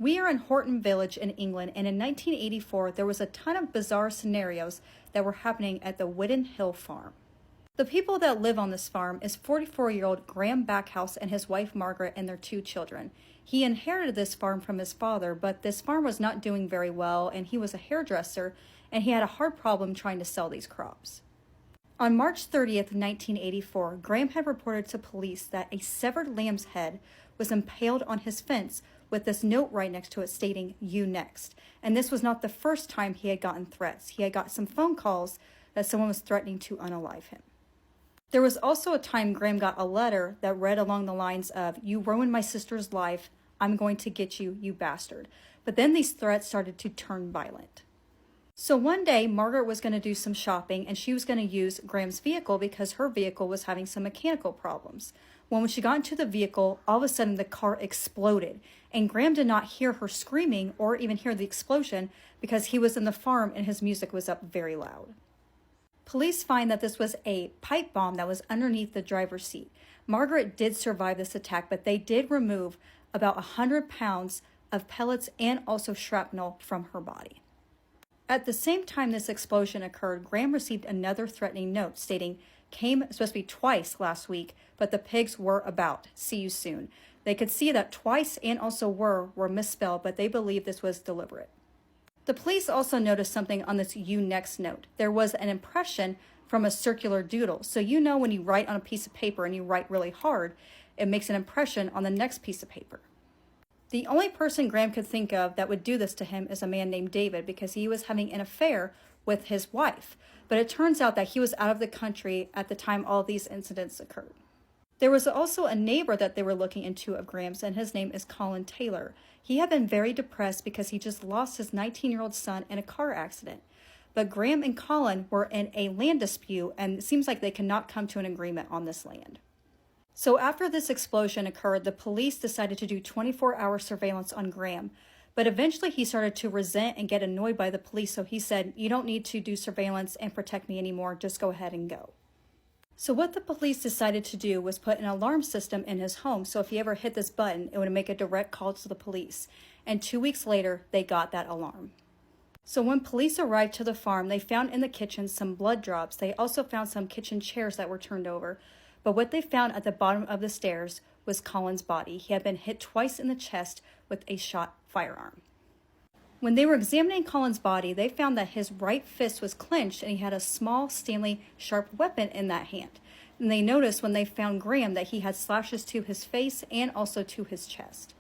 We are in Horton Village in England, and in 1984, there was a ton of bizarre scenarios that were happening at the Whitten Hill farm. The people that live on this farm is 44-year-old Graham Backhouse and his wife Margaret and their 2 children. He inherited this farm from his father, but this farm was not doing very well, and he was a hairdresser, and he had a hard problem trying to sell these crops. On March 30th, 1984, Graham had reported to police that a severed lamb's head was impaled on his fence with this note right next to it stating, "You next." And this was not the first time he had gotten threats. He had got some phone calls that someone was threatening to unalive him. There was also a time Graham got a letter that read along the lines of, "You ruined my sister's life. I'm going to get you, you bastard." But then these threats started to turn violent. So one day, Margaret was going to do some shopping, and she was going to use Graham's vehicle because her vehicle was having some mechanical problems. When she got into the vehicle, all of a sudden the car exploded, and Graham did not hear her screaming or even hear the explosion because he was in the farm and his music was up very loud. Police find that this was a pipe bomb that was underneath the driver's seat. Margaret did survive this attack, but they did remove about 100 pounds of pellets and also shrapnel from her body. At the same time this explosion occurred, Graham received another threatening note stating, "Came supposed to be twice last week, but the pigs were about. See you soon." They could see that twice and also were misspelled, but they believe this was deliberate. The police also noticed something on this "You next" note. There was an impression from a circular doodle. So you know when you write on a piece of paper and you write really hard, it makes an impression on the next piece of paper. The only person Graham could think of that would do this to him is a man named David because he was having an affair with his wife. But it turns out that he was out of the country at the time all these incidents occurred. There was also a neighbor that they were looking into of Graham's, and his name is Colin Taylor. He had been very depressed because he just lost his 19-year-old son in a car accident. But Graham and Colin were in a land dispute, and it seems like they could not come to an agreement on this land. So after this explosion occurred, the police decided to do 24-hour surveillance on Graham. But eventually he started to resent and get annoyed by the police, so he said, "You don't need to do surveillance and protect me anymore, just go ahead and go." So what the police decided to do was put an alarm system in his home, so if he ever hit this button, it would make a direct call to the police. And 2 weeks later, they got that alarm. So when police arrived to the farm, they found in the kitchen some blood drops. They also found some kitchen chairs that were turned over. But what they found at the bottom of the stairs was Colin's body. He had been hit twice in the chest with a shot firearm. When they were examining Colin's body, they found that his right fist was clenched and he had a small Stanley sharp weapon in that hand. And they noticed when they found Graham that he had slashes to his face and also to his chest.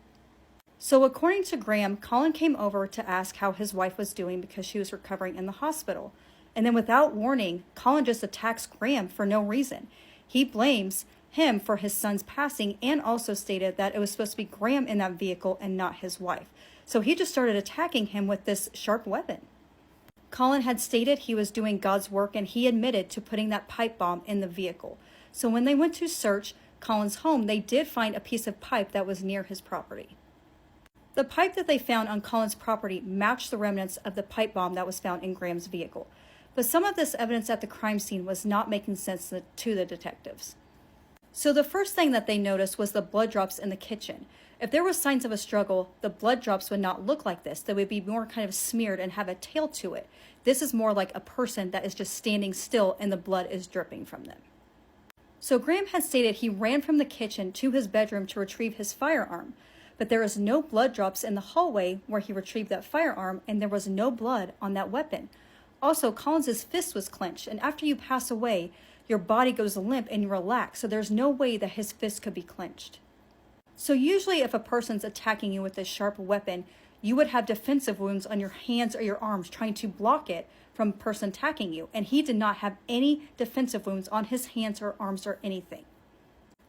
So according to Graham, Colin came over to ask how his wife was doing because she was recovering in the hospital. And then without warning, Colin just attacks Graham for no reason. He blames him for his son's passing and also stated that it was supposed to be Graham in that vehicle and not his wife. So he just started attacking him with this sharp weapon. Colin had stated he was doing God's work and he admitted to putting that pipe bomb in the vehicle. So when they went to search Colin's home, they did find a piece of pipe that was near his property. The pipe that they found on Colin's property matched the remnants of the pipe bomb that was found in Graham's vehicle. But some of this evidence at the crime scene was not making sense to the detectives. So the first thing that they noticed was the blood drops in the kitchen. If there was signs of a struggle, the blood drops would not look like this. They would be more kind of smeared and have a tail to it. This is more like a person that is just standing still and the blood is dripping from them. So Graham had stated he ran from the kitchen to his bedroom to retrieve his firearm, but there was no blood drops in the hallway where he retrieved that firearm, and there was no blood on that weapon. Also, Collins's fist was clenched, and after you pass away, your body goes limp and you relax, so there's no way that his fist could be clenched. So usually if a person's attacking you with a sharp weapon, you would have defensive wounds on your hands or your arms trying to block it from a person attacking you. And he did not have any defensive wounds on his hands or arms or anything.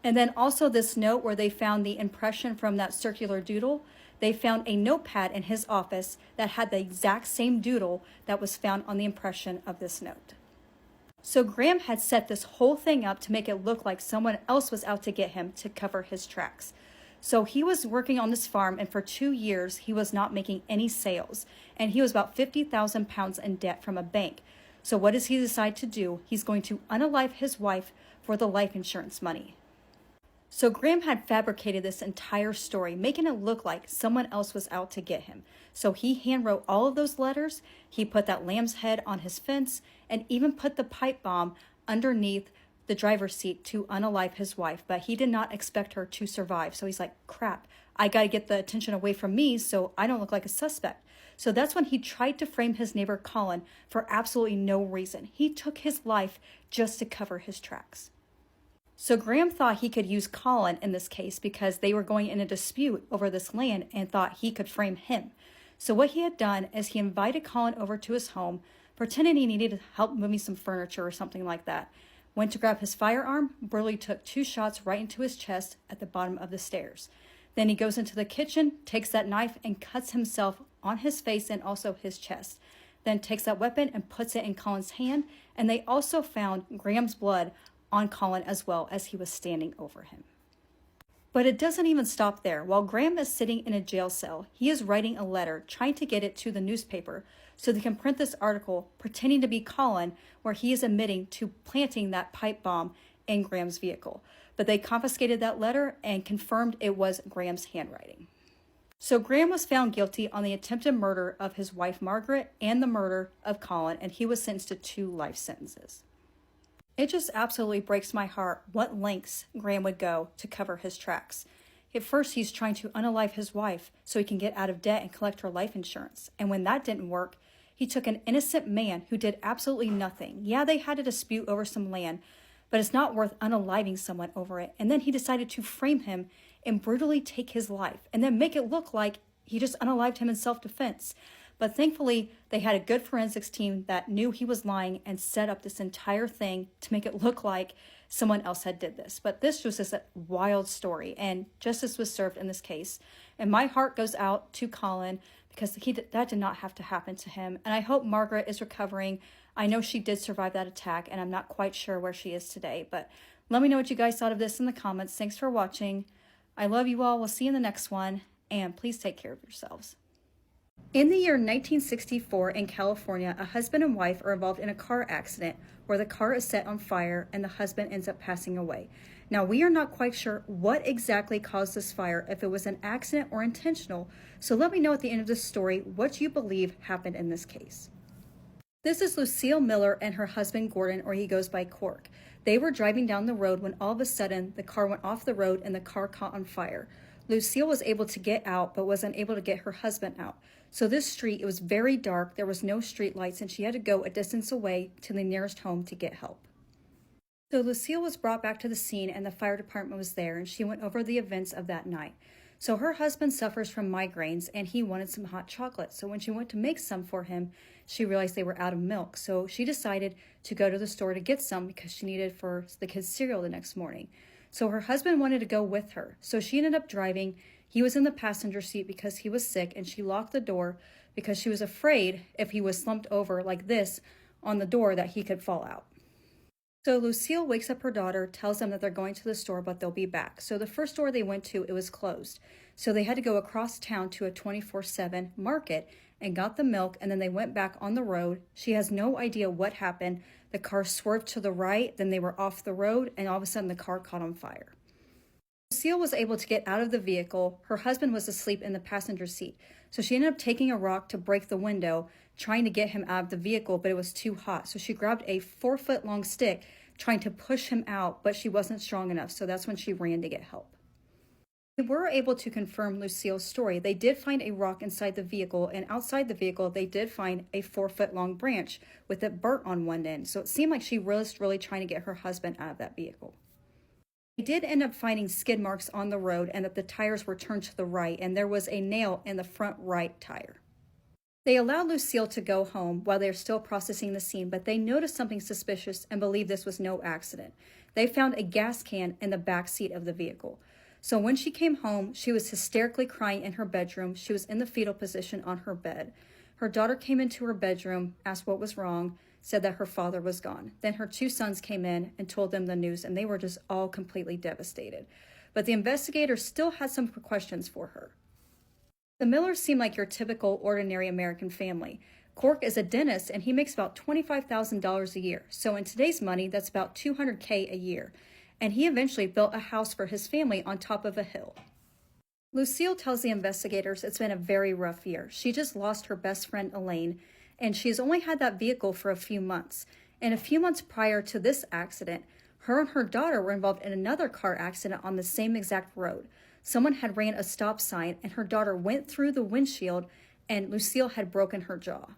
And then also this note where they found the impression from that circular doodle, they found a notepad in his office that had the exact same doodle that was found on the impression of this note. So Graham had set this whole thing up to make it look like someone else was out to get him to cover his tracks. So he was working on this farm, and for 2 years, he was not making any sales. And he was about 50,000 pounds in debt from a bank. So what does he decide to do? He's going to unalive his wife for the life insurance money. So Graham had fabricated this entire story, making it look like someone else was out to get him. So he handwrote all of those letters. He put that lamb's head on his fence and even put the pipe bomb underneath the driver's seat to unalive his wife, but he did not expect her to survive. So he's like, crap, I got to get the attention away from me so I don't look like a suspect. So that's when he tried to frame his neighbor Colin for absolutely no reason. He took his life just to cover his tracks. So Graham thought he could use Colin in this case because they were going in a dispute over this land and thought he could frame him. So what he had done is he invited Colin over to his home, pretending he needed help moving some furniture or something like that. Went to grab his firearm, brutally took 2 shots right into his chest at the bottom of the stairs. Then he goes into the kitchen, takes that knife and cuts himself on his face and also his chest. Then takes that weapon and puts it in Colin's hand, and they also found Graham's blood on Colin as well as he was standing over him. But it doesn't even stop there. While Graham is sitting in a jail cell, he is writing a letter, trying to get it to the newspaper so they can print this article pretending to be Colin, where he is admitting to planting that pipe bomb in Graham's vehicle. But they confiscated that letter and confirmed it was Graham's handwriting. So Graham was found guilty on the attempted murder of his wife Margaret and the murder of Colin, and he was sentenced to 2 life sentences. It just absolutely breaks my heart what lengths Graham would go to cover his tracks. At first, he's trying to unalive his wife so he can get out of debt and collect her life insurance. And when that didn't work, he took an innocent man who did absolutely nothing. Yeah, they had a dispute over some land, but it's not worth unaliving someone over it. And then he decided to frame him and brutally take his life and then make it look like he just unalived him in self-defense. But thankfully, they had a good forensics team that knew he was lying and set up this entire thing to make it look like someone else had did this. But this was just a wild story, and justice was served in this case. And my heart goes out to Colin because that did not have to happen to him. And I hope Margaret is recovering. I know she did survive that attack, and I'm not quite sure where she is today. But let me know what you guys thought of this in the comments. Thanks for watching. I love you all. We'll see you in the next one, and please take care of yourselves. In the year 1964 in California, a husband and wife are involved in a car accident where the car is set on fire and the husband ends up passing away. Now, we are not quite sure what exactly caused this fire, if it was an accident or intentional, so let me know at the end of this story what you believe happened in this case. This is Lucille Miller and her husband Gordon, or he goes by Cork. They were driving down the road when all of a sudden the car went off the road and the car caught on fire. Lucille was able to get out but was unable to get her husband out. So this street, it was very dark, there was no street lights, and she had to go a distance away to the nearest home to get help. So Lucille was brought back to the scene and the fire department was there, and she went over the events of that night. So her husband suffers from migraines and he wanted some hot chocolate. So when she went to make some for him, she realized they were out of milk. So she decided to go to the store to get some because she needed for the kids' cereal the next morning. So her husband wanted to go with her. So she ended up driving. He was in the passenger seat because he was sick, and she locked the door because she was afraid if he was slumped over like this on the door that he could fall out. So Lucille wakes up her daughter, tells them that they're going to the store, but they'll be back. So the first store they went to, it was closed. So they had to go across town to a 24/7 market and got the milk, and then they went back on the road. She has no idea what happened. The car swerved to the right, then they were off the road, and all of a sudden the car caught on fire. Lucille was able to get out of the vehicle. Her husband was asleep in the passenger seat. So she ended up taking a rock to break the window, trying to get him out of the vehicle, but it was too hot. So she grabbed a 4-foot-long stick, trying to push him out, but she wasn't strong enough. So that's when she ran to get help. They were able to confirm Lucille's story. They did find a rock inside the vehicle, and outside the vehicle, they did find a 4-foot-long branch with it burnt on one end. So it seemed like she was really trying to get her husband out of that vehicle. They did end up finding skid marks on the road and that the tires were turned to the right, and there was a nail in the front right tire. They allowed Lucille to go home while they're still processing the scene, but they noticed something suspicious and believed this was no accident. They found a gas can in the back seat of the vehicle. So when she came home, she was hysterically crying in her bedroom. She was in the fetal position on her bed. Her daughter came into her bedroom, asked what was wrong, said that her father was gone. Then her 2 sons came in and told them the news, and they were just all completely devastated. But the investigators still had some questions for her. The Millers seem like your typical ordinary American family. Cork is a dentist and he makes about $25,000 a year. So in today's money, that's about $200K a year. And he eventually built a house for his family on top of a hill. Lucille tells the investigators it's been a very rough year. She just lost her best friend Elaine, and she's only had that vehicle for a few months. And a few months prior to this accident, her and her daughter were involved in another car accident on the same exact road. Someone had ran a stop sign and her daughter went through the windshield and Lucille had broken her jaw.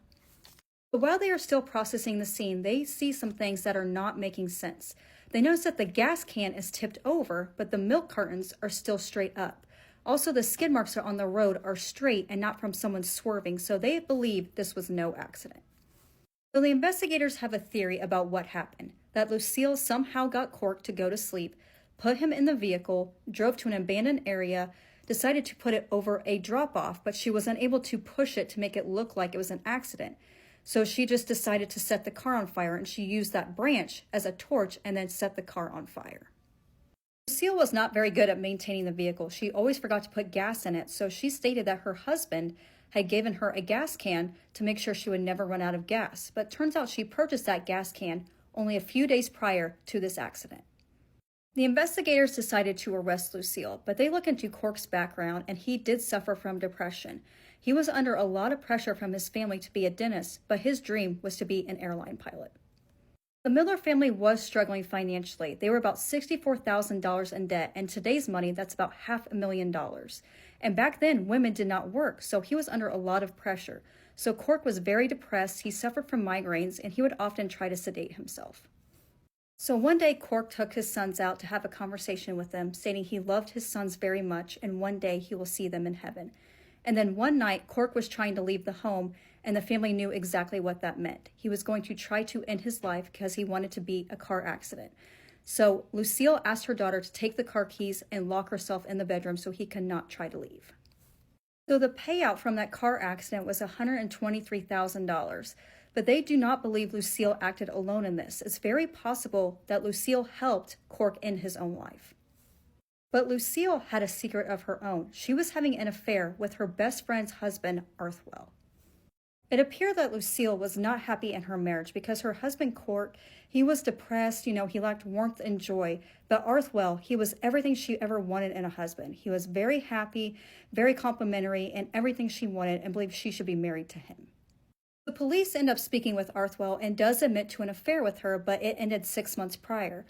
But while they are still processing the scene, they see some things that are not making sense. They notice that the gas can is tipped over, but the milk cartons are still straight up. Also, the skid marks on the road are straight and not from someone swerving, so they believe this was no accident. So the investigators have a theory about what happened, that Lucille somehow got Cork to go to sleep, put him in the vehicle, drove to an abandoned area, decided to put it over a drop-off, but she was unable to push it to make it look like it was an accident. So she just decided to set the car on fire, and she used that branch as a torch and then set the car on fire. Lucille was not very good at maintaining the vehicle. She always forgot to put gas in it, so she stated that her husband had given her a gas can to make sure she would never run out of gas. But turns out she purchased that gas can only a few days prior to this accident. The investigators decided to arrest Lucille, but they look into Cork's background, and he did suffer from depression. He was under a lot of pressure from his family to be a dentist, but his dream was to be an airline pilot. The Miller family was struggling financially. They were about $64,000 in debt, and today's money, that's about $500,000. And back then, women did not work, so he was under a lot of pressure. So Cork was very depressed, he suffered from migraines, and he would often try to sedate himself. So one day, Cork took his sons out to have a conversation with them, stating he loved his sons very much, and one day he will see them in heaven. And then one night, Cork was trying to leave the home, and the family knew exactly what that meant. He was going to try to end his life because he wanted to beat a car accident. So Lucille asked her daughter to take the car keys and lock herself in the bedroom so he could not try to leave. So the payout from that car accident was $123,000. But they do not believe Lucille acted alone in this. It's very possible that Lucille helped Cork end his own life. But Lucille had a secret of her own. She was having an affair with her best friend's husband, Arthwell. It appeared that Lucille was not happy in her marriage because her husband, Cork, he was depressed, he lacked warmth and joy. But Arthwell, he was everything she ever wanted in a husband. He was very happy, very complimentary, and everything she wanted, and believed she should be married to him. The police end up speaking with Arthwell and does admit to an affair with her, but it ended 6 months prior.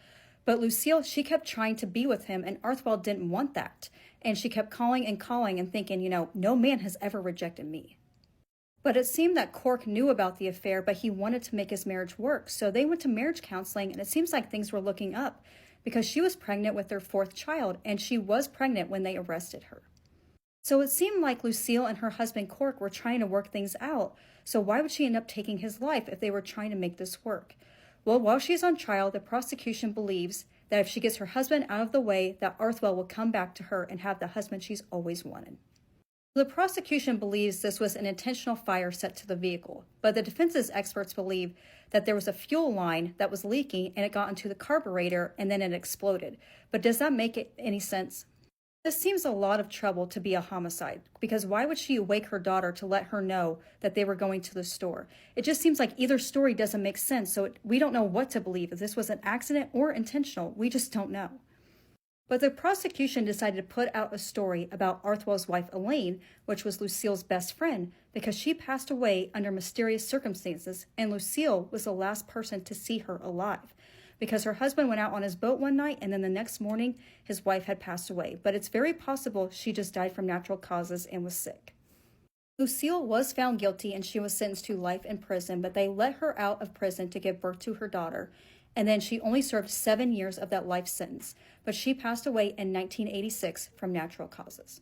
But Lucille, she kept trying to be with him, and Arthwell didn't want that. And she kept calling and thinking, no man has ever rejected me. But it seemed that Cork knew about the affair, but he wanted to make his marriage work. So they went to marriage counseling, and it seems like things were looking up because she was pregnant with their 4th child, and she was pregnant when they arrested her. So it seemed like Lucille and her husband Cork were trying to work things out. So why would she end up taking his life if they were trying to make this work? Well, while she's on trial, the prosecution believes that if she gets her husband out of the way, that Arthwell will come back to her and have the husband she's always wanted. The prosecution believes this was an intentional fire set to the vehicle, but the defense's experts believe that there was a fuel line that was leaking and it got into the carburetor and then it exploded. But does that make any sense? This seems a lot of trouble to be a homicide, because why would she wake her daughter to let her know that they were going to the store? It just seems like either story doesn't make sense, so we don't know what to believe, if this was an accident or intentional. We just don't know. But the prosecution decided to put out a story about Arthwell's wife Elaine, which was Lucille's best friend, because she passed away under mysterious circumstances, and Lucille was the last person to see her alive. Because her husband went out on his boat one night, and then the next morning, his wife had passed away. But it's very possible she just died from natural causes and was sick. Lucille was found guilty, and she was sentenced to life in prison, but they let her out of prison to give birth to her daughter. and then she only served 7 years of that life sentence, but she passed away in 1986 from natural causes.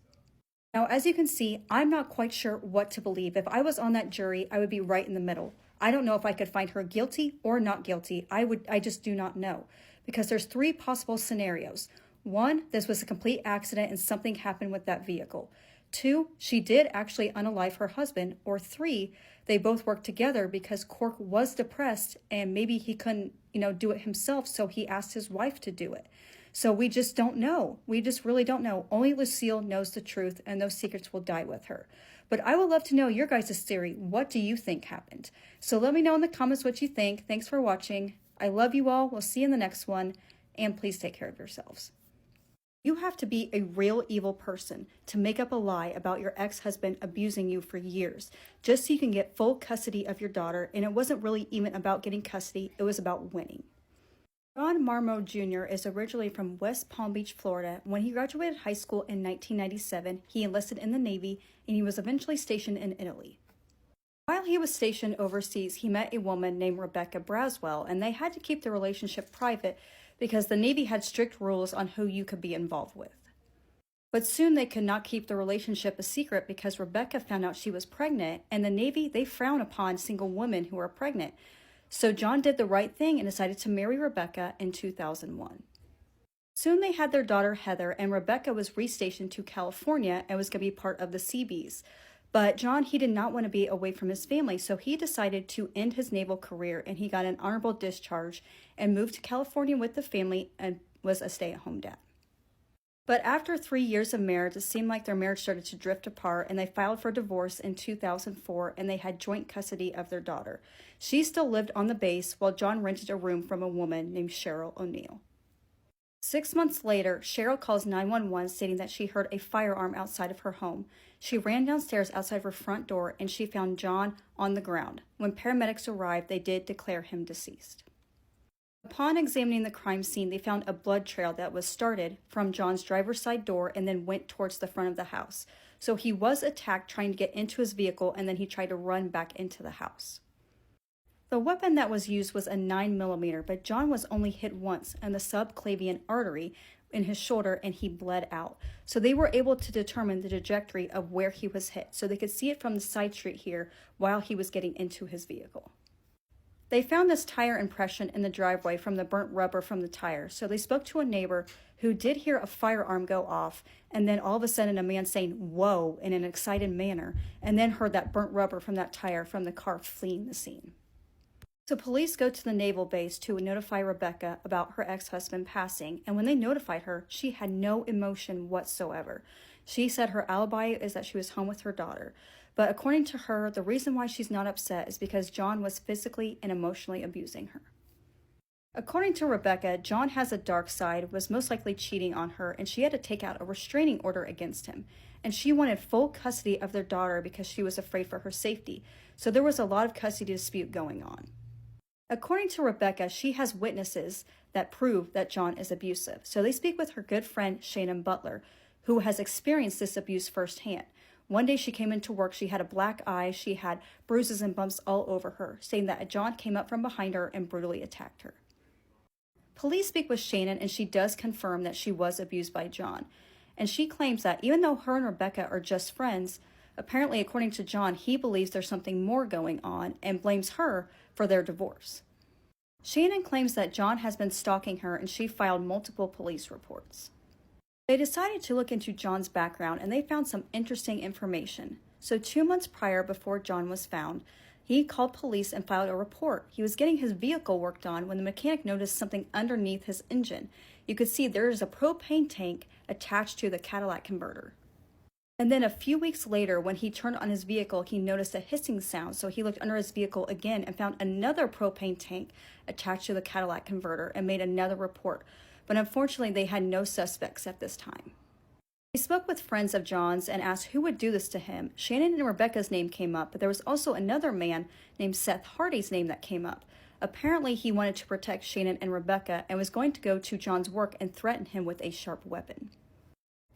Now, as you can see, I'm not quite sure what to believe. If I was on that jury, I would be right in the middle. I don't know if I could find her guilty or not guilty. I just do not know, because there's 3 possible scenarios. 1, this was a complete accident and something happened with that vehicle. 2, she did actually unalive her husband. Or 3, they both worked together because Cork was depressed and maybe he couldn't, do it himself, so he asked his wife to do it. So we just don't know. We just really don't know. Only Lucille knows the truth, and those secrets will die with her. But I would love to know your guys' theory. What do you think happened? So let me know in the comments what you think. Thanks for watching. I love you all. We'll see you in the next one. And please take care of yourselves. You have to be a real evil person to make up a lie about your ex-husband abusing you for years, just so you can get full custody of your daughter. And it wasn't really even about getting custody. It was about winning. John Marmo Jr. is originally from West Palm Beach, Florida. When he graduated high school in 1997, he enlisted in the Navy, and he was eventually stationed in Italy. While he was stationed overseas, he met a woman named Rebecca Braswell, and they had to keep the relationship private because the Navy had strict rules on who you could be involved with. But soon they could not keep the relationship a secret because Rebecca found out she was pregnant, and the Navy, they frown upon single women who are pregnant. So John did the right thing and decided to marry Rebecca in 2001. Soon they had their daughter Heather, and Rebecca was restationed to California and was going to be part of the Seabees. But John, he did not want to be away from his family, so he decided to end his naval career, and he got an honorable discharge and moved to California with the family and was a stay-at-home dad. But after 3 years of marriage, it seemed like their marriage started to drift apart, and they filed for divorce in 2004, and they had joint custody of their daughter. She still lived on the base, while John rented a room from a woman named Cheryl O'Neill. 6 months later, Cheryl calls 911 stating that she heard a firearm outside of her home. She ran downstairs outside of her front door, and she found John on the ground. When paramedics arrived, they did declare him deceased. Upon examining the crime scene, they found a blood trail that was started from John's driver's side door and then went towards the front of the house. So he was attacked trying to get into his vehicle, and then he tried to run back into the house. The weapon that was used was a 9mm, but John was only hit once in the subclavian artery in his shoulder, and he bled out. So they were able to determine the trajectory of where he was hit, so they could see it from the side street here while he was getting into his vehicle. They found this tire impression in the driveway from the burnt rubber from the tire, so they spoke to a neighbor who did hear a firearm go off, and then all of a sudden a man saying, "Whoa," in an excited manner, and then heard that burnt rubber from that tire from the car fleeing the scene. So police go to the naval base to notify Rebecca about her ex-husband passing, and when they notified her, she had no emotion whatsoever. She said her alibi is that she was home with her daughter. But according to her, the reason why she's not upset is because John was physically and emotionally abusing her. According to Rebecca, John has a dark side, was most likely cheating on her, and she had to take out a restraining order against him. And she wanted full custody of their daughter because she was afraid for her safety. So there was a lot of custody dispute going on. According to Rebecca, she has witnesses that prove that John is abusive. So they speak with her good friend, Shannon Butler, who has experienced this abuse firsthand. One day she came into work, she had a black eye, she had bruises and bumps all over her, saying that John came up from behind her and brutally attacked her. Police speak with Shannon, and she does confirm that she was abused by John. And she claims that even though her and Rebecca are just friends, apparently according to John, he believes there's something more going on and blames her for their divorce. Shannon claims that John has been stalking her, and she filed multiple police reports. They decided to look into John's background, and they found some interesting information. So 2 months prior, before John was found, he called police and filed a report. He was getting his vehicle worked on when the mechanic noticed something underneath his engine. You could see there is a propane tank attached to the catalytic converter. And then a few weeks later, when he turned on his vehicle, he noticed a hissing sound. So he looked under his vehicle again and found another propane tank attached to the catalytic converter and made another report. But unfortunately, they had no suspects at this time. He spoke with friends of John's and asked who would do this to him. Shannon and Rebecca's name came up, but there was also another man named Seth Hardy's name that came up. Apparently, he wanted to protect Shannon and Rebecca and was going to go to John's work and threaten him with a sharp weapon.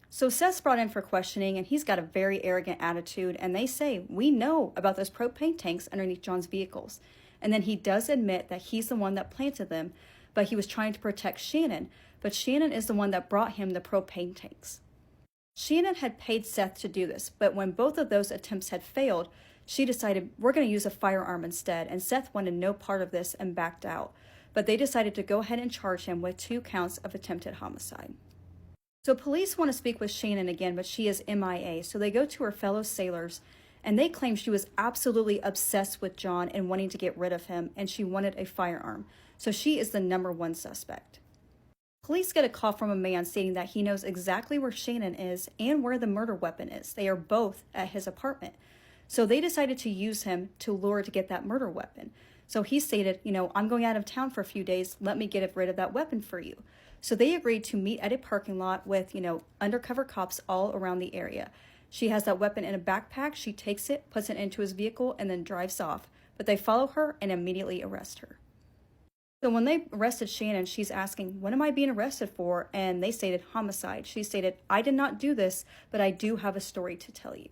So Seth's brought in for questioning, and he's got a very arrogant attitude, and they say, "We know about those propane tanks underneath John's vehicles." And then he does admit that he's the one that planted them, but he was trying to protect Shannon, but Shannon is the one that brought him the propane tanks. Shannon had paid Seth to do this, but when both of those attempts had failed, she decided, we're going to use a firearm instead, and Seth wanted no part of this and backed out. But they decided to go ahead and charge him with 2 counts of attempted homicide. So police want to speak with Shannon again, but she is MIA, so they go to her fellow sailors, and they claim she was absolutely obsessed with John and wanting to get rid of him, and she wanted a firearm. So she is the #1 suspect. Police get a call from a man stating that he knows exactly where Shannon is and where the murder weapon is. They are both at his apartment. So they decided to use him to lure to get that murder weapon. So he stated, I'm going out of town for a few days. Let me get rid of that weapon for you. So they agreed to meet at a parking lot with, undercover cops all around the area. She has that weapon in a backpack. She takes it, puts it into his vehicle, and then drives off. But they follow her and immediately arrest her. So when they arrested Shannon, she's asking, what am I being arrested for? And they stated homicide. She stated, I did not do this, but I do have a story to tell you.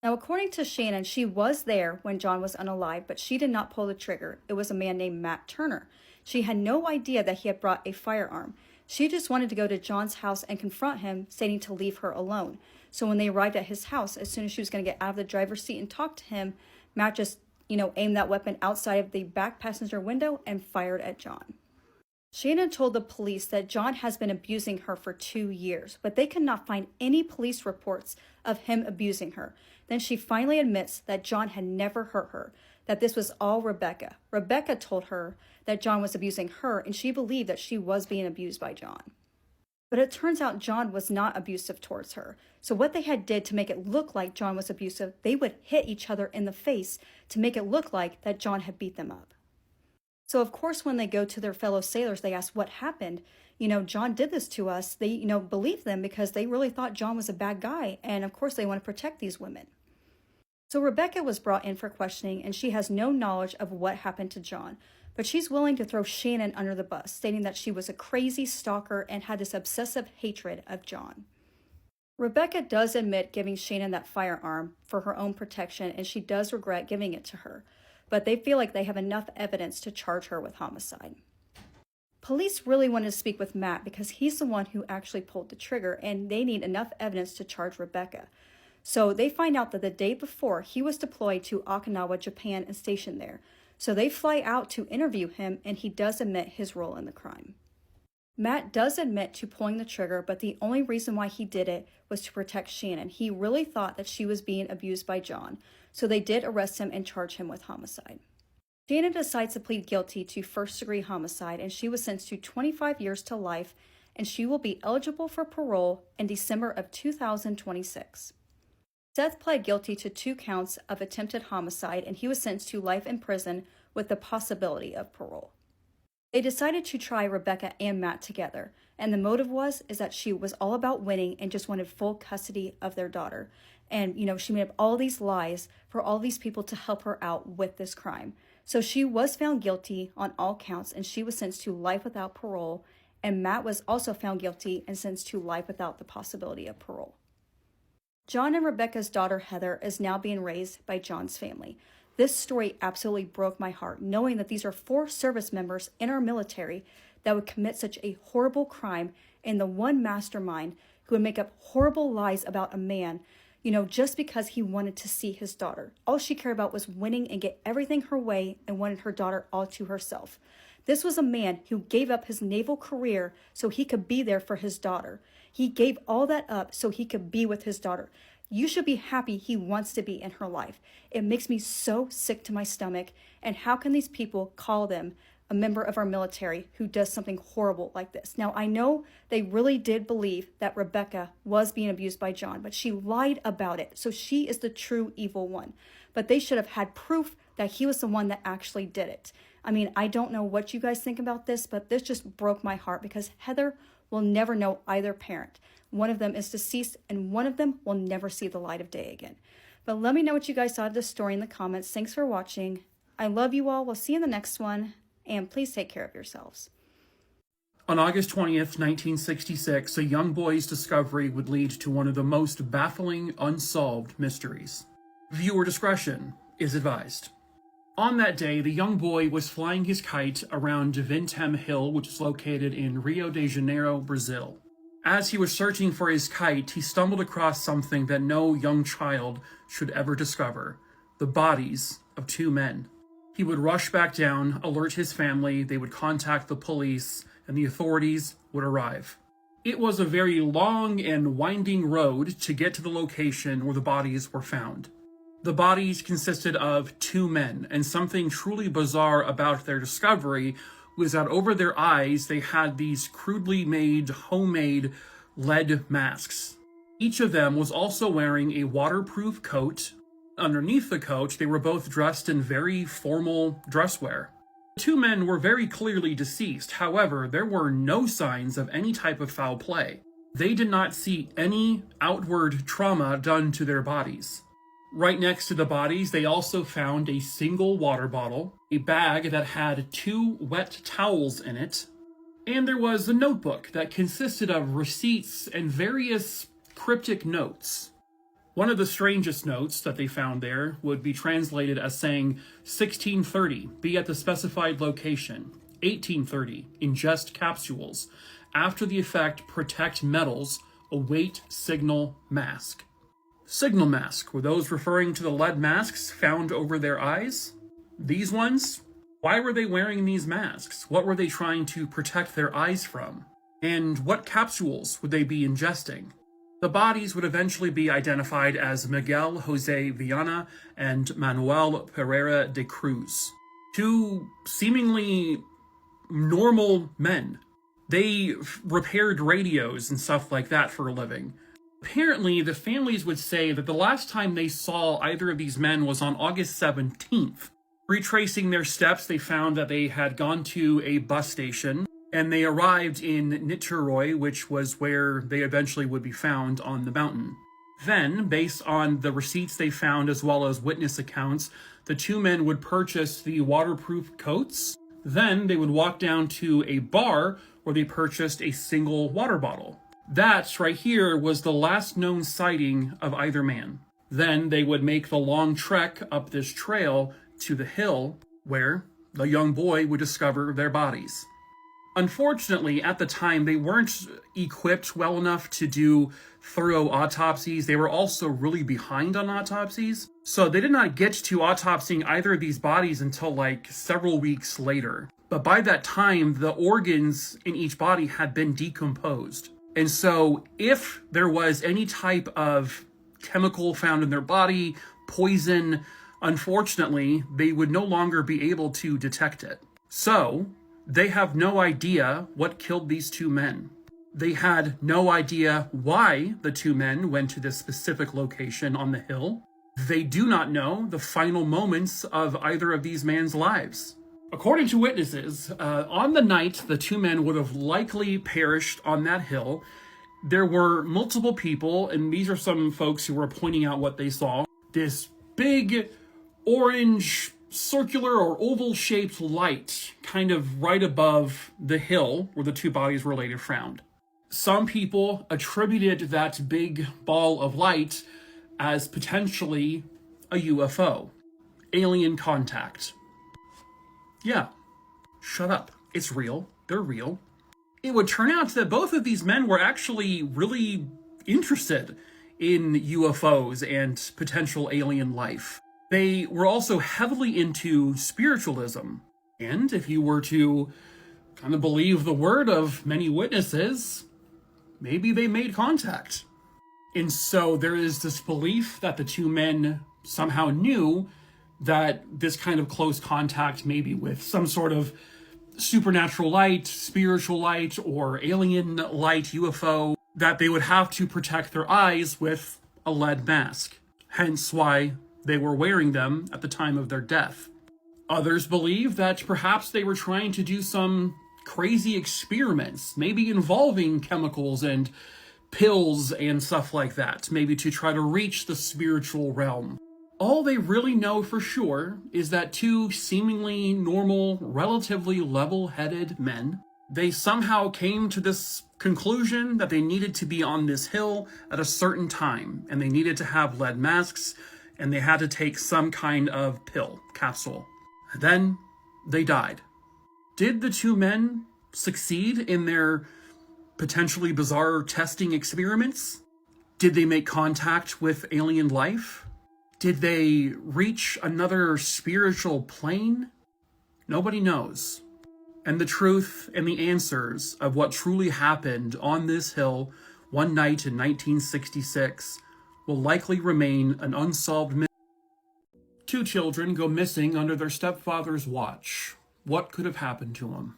Now, according to Shannon, she was there when John was unalive, but she did not pull the trigger. It was a man named Matt Turner. She had no idea that he had brought a firearm. She just wanted to go to John's house and confront him, stating to leave her alone. So when they arrived at his house, as soon as she was going to get out of the driver's seat and talk to him, Matt just aimed that weapon outside of the back passenger window and fired at John. Shannon told the police that John has been abusing her for 2 years, but they could not find any police reports of him abusing her. Then she finally admits that John had never hurt her, that this was all Rebecca. Rebecca told her that John was abusing her, and she believed that she was being abused by John. But it turns out John was not abusive towards her. So what they had did to make it look like John was abusive, they would hit each other in the face to make it look like that John had beat them up. So of course, when they go to their fellow sailors, they ask what happened. John did this to us. They, believe them because they really thought John was a bad guy. And of course, they want to protect these women. So Rebecca was brought in for questioning, and she has no knowledge of what happened to John. But she's willing to throw Shannon under the bus, stating that she was a crazy stalker and had this obsessive hatred of John. Rebecca does admit giving Shannon that firearm for her own protection, and she does regret giving it to her, but they feel like they have enough evidence to charge her with homicide. Police really wanted to speak with Matt because he's the one who actually pulled the trigger, and they need enough evidence to charge Rebecca. So they find out that the day before, he was deployed to Okinawa, Japan, and stationed there. So they fly out to interview him, and he does admit his role in the crime. Matt does admit to pulling the trigger, but the only reason why he did it was to protect Shannon. He really thought that she was being abused by John, so they did arrest him and charge him with homicide. Shannon decides to plead guilty to first-degree homicide, and she was sentenced to 25 years to life, and she will be eligible for parole in December of 2026. Seth pled guilty to 2 counts of attempted homicide, and he was sentenced to life in prison with the possibility of parole. They decided to try Rebecca and Matt together, and the motive is that she was all about winning and just wanted full custody of their daughter. And, she made up all these lies for all these people to help her out with this crime. So she was found guilty on all counts, and she was sentenced to life without parole, and Matt was also found guilty and sentenced to life without the possibility of parole. John and Rebecca's daughter, Heather, is now being raised by John's family. This story absolutely broke my heart, knowing that these are 4 service members in our military that would commit such a horrible crime, and the one mastermind who would make up horrible lies about a man, just because he wanted to see his daughter. All she cared about was winning and get everything her way and wanted her daughter all to herself. This was a man who gave up his naval career so he could be there for his daughter. He gave all that up so he could be with his daughter. You should be happy he wants to be in her life. It makes me so sick to my stomach. And how can these people call them a member of our military who does something horrible like this? Now, I know they really did believe that Rebecca was being abused by John, but she lied about it. So she is the true evil one. But they should have had proof that he was the one that actually did it. I mean, I don't know what you guys think about this, but this just broke my heart because Heather will never know either parent. One of them is deceased, and one of them will never see the light of day again. But let me know what you guys thought of this story in the comments. Thanks for watching. I love you all. We'll see you in the next one, and please take care of yourselves. On August 20th, 1966, a young boy's discovery would lead to one of the most baffling, unsolved mysteries. Viewer discretion is advised. On that day, the young boy was flying his kite around Vintem Hill, which is located in Rio de Janeiro, Brazil. As he was searching for his kite, he stumbled across something that no young child should ever discover: the bodies of two men. He would rush back down, alert his family, they would contact the police, and the authorities would arrive. It was a very long and winding road to get to the location where the bodies were found. The bodies consisted of two men, and something truly bizarre about their discovery was that over their eyes they had these crudely made, homemade lead masks. Each of them was also wearing a waterproof coat. Underneath the coat, they were both dressed in very formal dress wear. The two men were very clearly deceased. However, there were no signs of any type of foul play. They did not see any outward trauma done to their bodies. Right next to the bodies, they also found a single water bottle, a bag that had 2 wet towels in it, and there was a notebook that consisted of receipts and various cryptic notes. One of the strangest notes that they found there would be translated as saying, 1630, be at the specified location. 1830, ingest capsules. After the effect, protect metals. Await signal mask. Signal mask, were those referring to the lead masks found over their eyes? These ones? Why were they wearing these masks? What were they trying to protect their eyes from? And what capsules would they be ingesting? The bodies would eventually be identified as Miguel Jose Viana and Manuel Pereira de Cruz, 2 seemingly normal men. They repaired radios and stuff like that for a living. Apparently, the families would say that the last time they saw either of these men was on August 17th. Retracing their steps, they found that they had gone to a bus station, and they arrived in Niterói, which was where they eventually would be found on the mountain. Then, based on the receipts they found as well as witness accounts, the 2 men would purchase the waterproof coats. Then they would walk down to a bar where they purchased a single water bottle. That, right here, was the last known sighting of either man. Then they would make the long trek up this trail to the hill where the young boy would discover their bodies. Unfortunately, at the time, they weren't equipped well enough to do thorough autopsies. They were also really behind on autopsies. So they did not get to autopsying either of these bodies until like several weeks later. But by that time, the organs in each body had been decomposed. And so if there was any type of chemical found in their body, poison, unfortunately, they would no longer be able to detect it. So they have no idea what killed these 2 men. They had no idea why the 2 men went to this specific location on the hill. They do not know the final moments of either of these men's lives. According to witnesses, on the night the 2 men would have likely perished on that hill, there were multiple people, and these are some folks who were pointing out what they saw. This big orange circular or oval-shaped light kind of right above the hill where the 2 bodies were later found. Some people attributed that big ball of light as potentially a UFO, alien contact. Yeah, shut up. It's real. They're real. It would turn out that both of these men were actually really interested in UFOs and potential alien life. They were also heavily into spiritualism. And if you were to kind of believe the word of many witnesses, maybe they made contact. And so there is this belief that the 2 men somehow knew that this kind of close contact, maybe with some sort of supernatural light, spiritual light, or alien light, UFO, that they would have to protect their eyes with a lead mask. Hence why they were wearing them at the time of their death. Others believe that perhaps they were trying to do some crazy experiments, maybe involving chemicals and pills and stuff like that, maybe to try to reach the spiritual realm. All they really know for sure is that 2 seemingly normal, relatively level-headed men, they somehow came to this conclusion that they needed to be on this hill at a certain time, and they needed to have lead masks, and they had to take some kind of pill, capsule. Then they died. Did the two men succeed in their potentially bizarre testing experiments? Did they make contact with alien life? Did they reach another spiritual plane? Nobody knows. And the truth and the answers of what truly happened on this hill one night in 1966 will likely remain an unsolved mystery. Two children go missing under their stepfather's watch. What could have happened to them?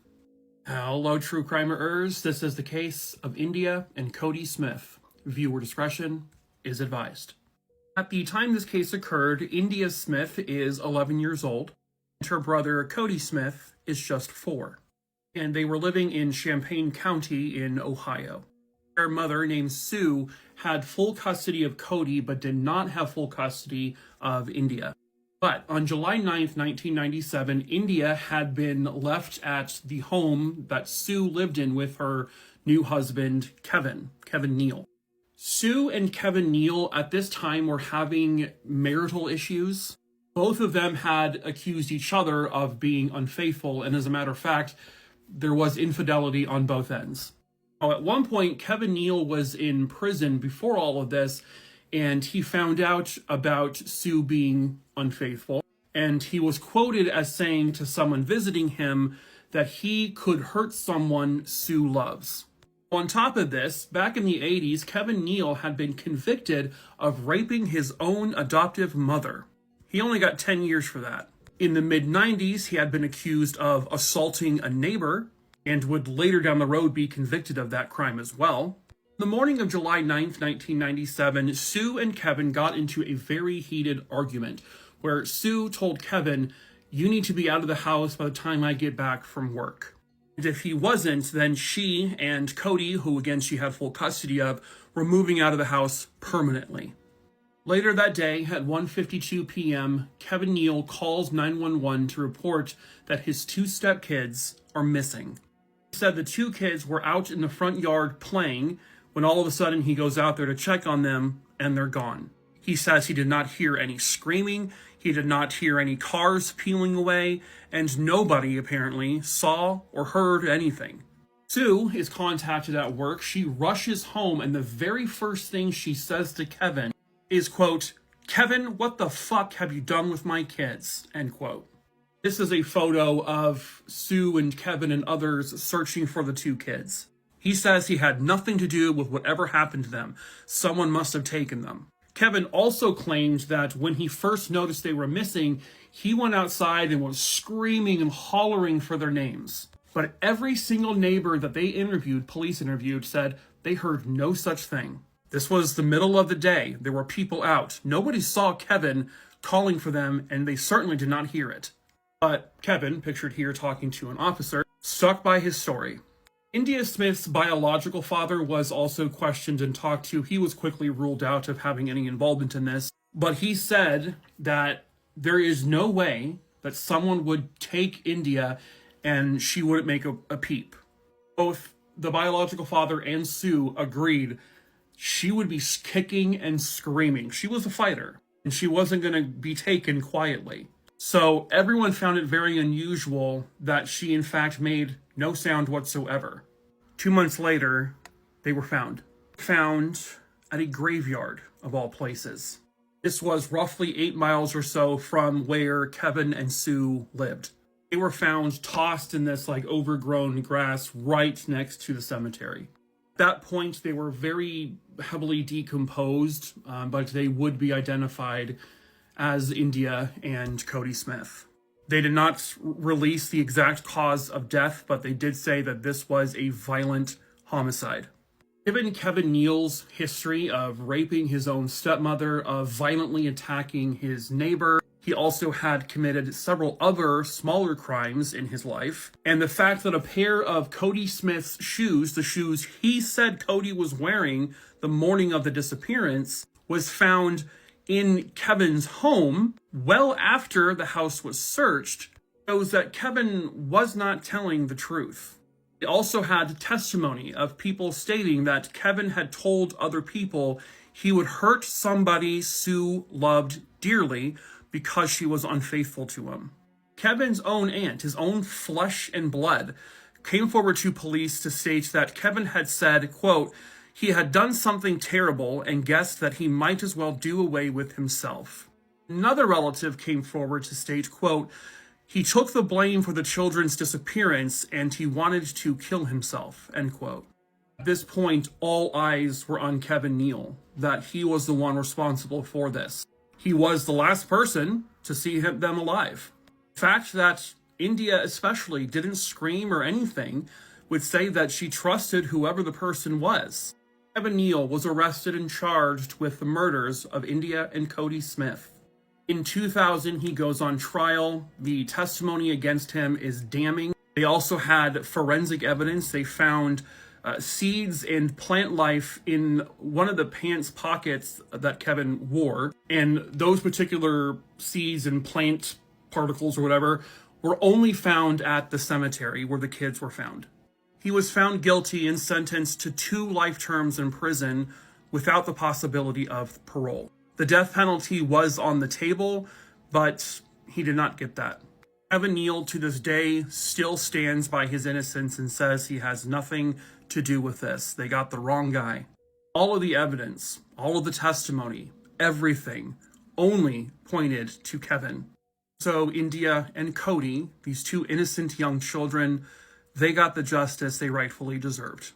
Hello, true crimerers. This is the case of India and Cody Smith. Viewer discretion is advised. At the time this case occurred, India Smith is 11 years old, and her brother Cody Smith is just 4. And they were living in Champaign County in Ohio. Their mother, named Sue, had full custody of Cody, but did not have full custody of India. But on July 9th, 1997, India had been left at the home that Sue lived in with her new husband, Kevin Neal. Sue and Kevin Neal at this time were having marital issues. Both of them had accused each other of being unfaithful, and as a matter of fact, there was infidelity on both ends. Now, at one point, Kevin Neal was in prison before all of this, and he found out about Sue being unfaithful, and he was quoted as saying to someone visiting him that he could hurt someone Sue loves. On top of this, back in the 80s, Kevin Neal had been convicted of raping his own adoptive mother. He only got 10 years for that. In the mid-90s, he had been accused of assaulting a neighbor and would later down the road be convicted of that crime as well. The morning of July 9th, 1997, Sue and Kevin got into a very heated argument where Sue told Kevin, "You need to be out of the house by the time I get back from work." And if he wasn't, then she and Cody, who again she had full custody of, were moving out of the house permanently. Later that day, at 1:52 p.m., Kevin Neal calls 911 to report that his 2 stepkids are missing. He said the 2 kids were out in the front yard playing when all of a sudden he goes out there to check on them and they're gone. He says he did not hear any screaming, he did not hear any cars peeling away, and nobody apparently saw or heard anything. Sue is contacted at work. She rushes home, and the very first thing she says to Kevin is, quote, "Kevin, what the fuck have you done with my kids?" End quote. This is a photo of Sue and Kevin and others searching for the 2 kids. He says he had nothing to do with whatever happened to them. Someone must have taken them. Kevin also claimed that when he first noticed they were missing, he went outside and was screaming and hollering for their names. But every single neighbor that they interviewed, police interviewed, said they heard no such thing. This was the middle of the day. There were people out. Nobody saw Kevin calling for them, and they certainly did not hear it. But Kevin, pictured here talking to an officer, stuck by his story. India Smith's biological father was also questioned and talked to. He was quickly ruled out of having any involvement in this. But he said that there is no way that someone would take India and she wouldn't make a peep. Both the biological father and Sue agreed she would be kicking and screaming. She was a fighter, and she wasn't going to be taken quietly. So everyone found it very unusual that she, in fact, made no sound whatsoever. 2 months later, they were found. Found at a graveyard, of all places. This was roughly 8 miles or so from where Kevin and Sue lived. They were found tossed in this overgrown grass right next to the cemetery. At that point, they were very heavily decomposed, but they would be identified as India and Cody Smith. They did not release the exact cause of death, but they did say that this was a violent homicide. Given Kevin Neal's history of raping his own stepmother, of violently attacking his neighbor, he also had committed several other smaller crimes in his life. And the fact that a pair of Cody Smith's shoes, the shoes he said Cody was wearing the morning of the disappearance, was found in Kevin's home well after the house was searched, shows that Kevin was not telling the truth. He also had testimony of people stating that Kevin had told other people he would hurt somebody Sue loved dearly because she was unfaithful to him. Kevin's own aunt, his own flesh and blood, came forward to police to state that Kevin had said, quote, he had done something terrible and guessed that he might as well do away with himself. Another relative came forward to state, quote, he took the blame for the children's disappearance and he wanted to kill himself, end quote. At this point, all eyes were on Kevin Neal, that he was the one responsible for this. He was the last person to see them alive. The fact that India especially didn't scream or anything would say that she trusted whoever the person was. Kevin Neal was arrested and charged with the murders of India and Cody Smith. In 2000, he goes on trial. The testimony against him is damning. They also had forensic evidence. They found seeds and plant life in one of the pants pockets that Kevin wore. And those particular seeds and plant particles or whatever were only found at the cemetery where the kids were found. He was found guilty and sentenced to 2 life terms in prison without the possibility of parole. The death penalty was on the table, but he did not get that. Kevin Neal, to this day, still stands by his innocence and says he has nothing to do with this. They got the wrong guy. All of the evidence, all of the testimony, everything only pointed to Kevin. So India and Cody, these 2 innocent young children, they got the justice they rightfully deserved.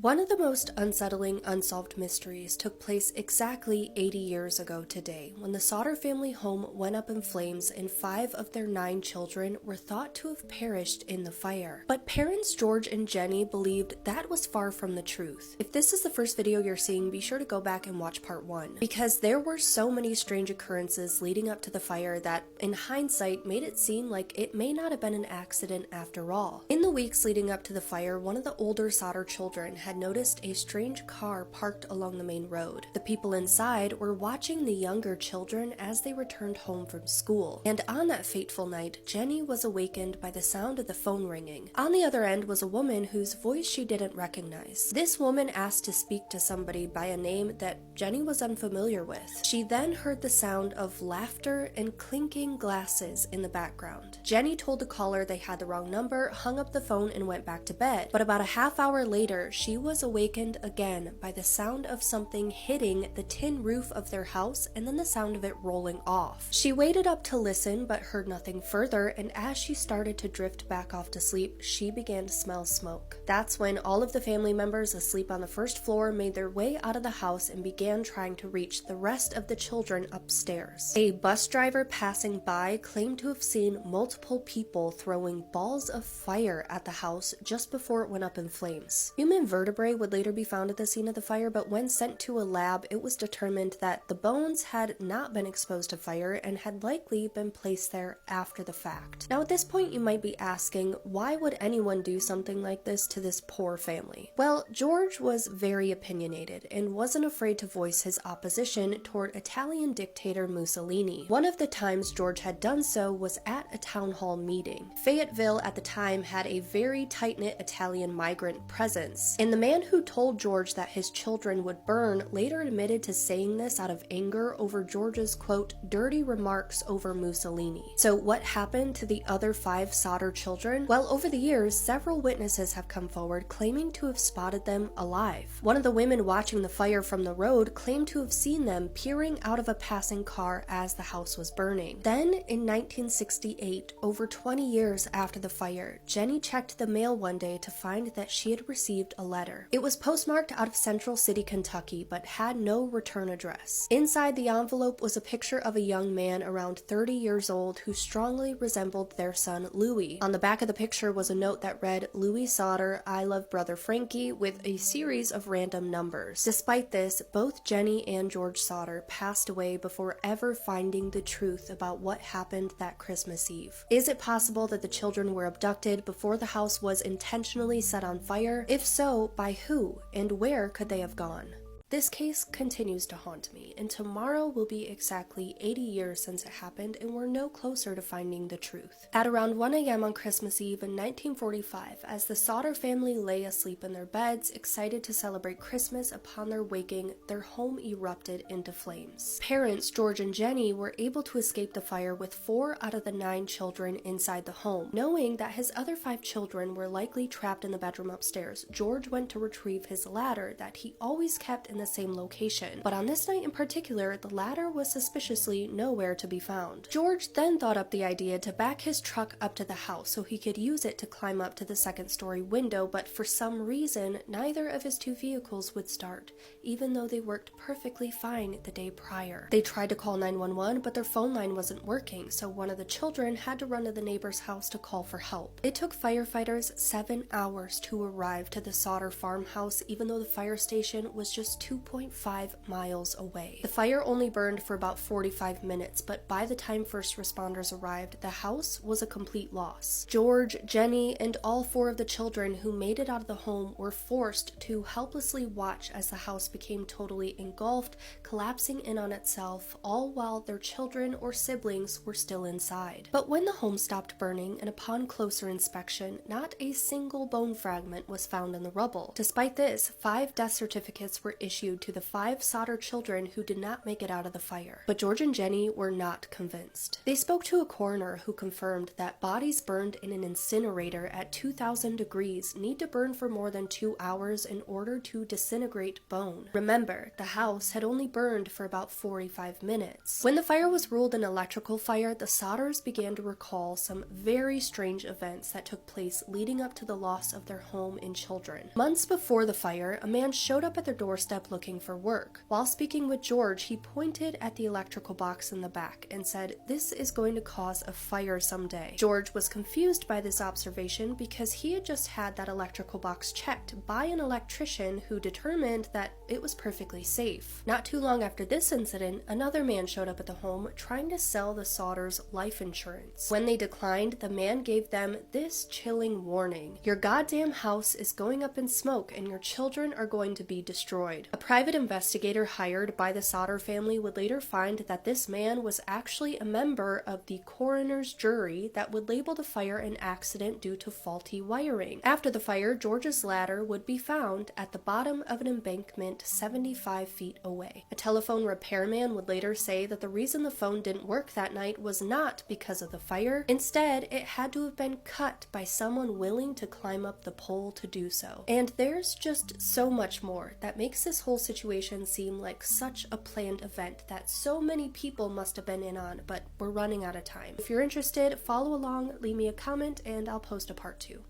One of the most unsettling unsolved mysteries took place exactly 80 years ago today, when the Sauter family home went up in flames and 5 of their 9 children were thought to have perished in the fire. But parents George and Jenny believed that was far from the truth. If this is the first video you're seeing, be sure to go back and watch part 1, because there were so many strange occurrences leading up to the fire that, in hindsight, made it seem like it may not have been an accident after all. In the weeks leading up to the fire, one of the older Sauter children had noticed a strange car parked along the main road. The people inside were watching the younger children as they returned home from school, and on that fateful night, Jenny was awakened by the sound of the phone ringing. On the other end was a woman whose voice she didn't recognize. This woman asked to speak to somebody by a name that Jenny was unfamiliar with. She then heard the sound of laughter and clinking glasses in the background. Jenny told the caller they had the wrong number, hung up the phone, and went back to bed. But about a half hour later, she was awakened again by the sound of something hitting the tin roof of their house and then the sound of it rolling off. She waited up to listen but heard nothing further, and as she started to drift back off to sleep, she began to smell smoke. That's when all of the family members asleep on the first floor made their way out of the house and began trying to reach the rest of the children upstairs. A bus driver passing by claimed to have seen multiple people throwing balls of fire at the house just before it went up in flames. Human vertebrae would later be found at the scene of the fire, but when sent to a lab, it was determined that the bones had not been exposed to fire and had likely been placed there after the fact. Now at this point you might be asking, why would anyone do something like this to this poor family? Well, George was very opinionated and wasn't afraid to voice his opposition toward Italian dictator Mussolini. One of the times George had done so was at a town hall meeting. Fayetteville at the time had a very tight-knit Italian migrant presence, and the man who told George that his children would burn later admitted to saying this out of anger over George's, quote, dirty remarks over Mussolini. So what happened to the other 5 Sauter children? Well, over the years, several witnesses have come forward claiming to have spotted them alive. One of the women watching the fire from the road claimed to have seen them peering out of a passing car as the house was burning. Then, in 1968, over 20 years after the fire, Jenny checked the mail one day to find that she had received a letter. It was postmarked out of Central City, Kentucky, but had no return address. Inside the envelope was a picture of a young man around 30 years old who strongly resembled their son Louis. On the back of the picture was a note that read, "Louis Sauter, I love brother Frankie," with a series of random numbers. Despite this, both Jenny and George Sauter passed away before ever finding the truth about what happened that Christmas Eve. Is it possible that the children were abducted before the house was intentionally set on fire? If so, by who, and where could they have gone? This case continues to haunt me, and tomorrow will be exactly 80 years since it happened, and we're no closer to finding the truth. At around 1 a.m. on Christmas Eve in 1945, as the Sauter family lay asleep in their beds, excited to celebrate Christmas, upon their waking, their home erupted into flames. Parents George and Jenny were able to escape the fire with 4 out of the 9 children inside the home. Knowing that his other 5 children were likely trapped in the bedroom upstairs, George went to retrieve his ladder that he always kept in the same location, but on this night in particular, the ladder was suspiciously nowhere to be found. George then thought up the idea to back his truck up to the house so he could use it to climb up to the second-story window, but for some reason, neither of his 2 vehicles would start, even though they worked perfectly fine the day prior. They tried to call 911, but their phone line wasn't working, so one of the children had to run to the neighbor's house to call for help. It took firefighters 7 hours to arrive to the Sauter farmhouse, even though the fire station was just 2.5 miles away. The fire only burned for about 45 minutes, but by the time first responders arrived, the house was a complete loss. George, Jenny, and all 4 of the children who made it out of the home were forced to helplessly watch as the house became totally engulfed, collapsing in on itself, all while their children or siblings were still inside. But when the home stopped burning, and upon closer inspection, not a single bone fragment was found in the rubble. Despite this, 5 death certificates were issued to the 5 Sauter children who did not make it out of the fire. But George and Jenny were not convinced. They spoke to a coroner who confirmed that bodies burned in an incinerator at 2,000 degrees need to burn for more than 2 hours in order to disintegrate bone. Remember, the house had only burned for about 45 minutes. When the fire was ruled an electrical fire, the Sauters began to recall some very strange events that took place leading up to the loss of their home and children. Months before the fire, a man showed up at their doorstep looking for work. While speaking with George, he pointed at the electrical box in the back and said, "This is going to cause a fire someday." George was confused by this observation because he had just had that electrical box checked by an electrician who determined that it was perfectly safe. Not too long after this incident, another man showed up at the home trying to sell the Sauters life insurance. When they declined, the man gave them this chilling warning: "Your goddamn house is going up in smoke and your children are going to be destroyed." A private investigator hired by the Sauter family would later find that this man was actually a member of the coroner's jury that would label the fire an accident due to faulty wiring. After the fire, George's ladder would be found at the bottom of an embankment 75 feet away. A telephone repairman would later say that the reason the phone didn't work that night was not because of the fire. Instead, it had to have been cut by someone willing to climb up the pole to do so. And there's just so much more that makes this whole situation seem like such a planned event that so many people must have been in on, but we're running out of time. If you're interested, follow along, leave me a comment, and I'll post a part 2.